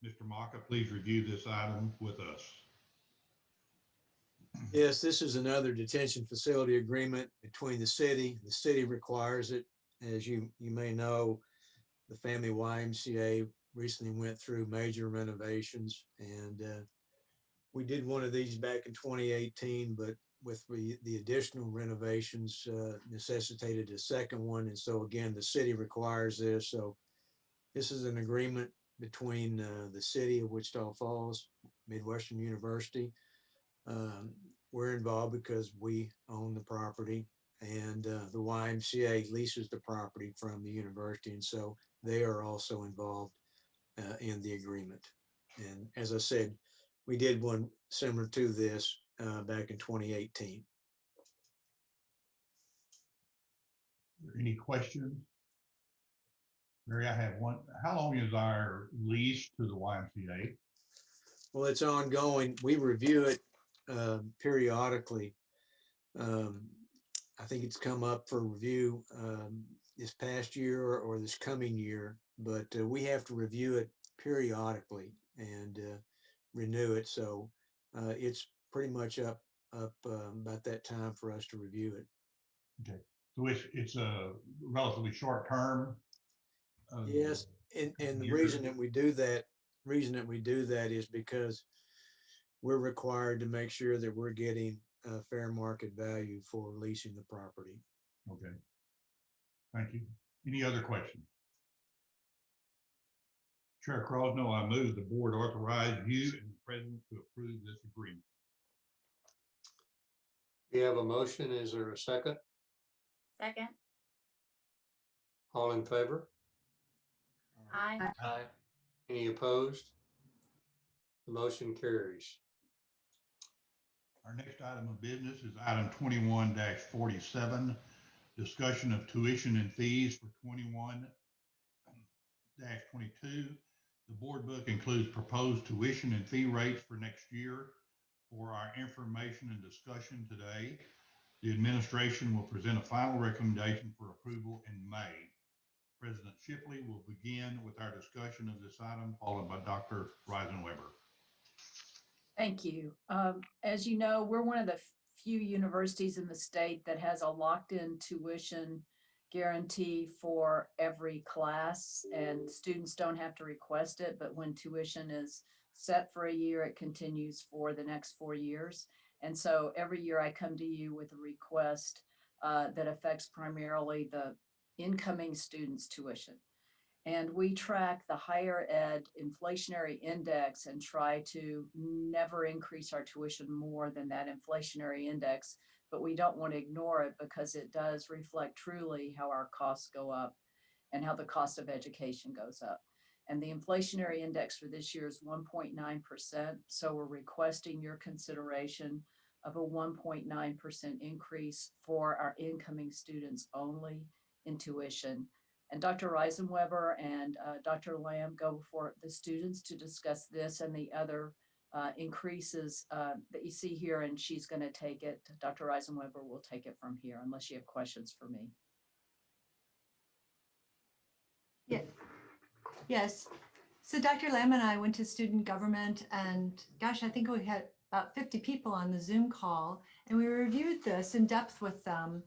Mr. Maka, please review this item with us. Yes, this is another detention facility agreement between the city. The city requires it. As you may know, the Family YMCA recently went through major renovations, and we did one of these back in 2018, but with the additional renovations necessitated a second one. And so again, the city requires this. So this is an agreement between the city of Wichita Falls, Midwestern University. We're involved because we own the property, and the YMCA leases the property from the university. And so they are also involved in the agreement. And as I said, we did one similar to this back in 2018. Any questions? Mary, I have one. How long is our lease to the YMCA? Well, it's ongoing. We review it periodically. I think it's come up for review this past year or this coming year, but we have to review it periodically and renew it. So it's pretty much up about that time for us to review it. Okay, so it's a relatively short term. Yes, and the reason that we do that is because we're required to make sure that we're getting a fair market value for leasing the property. Okay, thank you. Any other questions? Chair Crosno, I move the board authorize you and the president to approve this agreement. We have a motion. Is there a second? Second. All in favor? Aye. Aye. Any opposed? The motion carries. Our next item of business is item 21-47, discussion of tuition and fees for 21-22. The board book includes proposed tuition and fee rates for next year. For our information and discussion today, the administration will present a final recommendation for approval in May. President Shipley will begin with our discussion of this item, followed by Dr. Reisenweber. Thank you. As you know, we're one of the few universities in the state that has a locked-in tuition guarantee for every class, and students don't have to request it, but when tuition is set for a year, it continues for the next 4 years. And so every year I come to you with a request that affects primarily the incoming students' tuition. And we track the higher ed inflationary index and try to never increase our tuition more than that inflationary index. But we don't want to ignore it because it does reflect truly how our costs go up and how the cost of education goes up. And the inflationary index for this year is 1.9%. So we're requesting your consideration of a 1.9% increase for our incoming students only in tuition. And Dr. Reisenweber and Dr. Lamb go before the students to discuss this and the other increases that you see here, and she's going to take it. Dr. Reisenweber will take it from here unless you have questions for me. Yeah. Yes. So Dr. Lamb and I went to student government, and gosh, I think we had about 50 people on the Zoom call, and we reviewed this in depth with them.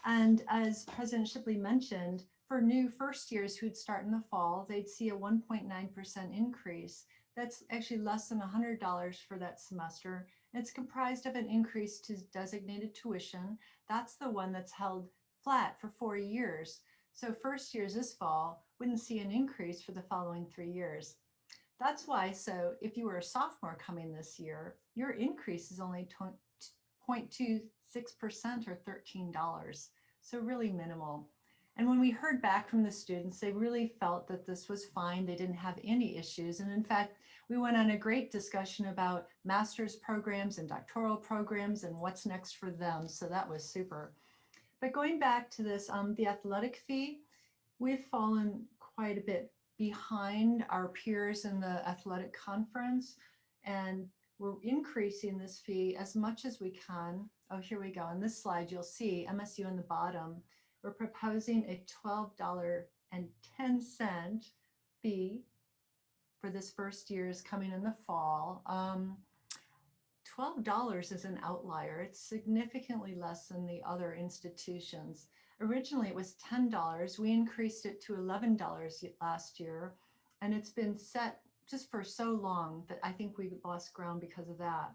And as President Shipley mentioned, for new first years who'd start in the fall, they'd see a 1.9% increase. That's actually less than $100 for that semester. It's comprised of an increase to designated tuition. That's the one that's held flat for 4 years. So first years this fall wouldn't see an increase for the following 3 years. That's why, so if you were a sophomore coming this year, your increase is only 0.26% or $13. So really minimal. And when we heard back from the students, they really felt that this was fine. They didn't have any issues. And in fact, we went on a great discussion about master's programs and doctoral programs and what's next for them. So that was super. But going back to this, the athletic fee, we've fallen quite a bit behind our peers in the athletic conference. And we're increasing this fee as much as we can. Oh, here we go. On this slide, you'll see MSU in the bottom. We're proposing a $12.10 fee for this first year's coming in the fall. $12 is an outlier. It's significantly less than the other institutions. Originally, it was $10. We increased it to $11 last year, and it's been set just for so long that I think we've lost ground because of that.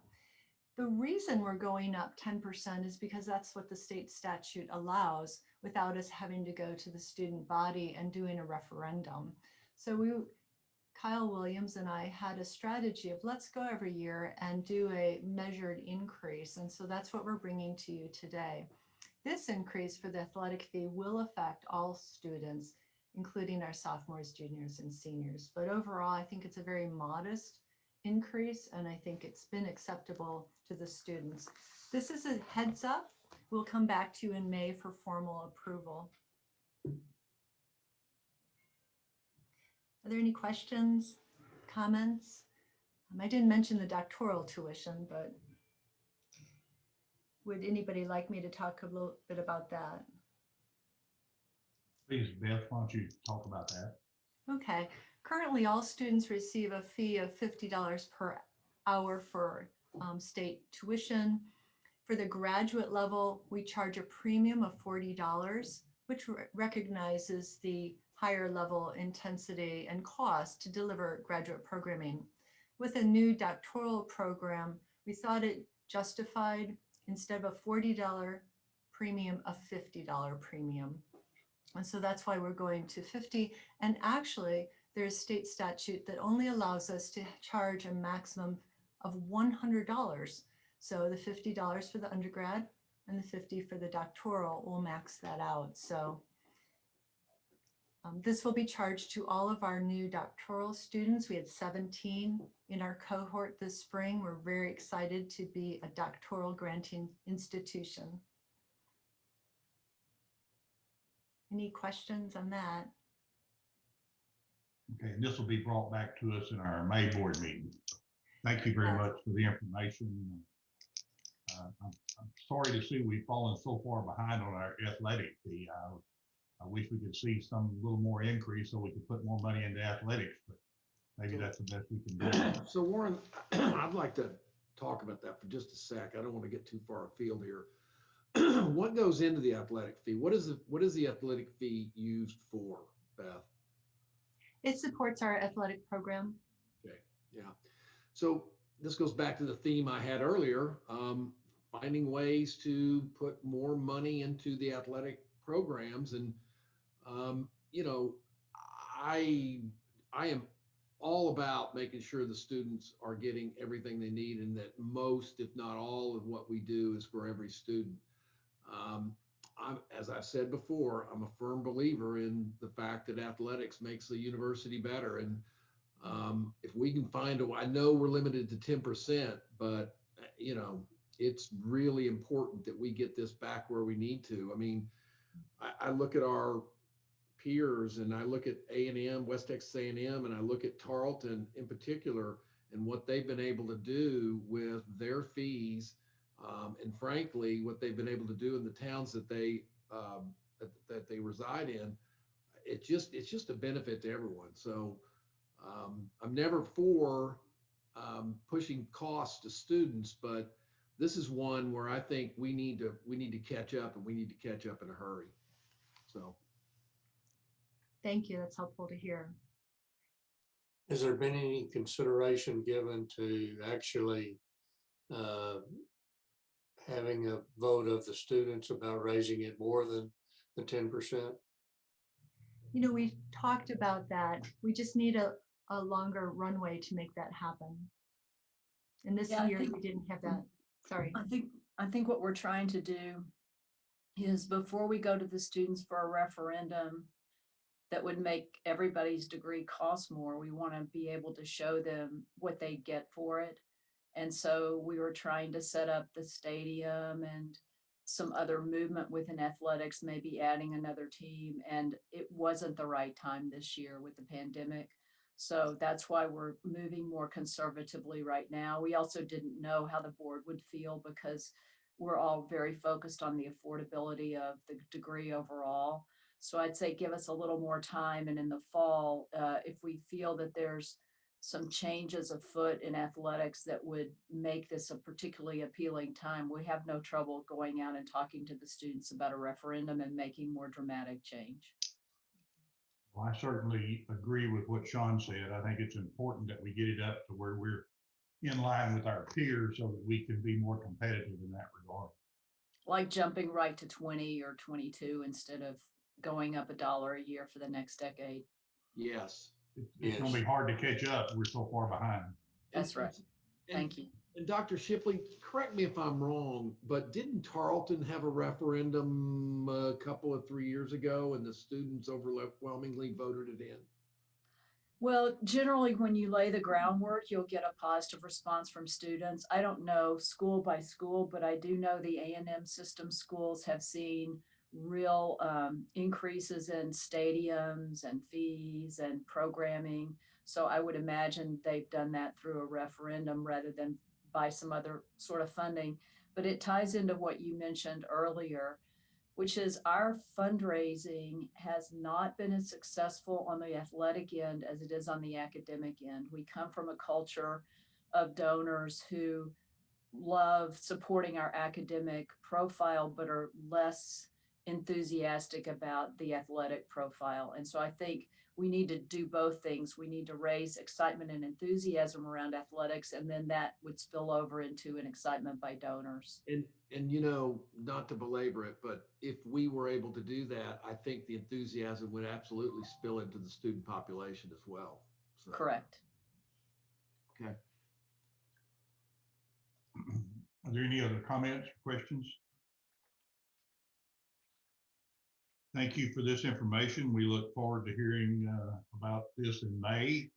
The reason we're going up 10% is because that's what the state statute allows without us having to go to the student body and doing a referendum. So Kyle Williams and I had a strategy of let's go every year and do a measured increase. And so that's what we're bringing to you today. This increase for the athletic fee will affect all students, including our sophomores, juniors, and seniors. But overall, I think it's a very modest increase, and I think it's been acceptable to the students. This is a heads up. We'll come back to you in May for formal approval. Are there any questions, comments? I didn't mention the doctoral tuition, but would anybody like me to talk a little bit about that? Please, Beth, why don't you talk about that? Okay. Currently, all students receive a fee of $50 per hour for state tuition. For the graduate level, we charge a premium of $40, which recognizes the higher level intensity and cost to deliver graduate programming. With a new doctoral program, we thought it justified, instead of a $40 premium, a $50 premium. And so that's why we're going to 50. And actually, there's state statute that only allows us to charge a maximum of $100. So the $50 for the undergrad and the $50 for the doctoral will max that out. So this will be charged to all of our new doctoral students. We had 17 in our cohort this spring. We're very excited to be a doctoral granting institution. Any questions on that? Okay, and this will be brought back to us in our May board meeting. Thank you very much for the information. I'm sorry to see we've fallen so far behind on our athletic fee. I wish we could see some little more increase so we could put more money into athletics, but maybe that's the best we can do. So Warren, I'd like to talk about that for just a sec. I don't want to get too far afield here. What goes into the athletic fee? What is the athletic fee used for, Beth? It supports our athletic program. Okay, yeah. So this goes back to the theme I had earlier, finding ways to put more money into the athletic programs. And, you know, I am all about making sure the students are getting everything they need, and that most, if not all, of what we do is for every student. As I've said before, I'm a firm believer in the fact that athletics makes the university better. And if we can find I know we're limited to 10%, but you know, it's really important that we get this back where we need to. I mean, I look at our peers, and I look at A&M, West Texas A&M, and I look at Tarleton in particular, and what they've been able to do with their fees, and frankly, what they've been able to do in the towns that they reside in. It's just a benefit to everyone. So I'm never for pushing costs to students, but this is one where I think we need to catch up, and we need to catch up in a hurry. So. Thank you. That's helpful to hear. Has there been any consideration given to actually having a vote of the students about raising it more than the 10%? You know, we've talked about that. We just need a longer runway to make that happen. And this Yeah, year we didn't have that. Sorry. I think what we're trying to do is, before we go to the students for a referendum that would make everybody's degree cost more, we want to be able to show them what they get for it. And so we were trying to set up the stadium and some other movement within athletics, maybe adding another team. And it wasn't the right time this year with the pandemic. So that's why we're moving more conservatively right now. We also didn't know how the board would feel, because we're all very focused on the affordability of the degree overall. So I'd say give us a little more time, and in the fall, if we feel that there's some changes afoot in athletics that would make this a particularly appealing time, we have no trouble going out and talking to the students about a referendum and making more dramatic change. Well, I certainly agree with what Sean said. I think it's important that we get it up to where we're in line with our peers so that we can be more competitive in that regard. Like jumping right to 20 or 22 instead of going up $1 a year for the next decade. Yes. It's going to be hard to catch up. We're so far behind. That's right. Thank you. And Dr. Shipley, correct me if I'm wrong, but didn't Tarleton have a referendum a couple of 3 years ago, and the students overwhelmingly voted it in? Well, generally, when you lay the groundwork, you'll get a positive response from students. I don't know school by school, but I do know the A&M system schools have seen real increases in stadiums and fees and programming. So I would imagine they've done that through a referendum rather than by some other sort of funding. But it ties into what you mentioned earlier, which is our fundraising has not been as successful on the athletic end as it is on the academic end. We come from a culture of donors who love supporting our academic profile, but are less enthusiastic about the athletic profile. And so I think we need to do both things. We need to raise excitement and enthusiasm around athletics, and then that would spill over into an excitement by donors. And you know, not to belabor it, but if we were able to do that, I think the enthusiasm would absolutely spill into the student population as well. So. Correct. Okay. Are there any other comments, questions? Thank you for this information. We look forward to hearing about this in May.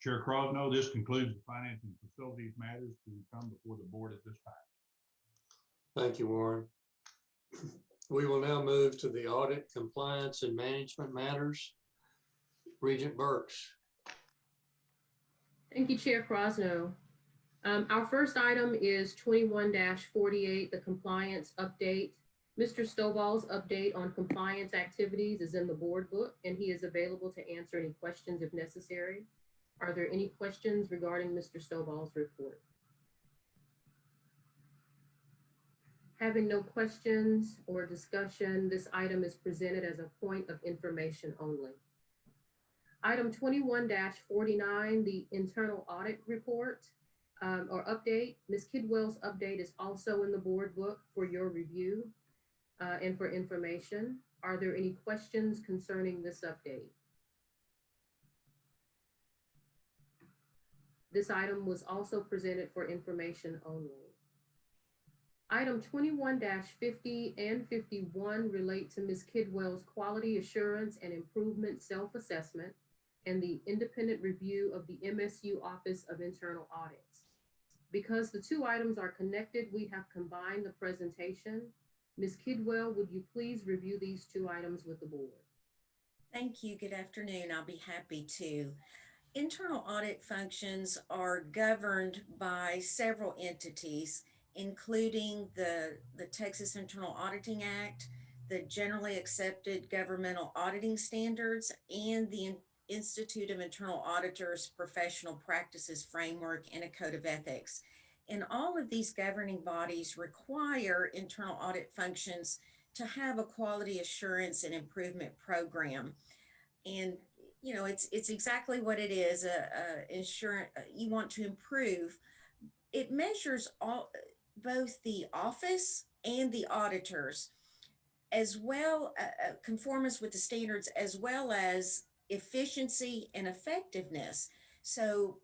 Chair Crosno, this concludes the Finance and Facilities matters to come before the board at this time. Thank you, Warren. We will now move to the audit, compliance, and management matters. Regent Burks. Thank you, Chair Crosno. Our first item is 21-48, the compliance update. Mr. Stovall's update on compliance activities is in the board book, and he is available to answer any questions if necessary. Are there any questions regarding Mr. Stovall's report? Having no questions or discussion, this item is presented as a point of information only. Item 21-49, the internal audit report or update. Ms. Kidwell's update is also in the board book for your review and for information. Are there any questions concerning this update? This item was also presented for information only. Item 21-50 and 51 relate to Ms. Kidwell's quality assurance and improvement self-assessment and the independent review of the MSU Office of Internal Audits. Because the two items are connected, we have combined the presentation. Ms. Kidwell, would you please review these two items with the board? Thank you. Good afternoon. I'll be happy to. Internal audit functions are governed by several entities, including the Texas Internal Auditing Act, the Generally Accepted Governmental Auditing Standards, and the Institute of Internal Auditors Professional Practices Framework and a Code of Ethics. And all of these governing bodies require internal audit functions to have a quality assurance and improvement program. And you know, it's exactly what it is. Insurance, you want to improve. It measures both the office and the auditors, as well conformance with the standards, as well as efficiency and effectiveness. So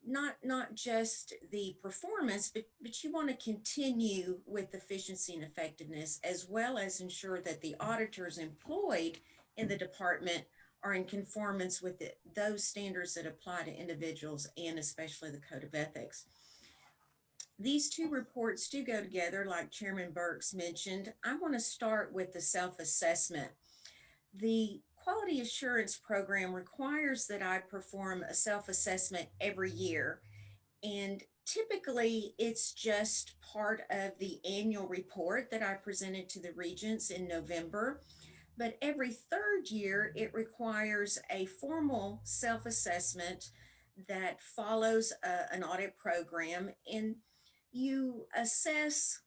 not just the performance, but you want to continue with efficiency and effectiveness, as well as ensure that the auditors employed in the department are in conformance with those standards that apply to individuals and especially the Code of Ethics. These two reports do go together, like Chairman Burks mentioned. I want to start with the self-assessment. The quality assurance program requires that I perform a self-assessment every year. And typically it's just part of the annual report that I presented to the Regents in November. But every third year, it requires a formal self-assessment that follows an audit program, and you assess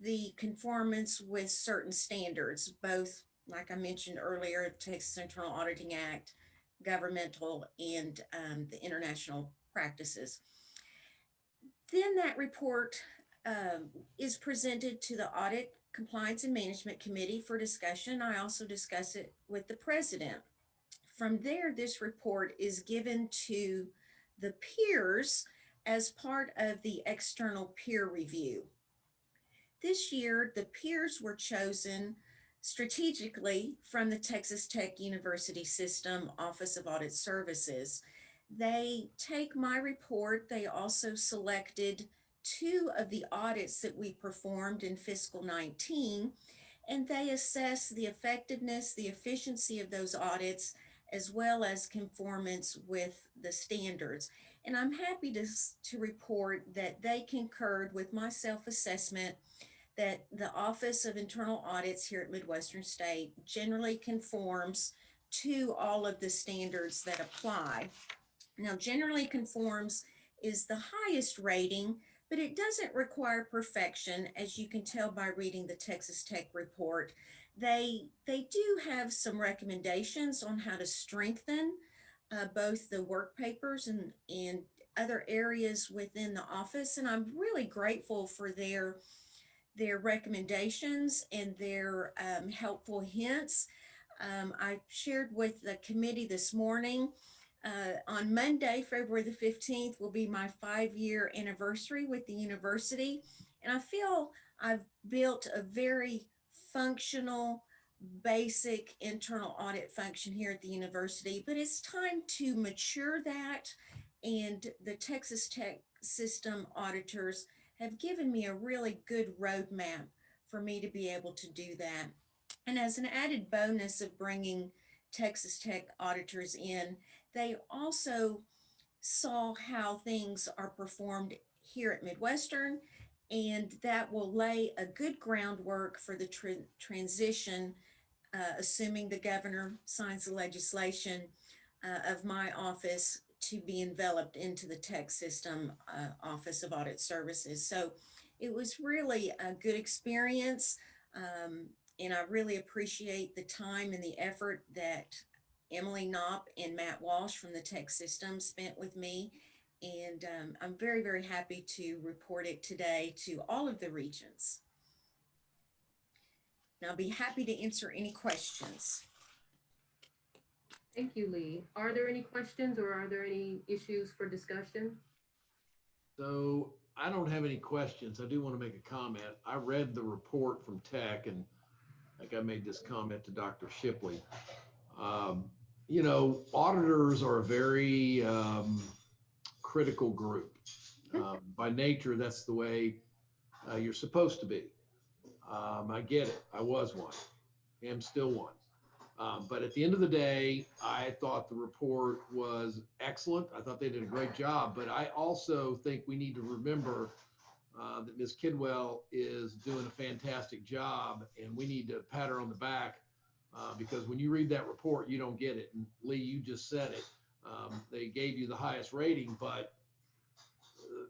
the conformance with certain standards, both, like I mentioned earlier, Texas Internal Auditing Act, governmental, and the international practices. Then that report is presented to the Audit, Compliance, and Management Committee for discussion. I also discuss it with the president. From there, this report is given to the peers as part of the external peer review. This year, the peers were chosen strategically from the Texas Tech University System Office of Audit Services. They take my report. They also selected 2 of the audits that we performed in fiscal 19, and they assess the effectiveness, the efficiency of those audits, as well as conformance with the standards. And I'm happy to report that they concurred with my self-assessment that the Office of Internal Audits here at Midwestern State generally conforms to all of the standards that apply. Now, generally conforms is the highest rating, but it doesn't require perfection, as you can tell by reading the Texas Tech report. They do have some recommendations on how to strengthen both the work papers and other areas within the office, and I'm really grateful for their recommendations and their helpful hints. I shared with the committee this morning. On Monday, February the 15th, will be my 5-year anniversary with the university. And I feel I've built a very functional, basic internal audit function here at the university, but it's time to mature that. And the Texas Tech system auditors have given me a really good roadmap for me to be able to do that. And as an added bonus of bringing Texas Tech auditors in, they also saw how things are performed here at Midwestern, and that will lay a good groundwork for the transition, assuming the governor signs the legislation of my office to be enveloped into the tech system Office of Audit Services. So it was really a good experience. And I really appreciate the time and the effort that Emily Knopp and Matt Walsh from the tech system spent with me. And I'm very, very happy to report it today to all of the regions. Now I'll be happy to answer any questions. Thank you, Lee. Are there any questions or are there any issues for discussion? So I don't have any questions. I do want to make a comment. I read the report from Tech, and I think I made this comment to Dr. Shipley. You know, auditors are a very critical group. By nature, that's the way you're supposed to be. I get it. I was one. Am still one. But at the end of the day, I thought the report was excellent. I thought they did a great job. But I also think we need to remember that Ms. Kidwell is doing a fantastic job, and we need to pat her on the back because when you read that report, you don't get it. And Lee, you just said it. They gave you the highest rating, but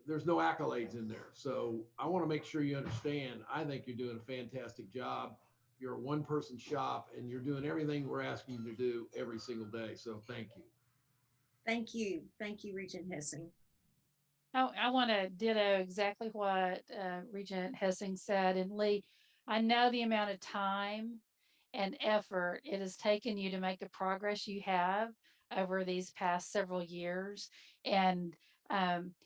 there's no accolades in there. So I want to make sure you understand, I think you're doing a fantastic job. You're a one-person shop, and you're doing everything we're asking you to do every single day. So thank you. Thank you. Thank you, Regent Hessing. I want to ditto exactly what Regent Hessing said. And Lee, I know the amount of time and effort it has taken you to make the progress you have over these past several years. And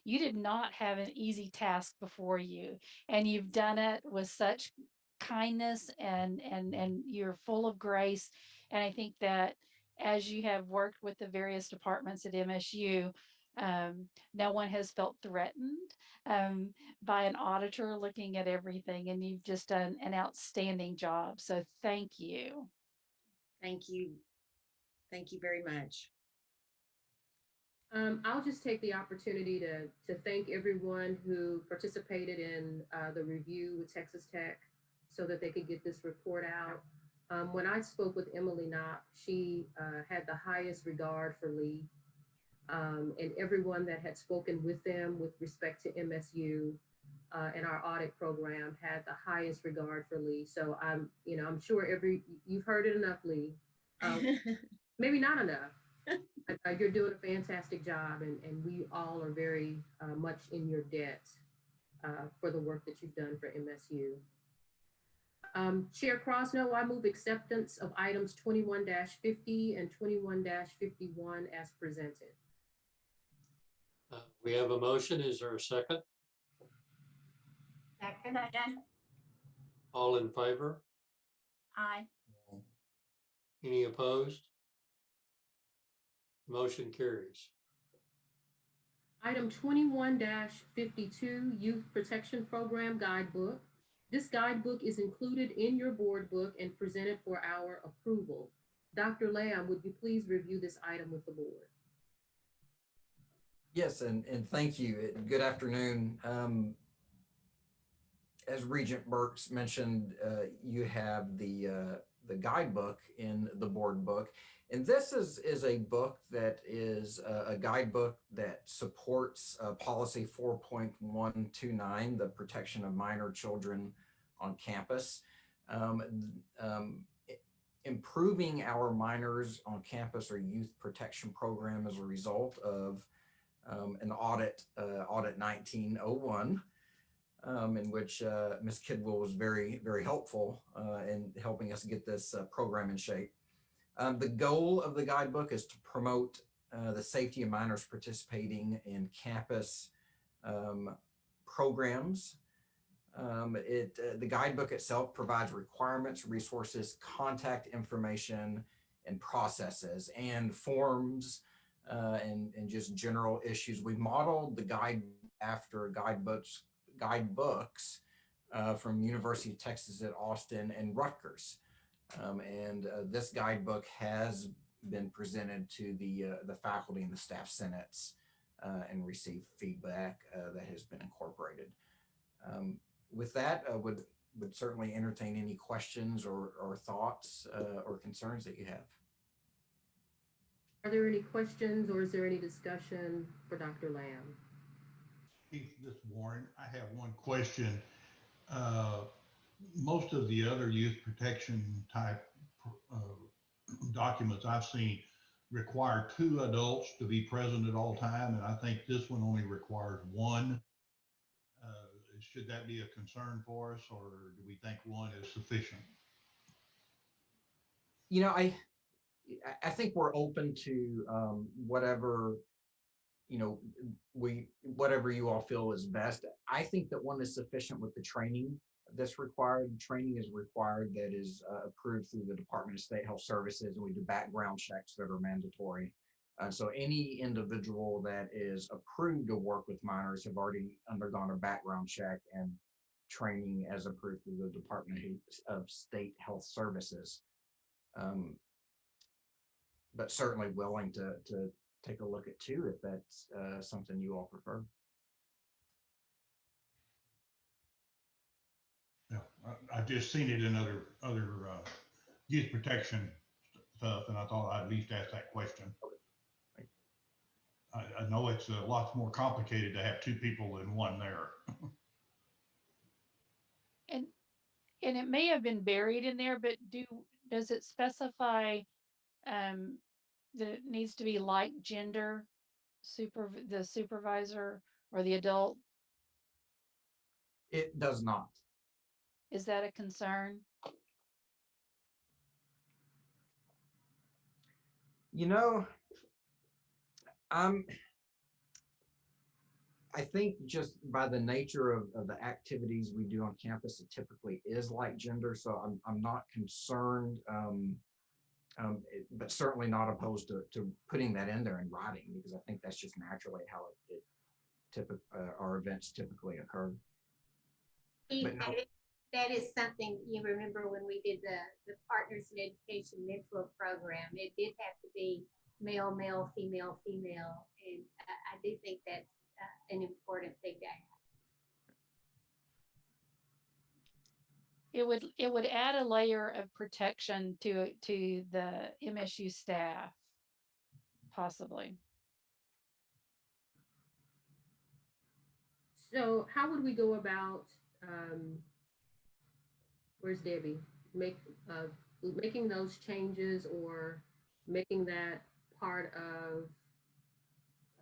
you did not have an easy task before you, and you've done it with such kindness and you're full of grace. And I think that as you have worked with the various departments at MSU, no one has felt threatened by an auditor looking at everything, and you've just done an outstanding job. So thank you. Thank you. Thank you very much. I'll just take the opportunity to thank everyone who participated in the review with Texas Tech so that they could get this report out. When I spoke with Emily Knopp, she had the highest regard for Lee, and everyone that had spoken with them with respect to MSU and our audit program had the highest regard for Lee. So I'm sure you've heard it enough, Lee. Maybe not enough. You're doing a fantastic job, and we all are very much in your debt for the work that you've done for MSU. Chair Crosno, I move acceptance of items 21-50 and 21-51 as presented. We have a motion. Is there a second? Second. All in favor? Aye. Any opposed? Motion carries. Item 21-52, Youth Protection Program Guidebook. This guidebook is included in your board book and presented for our approval. Dr. Lamb, would you please review this item with the board? Yes, and thank you. Good afternoon. As Regent Burks mentioned, you have the guidebook in the board book. And this is a book that is a guidebook that supports policy 4.129, the protection of minor children on campus. Improving our minors on campus or youth protection program as a result of an audit 1901, in which Ms. Kidwell was very, very helpful in helping us get this program in shape. The goal of the guidebook is to promote the safety of minors participating in campus programs. The guidebook itself provides requirements, resources, contact information, and processes, and forms, and just general issues. We modeled the guide after guidebooks from University of Texas at Austin and Rutgers. This guidebook has been presented to the faculty and the staff senates and receive feedback that has been incorporated. With that, would certainly entertain any questions or thoughts or concerns that you have. Are there any questions or is there any discussion for Dr. Lamb? Keith, this is Warren. I have one question. Most of the other youth protection type documents I've seen require 2 adults to be present at all time, and I think this one only requires 1. Should that be a concern for us, or do we think 1 is sufficient? You know, I think we're open to whatever, you know, whatever you all feel is best. I think that 1 is sufficient with the training that's required. Training is required that is approved through the Department of State Health Services, and we do background checks that are mandatory. So any individual that is approved to work with minors have already undergone a background check and training as approved through the Department of State Health Services. But certainly willing to take a look at 2 if that's something you all prefer. Yeah, I've just seen it in other youth protection stuff, and I thought I'd at least ask that question. I know it's a lot more complicated to have 2 people than 1 there. And it may have been buried in there, but does it specify that it needs to be like gender, the supervisor or the adult? It does not. Is that a concern? You know, I think just by the nature of the activities we do on campus, it typically is like gender. So I'm not concerned, but certainly not opposed to putting that in there in writing, because I think that's just naturally how our events typically occur. But no, That is something you remember when we did the Partners in Education Mentor program. It did have to be male, male, female, female, and I do think that's an important thing to have. It would add a layer of protection to the MSU staff, possibly. So how would we go about, where's Debbie? Making those changes or making that part of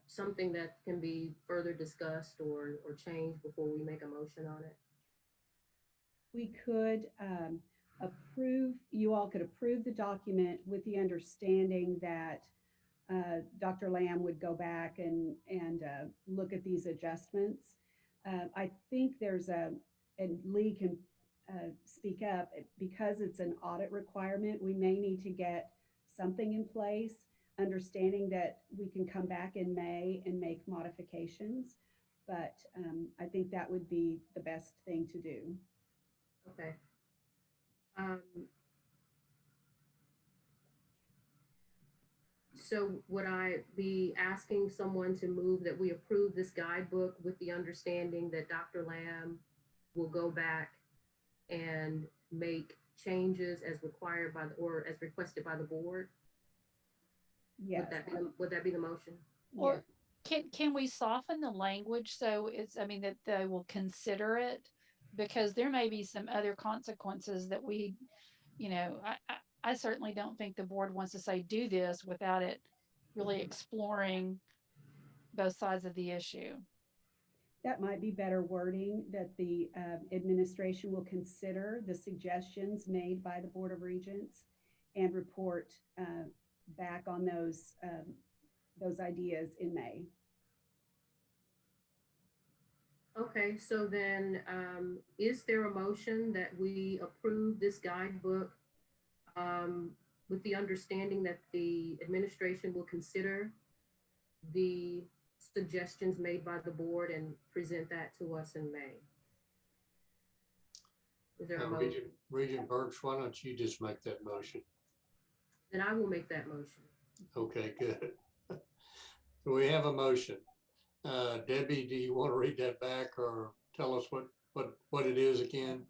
something that can be further discussed or changed before we make a motion on it? We could you all could approve the document with the understanding that Dr. Lamb would go back and look at these adjustments. I think and Lee can speak up, because it's an audit requirement, we may need to get something in place, understanding that we can come back in May and make modifications. But I think that would be the best thing to do. Okay. So would I be asking someone to move that we approve this guidebook with the understanding that Dr. Lamb will go back and make changes as required by or as requested by the board? Yes. Would that be the motion? Or can we soften the language so that they will consider it? Because there may be some other consequences that I certainly don't think the board wants to say do this without it really exploring both sides of the issue. That might be better wording, that the administration will consider the suggestions made by the Board of Regents and report back on those ideas in May. Okay, so then is there a motion that we approve this guidebook with the understanding that the administration will consider the suggestions made by the board and present that to us in May? Is there a motion? Regent Burks, why don't you just make that motion? Then I will make that motion. Okay, good. We have a motion. Debbie, do you want to read that back or tell us what it is again?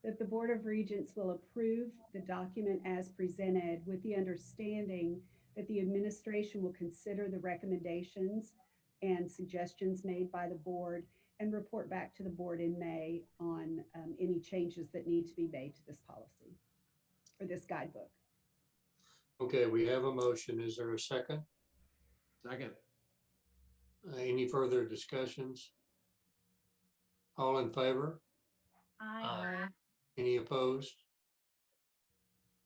That the Board of Regents will approve the document as presented with the understanding that the administration will consider the recommendations and suggestions made by the board and report back to the board in May on any changes that need to be made to this policy or this guidebook. Okay, we have a motion. Is there a second? Second. Any further discussions? All in favor? Aye. Any opposed?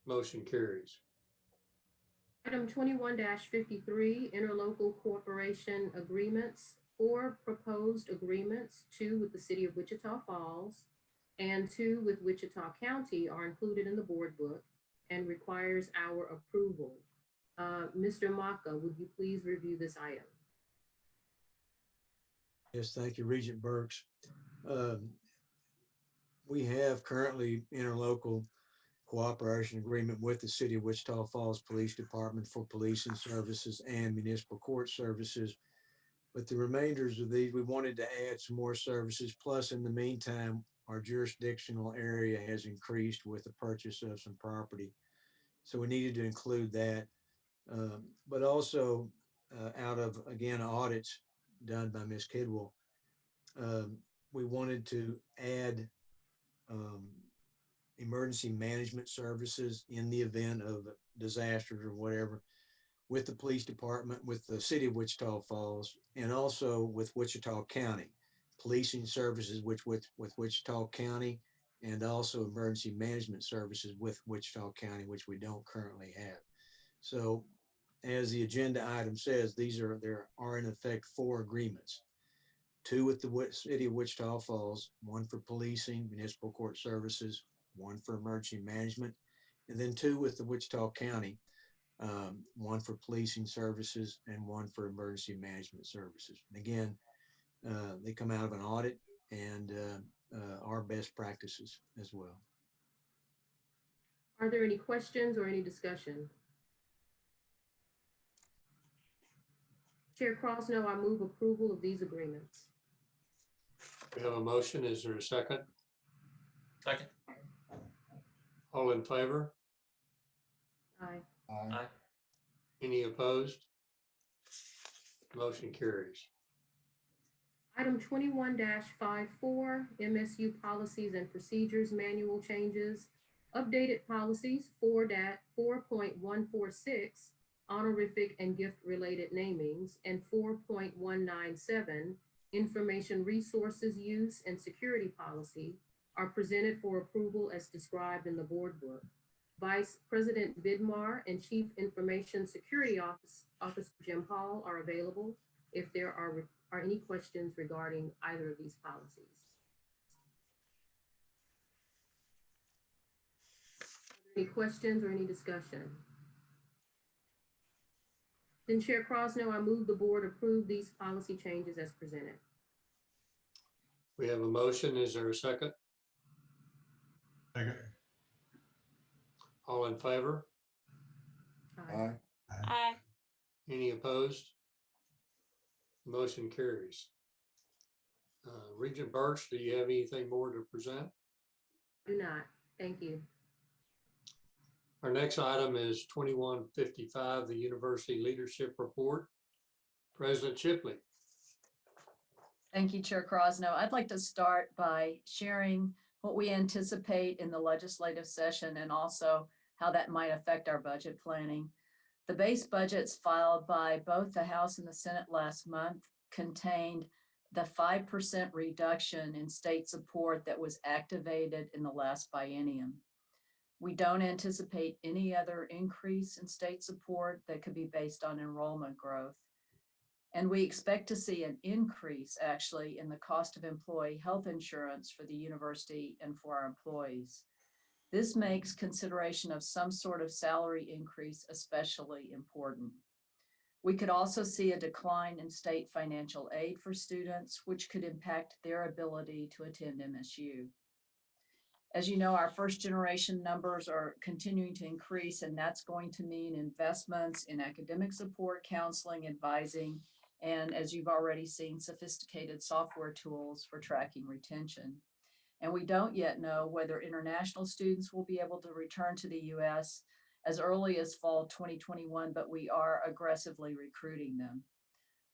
Motion carries. Item 21-53, interlocal cooperation agreements. 4 proposed agreements, 2 with the City of Wichita Falls and 2 with Wichita County are included in the board book and requires our approval. Mr. Maka, would you please review this item? Yes, thank you, Regent Burks. We have currently interlocal cooperation agreement with the City of Wichita Falls Police Department for policing services and municipal court services. But the remainders of these, we wanted to add some more services. Plus, in the meantime, our jurisdictional area has increased with the purchase of some property. So we needed to include that. But also out of, again, audits done by Ms. Kidwell, we wanted to add emergency management services in the event of disasters or whatever with the police department, with the City of Wichita Falls, and also with Wichita County, policing services with Wichita County, and also emergency management services with Wichita County, which we don't currently have. So as the agenda item says, there are in effect 4 agreements. 2 with the City of Wichita Falls, 1 for policing, municipal court services, 1 for emergency management, and then 2 with the Wichita County, 1 for policing services and 1 for emergency management services. And again, they come out of an audit and our best practices as well. Are there any questions or any discussion? Chair Crosno, I move approval of these agreements. We have a motion. Is there a second? Second. All in favor? Aye. Aye. Any opposed? Motion carries. Item 21-54, MSU Policies and Procedures Manual Changes. Updated policies 4.146, honorific and gift-related namings, and 4.197, information resources use and security policy, are presented for approval as described in the board book. Vice President Vidmar and Chief Information Security Officer Jim Hall are available if there are any questions regarding either of these policies. Are there any questions or any discussion? Then Chair Crosno, I move the board approve these policy changes as presented. We have a motion. Is there a second? Second. All in favor? Aye. Aye. Any opposed? Motion carries. Regent Birch, do you have anything more to present? Do not. Thank you. Our next item is 2155, the University Leadership Report. President Shipley. Thank you, Chair Crosno. I'd like to start by sharing what we anticipate in the legislative session and also how that might affect our budget planning. The base budgets filed by both the House and the Senate last month contained the 5% reduction in state support that was activated in the last biennium. We don't anticipate any other increase in state support that could be based on enrollment growth. And we expect to see an increase actually in the cost of employee health insurance for the university and for our employees. This makes consideration of some sort of salary increase especially important. We could also see a decline in state financial aid for students, which could impact their ability to attend MSU. As you know, our first generation numbers are continuing to increase, and that's going to mean investments in academic support, counseling, advising, and, as you've already seen, sophisticated software tools for tracking retention. And we don't yet know whether international students will be able to return to the U.S. as early as fall 2021, but we are aggressively recruiting them.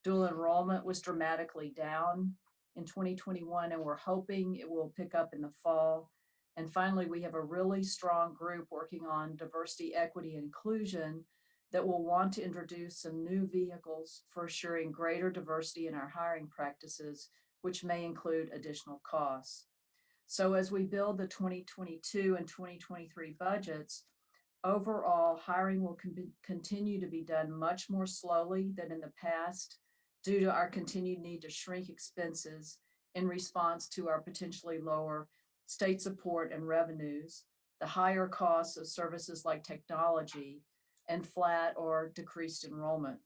Dual enrollment was dramatically down in 2021, and we're hoping it will pick up in the fall. And finally, we have a really strong group working on diversity, equity, and inclusion that will want to introduce some new vehicles for assuring greater diversity in our hiring practices, which may include additional costs. So as we build the 2022 and 2023 budgets, overall hiring will continue to be done much more slowly than in the past due to our continued need to shrink expenses in response to our potentially lower state support and revenues, the higher costs of services like technology, and flat or decreased enrollment.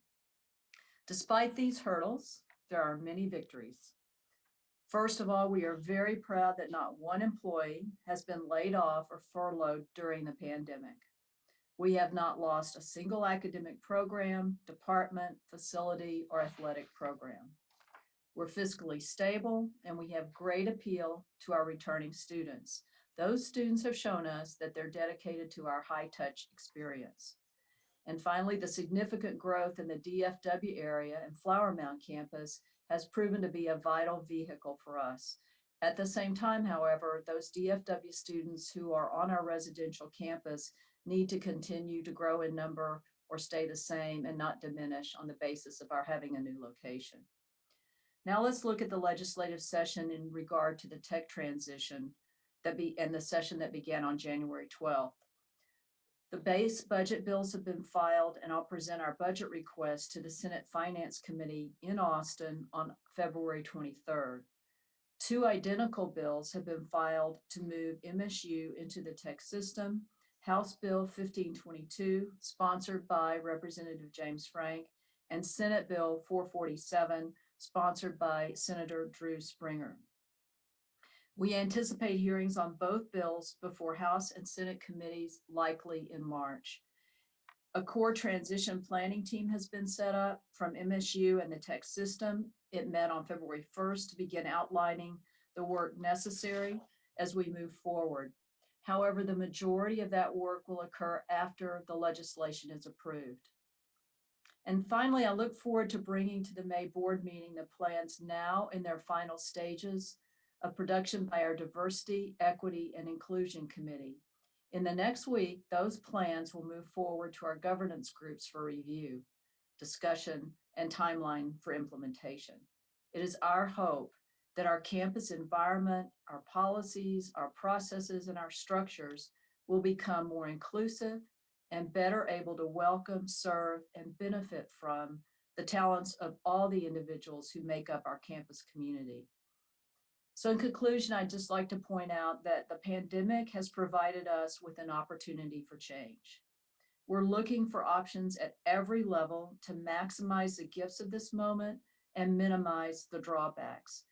Despite these hurdles, there are many victories. First of all, we are very proud that not one employee has been laid off or furloughed during the pandemic. We have not lost a single academic program, department, facility, or athletic program. We're fiscally stable, and we have great appeal to our returning students. Those students have shown us that they're dedicated to our high-touch experience. And finally, the significant growth in the DFW area and Flower Mound campus has proven to be a vital vehicle for us. At the same time, however, those DFW students who are on our residential campus need to continue to grow in number or stay the same and not diminish on the basis of our having a new location. Now let's look at the legislative session in regard to the tech transition and the session that began on January 12th. The base budget bills have been filed, and I'll present our budget request to the Senate Finance Committee in Austin on February 23rd. Two identical bills have been filed to move MSU into the tech system. House Bill 1522, sponsored by Representative James Frank, and Senate Bill 447, sponsored by Senator Drew Springer. We anticipate hearings on both bills before House and Senate committees, likely in March. A core transition planning team has been set up from MSU and the tech system. It met on February 1st to begin outlining the work necessary as we move forward. However, the majority of that work will occur after the legislation is approved. And finally, I look forward to bringing to the May board meeting the plans now in their final stages of production by our Diversity, Equity, and Inclusion Committee. In the next week, those plans will move forward to our governance groups for review, discussion, and timeline for implementation. It is our hope that our campus environment, our policies, our processes, and our structures will become more inclusive and better able to welcome, serve, and benefit from the talents of all the individuals who make up our campus community. So in conclusion, I'd just like to point out that the pandemic has provided us with an opportunity for change. We're looking for options at every level to maximize the gifts of this moment and minimize the drawbacks.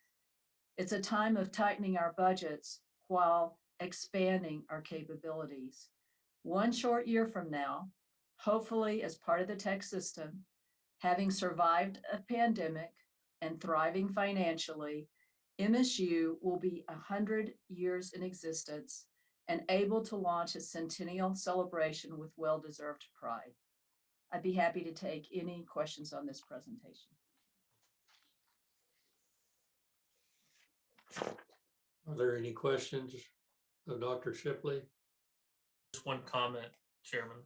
It's a time of tightening our budgets while expanding our capabilities. One short year from now, hopefully as part of the tech system, having survived a pandemic and thriving financially, MSU will be 100 years in existence and able to launch a centennial celebration with well-deserved pride. I'd be happy to take any questions on this presentation. Are there any questions of Dr. Shipley? Just one comment, Chairman.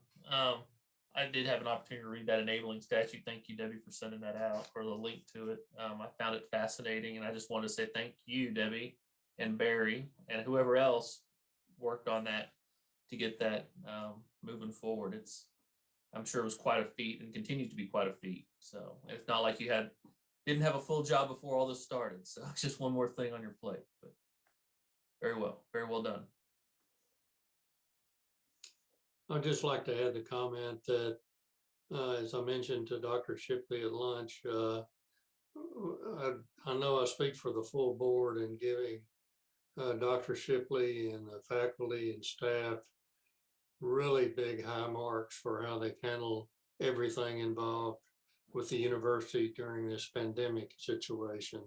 I did have an opportunity to read that enabling statute. Thank you, Debbie, for sending that out, or the link to it. I found it fascinating, and I just wanted to say thank you, Debbie and Barry, and whoever else worked on that to get that moving forward. I'm sure it was quite a feat and continues to be quite a feat. So it's not like you didn't have a full job before all this started. So it's just one more thing on your plate, but very well done. I'd just like to add the comment that, as I mentioned to Dr. Shipley at lunch, I know I speak for the full board in giving Dr. Shipley and the faculty and staff really big high marks for how they handle everything involved with the university during this pandemic situation.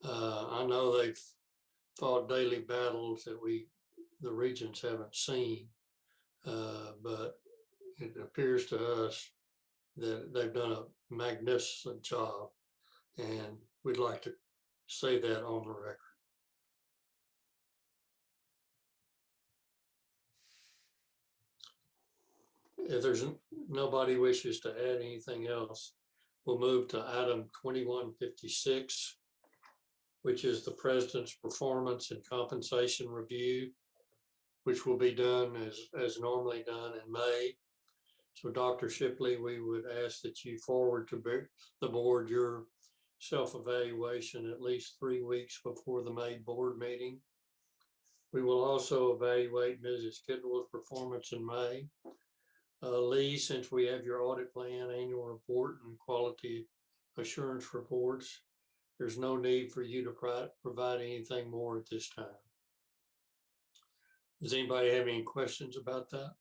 I know they've fought daily battles that the Regents haven't seen, but it appears to us that they've done a magnificent job, and we'd like to say that on the record. If there's nobody wishes to add anything else, we'll move to item 2156, which is the president's performance and compensation review, which will be done as normally done in May. So Dr. Shipley, we would ask that you forward to the board your self-evaluation at least 3 weeks before the May board meeting. We will also evaluate Mrs. Kidwell's performance in May. Lee, since we have your audit plan, annual report, and quality assurance reports, there's no need for you to provide anything more at this time. Does anybody have any questions about that?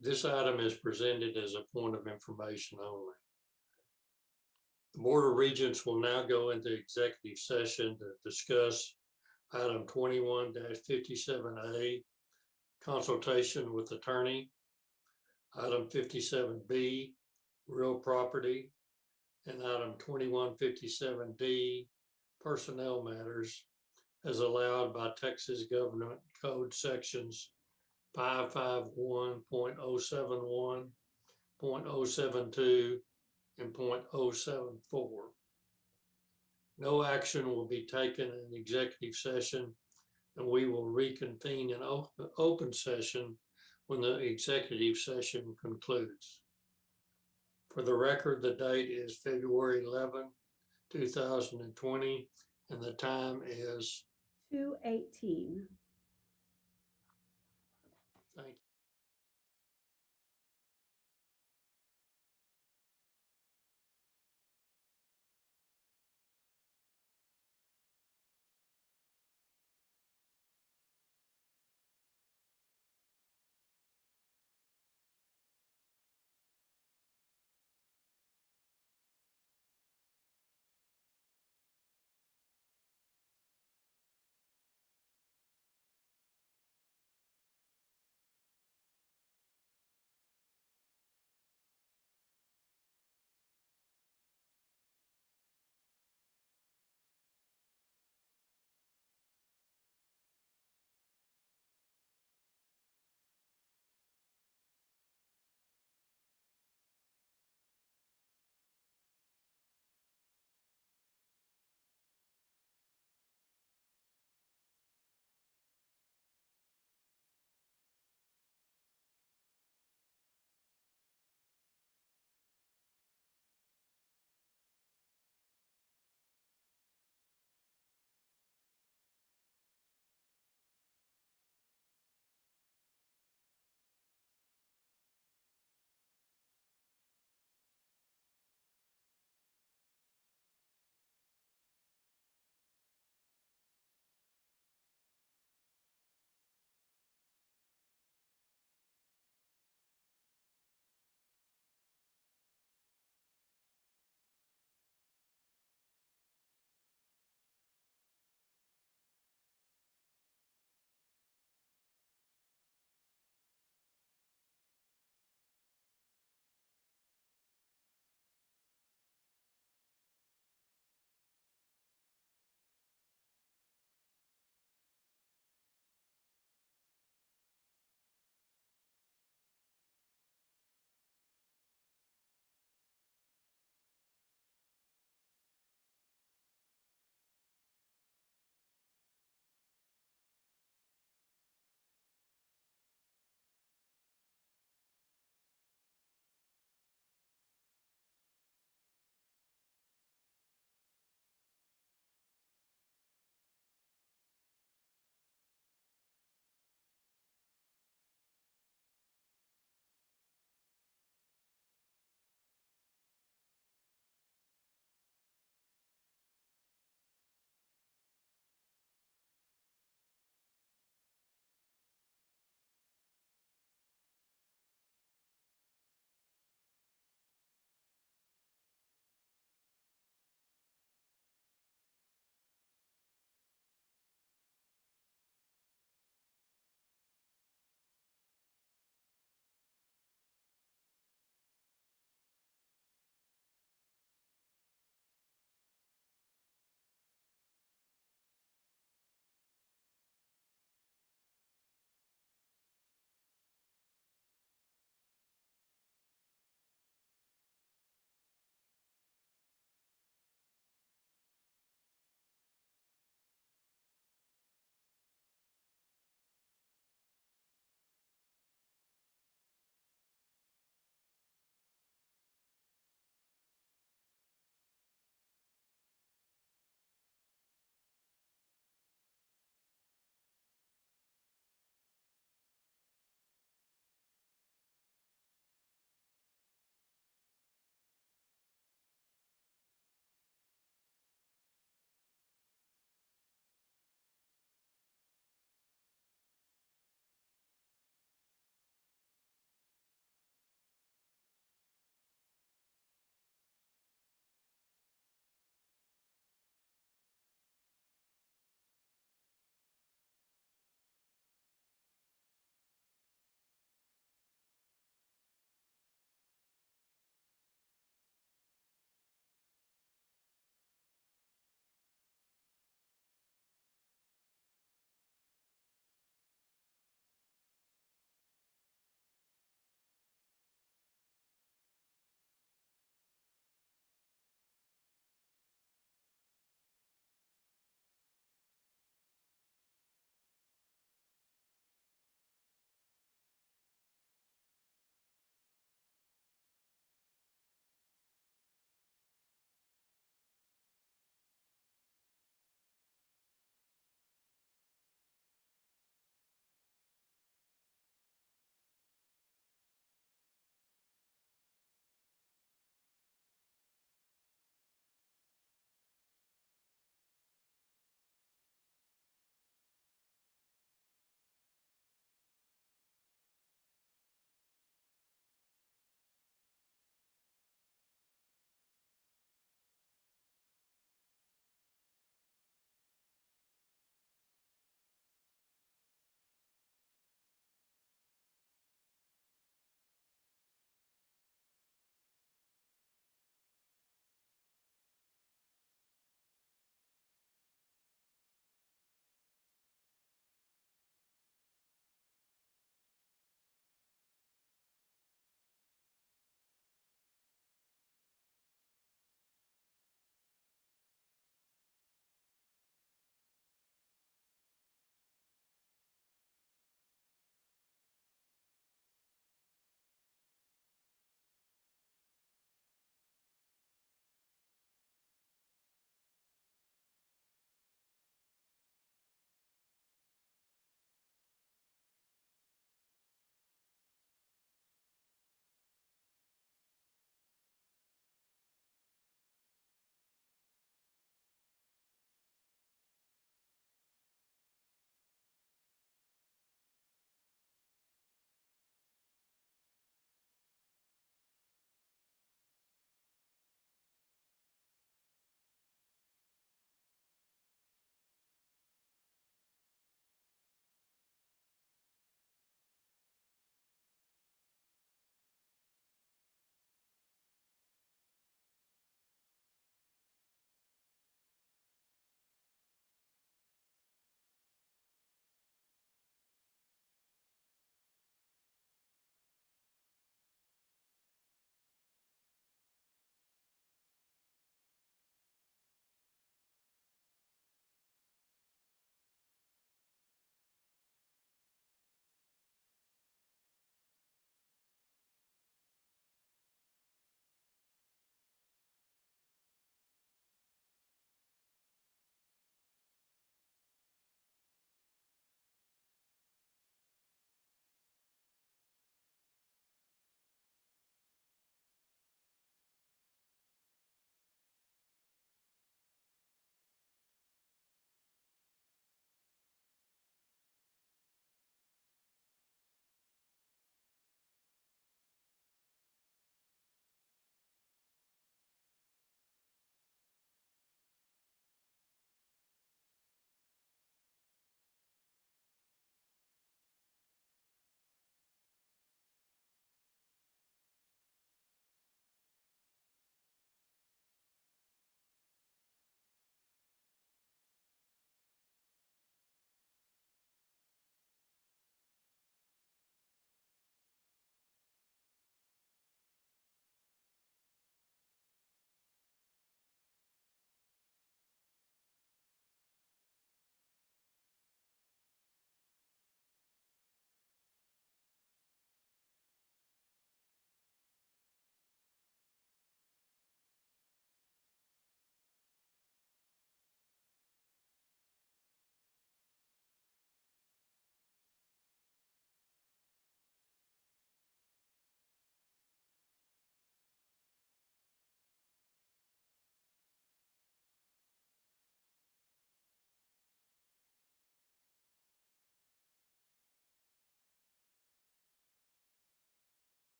This item is presented as a point of information only. The Board of Regents will now go into executive session to discuss item 21-57A, consultation with attorney, item 57B, real property, and item 2157D, personnel matters, as allowed by Texas Government Code sections 551.071, .072, and .074. No action will be taken in executive session, and we will reconvene in open session when the executive session concludes. For the record, the date is February 11, 2020, and the time is 2:18. Thank you.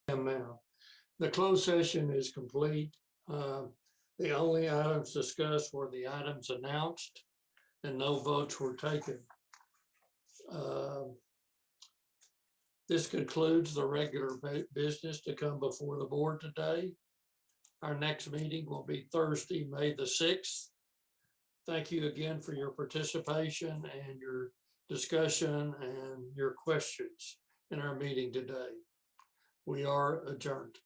Now, the closed session is complete. The only items discussed were the items announced and no votes were taken. This concludes the regular business to come before the board today. Our next meeting will be Thursday, May the 6th. Thank you again for your participation and your discussion and your questions in our meeting today. We are adjourned.